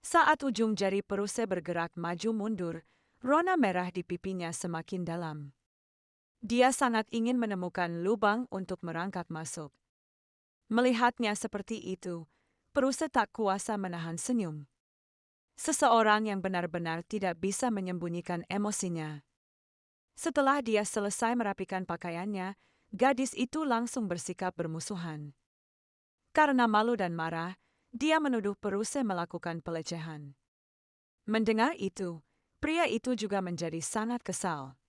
Saat ujung jari Peruse bergerak maju mundur, rona merah di pipinya semakin dalam. Dia sangat ingin menemukan lubang untuk merangkak masuk. Melihatnya seperti itu, Peruse tak kuasa menahan senyum. Seseorang yang benar-benar tidak bisa menyembunyikan emosinya. Setelah dia selesai merapikan pakaiannya, gadis itu langsung bersikap bermusuhan. Karena malu dan marah, dia menuduh Peruse melakukan pelecehan. Mendengar itu, pria itu juga menjadi sangat kesal.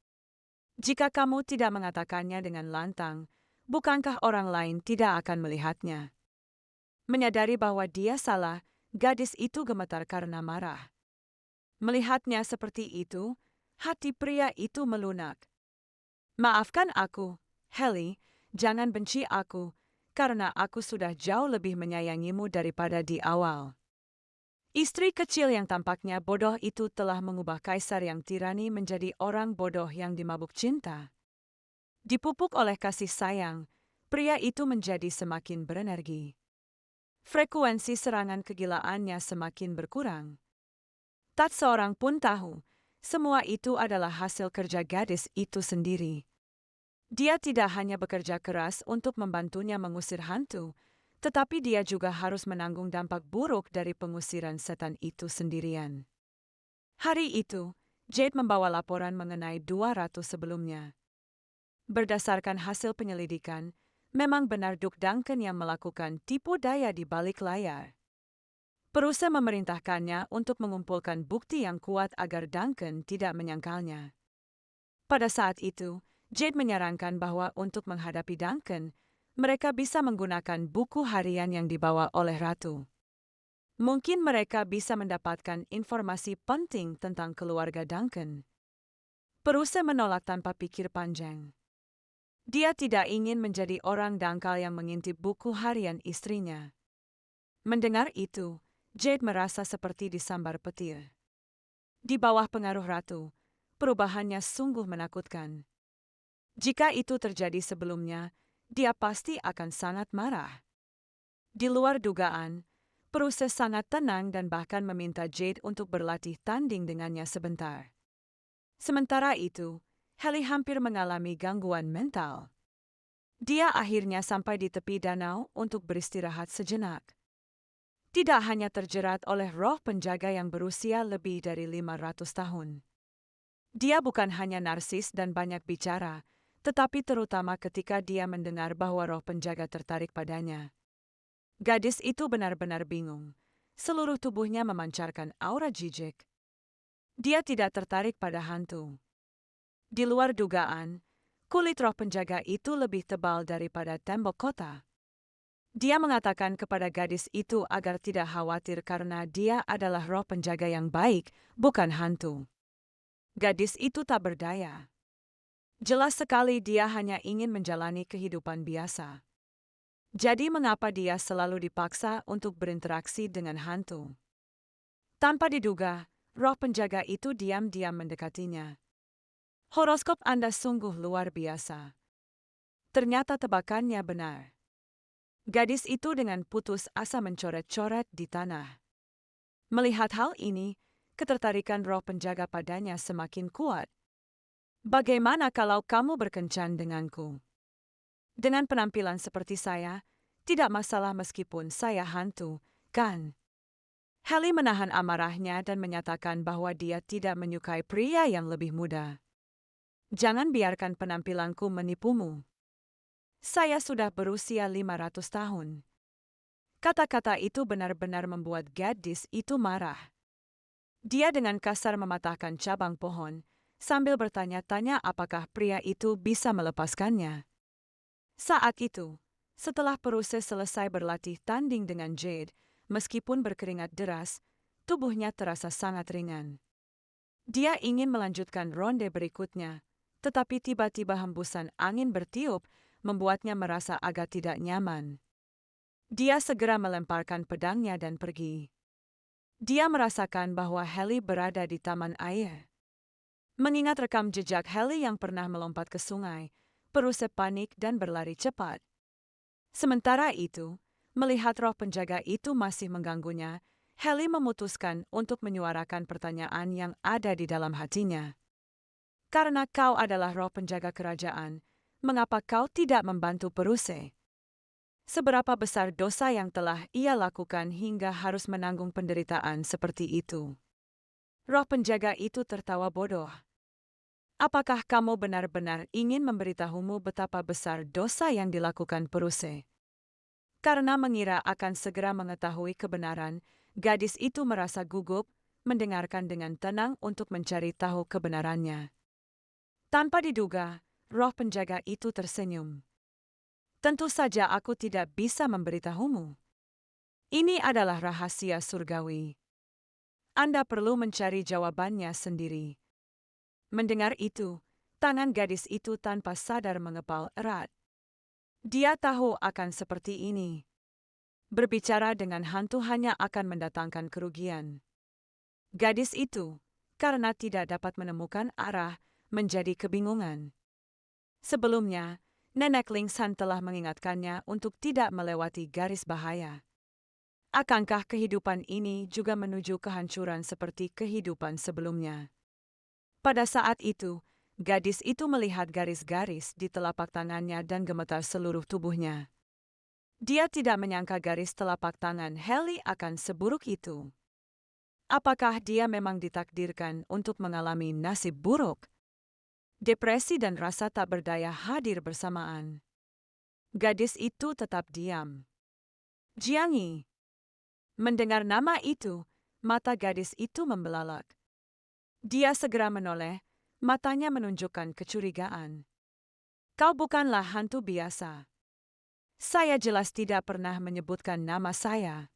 Jika kamu tidak mengatakannya dengan lantang, bukankah orang lain tidak akan melihatnya? Menyadari bahwa dia salah, gadis itu gemetar karena marah. Melihatnya seperti itu, hati pria itu melunak. Maafkan aku, Haley, jangan benci aku, karena aku sudah jauh lebih menyayangimu daripada di awal. Istri kecil yang tampaknya bodoh itu telah mengubah kaisar yang tirani menjadi orang bodoh yang dimabuk cinta. Dipupuk oleh kasih sayang, pria itu menjadi semakin berenergi. Frekuensi serangan kegilaannya semakin berkurang. Tak seorang pun tahu, semua itu adalah hasil kerja gadis itu sendiri. Dia tidak hanya bekerja keras untuk membantunya mengusir hantu, tetapi dia juga harus menanggung dampak buruk dari pengusiran setan itu sendirian. Hari itu, Jade membawa laporan mengenai 200 sebelumnya. Berdasarkan hasil penyelidikan, memang benar Duke Duncan yang melakukan tipu daya di balik layar. Peruse memerintahkannya untuk mengumpulkan bukti yang kuat agar Duncan tidak menyangkalnya. Pada saat itu, Jade menyarankan bahwa untuk menghadapi Duncan, mereka bisa menggunakan buku harian yang dibawa oleh Ratu. Mungkin mereka bisa mendapatkan informasi penting tentang keluarga Duncan. Peruse menolak tanpa pikir panjang. Dia tidak ingin menjadi orang dangkal yang mengintip buku harian istrinya. Mendengar itu, Jade merasa seperti disambar petir. Di bawah pengaruh Ratu, perubahannya sungguh menakutkan. Jika itu terjadi sebelumnya, dia pasti akan sangat marah. Di luar dugaan, Peruse sangat tenang dan bahkan meminta Jade untuk berlatih tanding dengannya sebentar. Sementara itu, Haley hampir mengalami gangguan mental. Dia akhirnya sampai di tepi danau untuk beristirahat sejenak. Tidak hanya terjerat oleh roh penjaga yang berusia lebih dari 500 tahun. Dia bukan hanya narsis dan banyak bicara, tetapi terutama ketika dia mendengar bahwa roh penjaga tertarik padanya. Gadis itu benar-benar bingung. Seluruh tubuhnya memancarkan aura jijik. Dia tidak tertarik pada hantu. Di luar dugaan, kulit roh penjaga itu lebih tebal daripada tembok kota. Dia mengatakan kepada gadis itu agar tidak khawatir karena dia adalah roh penjaga yang baik, bukan hantu. Gadis itu tak berdaya. Jelas sekali dia hanya ingin menjalani kehidupan biasa. Jadi mengapa dia selalu dipaksa untuk berinteraksi dengan hantu? Tanpa diduga, roh penjaga itu diam-diam mendekatinya. Horoskop Anda sungguh luar biasa. Ternyata tebakannya benar. Gadis itu dengan putus asa mencoret-coret di tanah. Melihat hal ini, ketertarikan roh penjaga padanya semakin kuat. Bagaimana kalau kamu berkencan denganku? Dengan penampilan seperti saya, tidak masalah meskipun saya hantu, kan? Haley menahan amarahnya dan menyatakan bahwa dia tidak menyukai pria yang lebih muda. Jangan biarkan penampilanku menipumu. Saya sudah berusia 500 tahun. Kata-kata itu benar-benar membuat gadis itu marah. Dia dengan kasar mematahkan cabang pohon, sambil bertanya-tanya apakah pria itu bisa melepaskannya. Saat itu, setelah Peruse selesai berlatih tanding dengan Jade, meskipun berkeringat deras, tubuhnya terasa sangat ringan. Dia ingin melanjutkan ronde berikutnya, tetapi tiba-tiba hembusan angin bertiup membuatnya merasa agak tidak nyaman. Dia segera melemparkan pedangnya dan pergi. Dia merasakan bahwa Haley berada di taman air. Mengingat rekam jejak Haley yang pernah melompat ke sungai, Peruse panik dan berlari cepat. Sementara itu, melihat roh penjaga itu masih mengganggunya, Haley memutuskan untuk menyuarakan pertanyaan yang ada di dalam hatinya. Karena kau adalah roh penjaga kerajaan, mengapa kau tidak membantu Peruse? Seberapa besar dosa yang telah ia lakukan hingga harus menanggung penderitaan seperti itu? Roh penjaga itu tertawa bodoh. Apakah kamu benar-benar ingin memberitahumu betapa besar dosa yang dilakukan Peruse? Karena mengira akan segera mengetahui kebenaran, gadis itu merasa gugup, mendengarkan dengan tenang untuk mencari tahu kebenarannya. Tanpa diduga, roh penjaga itu tersenyum. Tentu saja aku tidak bisa memberitahumu. Ini adalah rahasia surgawi. Anda perlu mencari jawabannya sendiri. Mendengar itu, tangan gadis itu tanpa sadar mengepal erat. Dia tahu akan seperti ini. Berbicara dengan hantu hanya akan mendatangkan kerugian. Gadis itu, karena tidak dapat menemukan arah, menjadi kebingungan. Sebelumnya, Nenek Lingsan telah mengingatkannya untuk tidak melewati garis bahaya. Akankah kehidupan ini juga menuju kehancuran seperti kehidupan sebelumnya? Pada saat itu, gadis itu melihat garis-garis di telapak tangannya dan gemetar seluruh tubuhnya. Dia tidak menyangka garis telapak tangan Haley akan seburuk itu. Apakah dia memang ditakdirkan untuk mengalami nasib buruk? Depresi dan rasa tak berdaya hadir bersamaan. Gadis itu tetap diam. Jiangyi. Mendengar nama itu, mata gadis itu membelalak. Dia segera menoleh, matanya menunjukkan kecurigaan. Kau bukanlah hantu biasa. Saya jelas tidak pernah menyebutkan nama saya.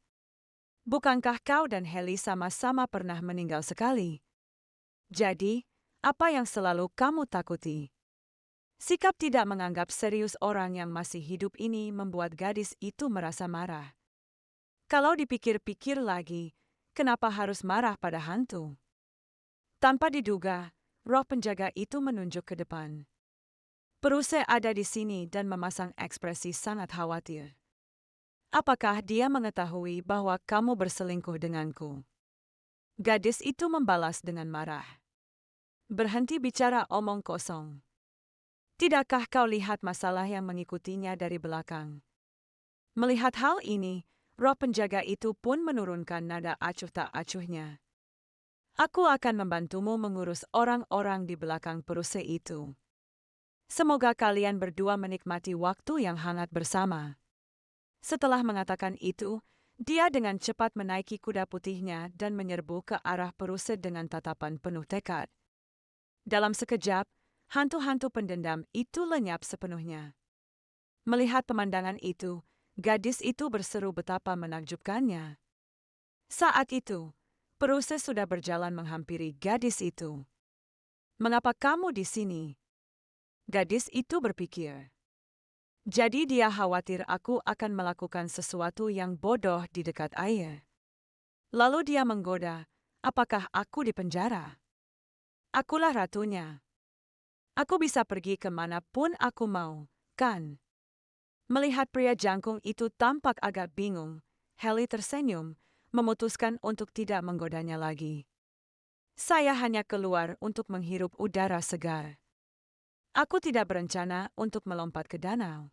Bukankah kau dan Haley sama-sama pernah meninggal sekali? Jadi, apa yang selalu kamu takuti? Sikap tidak menganggap serius orang yang masih hidup ini membuat gadis itu merasa marah. Kalau dipikir-pikir lagi, kenapa harus marah pada hantu? Tanpa diduga, roh penjaga itu menunjuk ke depan. Peruse ada di sini dan memasang ekspresi sangat khawatir. Apakah dia mengetahui bahwa kamu berselingkuh denganku? Gadis itu membalas dengan marah. Berhenti bicara omong kosong. Tidakkah kau lihat masalah yang mengikutinya dari belakang? Melihat hal ini, roh penjaga itu pun menurunkan nada acuh tak acuhnya. Aku akan membantumu mengurus orang-orang di belakang Peruse itu. Semoga kalian berdua menikmati waktu yang hangat bersama. Setelah mengatakan itu, dia dengan cepat menaiki kuda putihnya dan menyerbu ke arah Peruse dengan tatapan penuh tekad. Dalam sekejap, hantu-hantu pendendam itu lenyap sepenuhnya. Melihat pemandangan itu, gadis itu berseru betapa menakjubkannya. Saat itu, Peruse sudah berjalan menghampiri gadis itu. Mengapa kamu di sini? Gadis itu berpikir. Jadi dia khawatir aku akan melakukan sesuatu yang bodoh di dekat air. Lalu dia menggoda, apakah aku di penjara? Akulah ratunya. Aku bisa pergi kemanapun aku mau, kan? Melihat pria jangkung itu tampak agak bingung, Haley tersenyum, memutuskan untuk tidak menggodanya lagi. Saya hanya keluar untuk menghirup udara segar. Aku tidak berencana untuk melompat ke danau.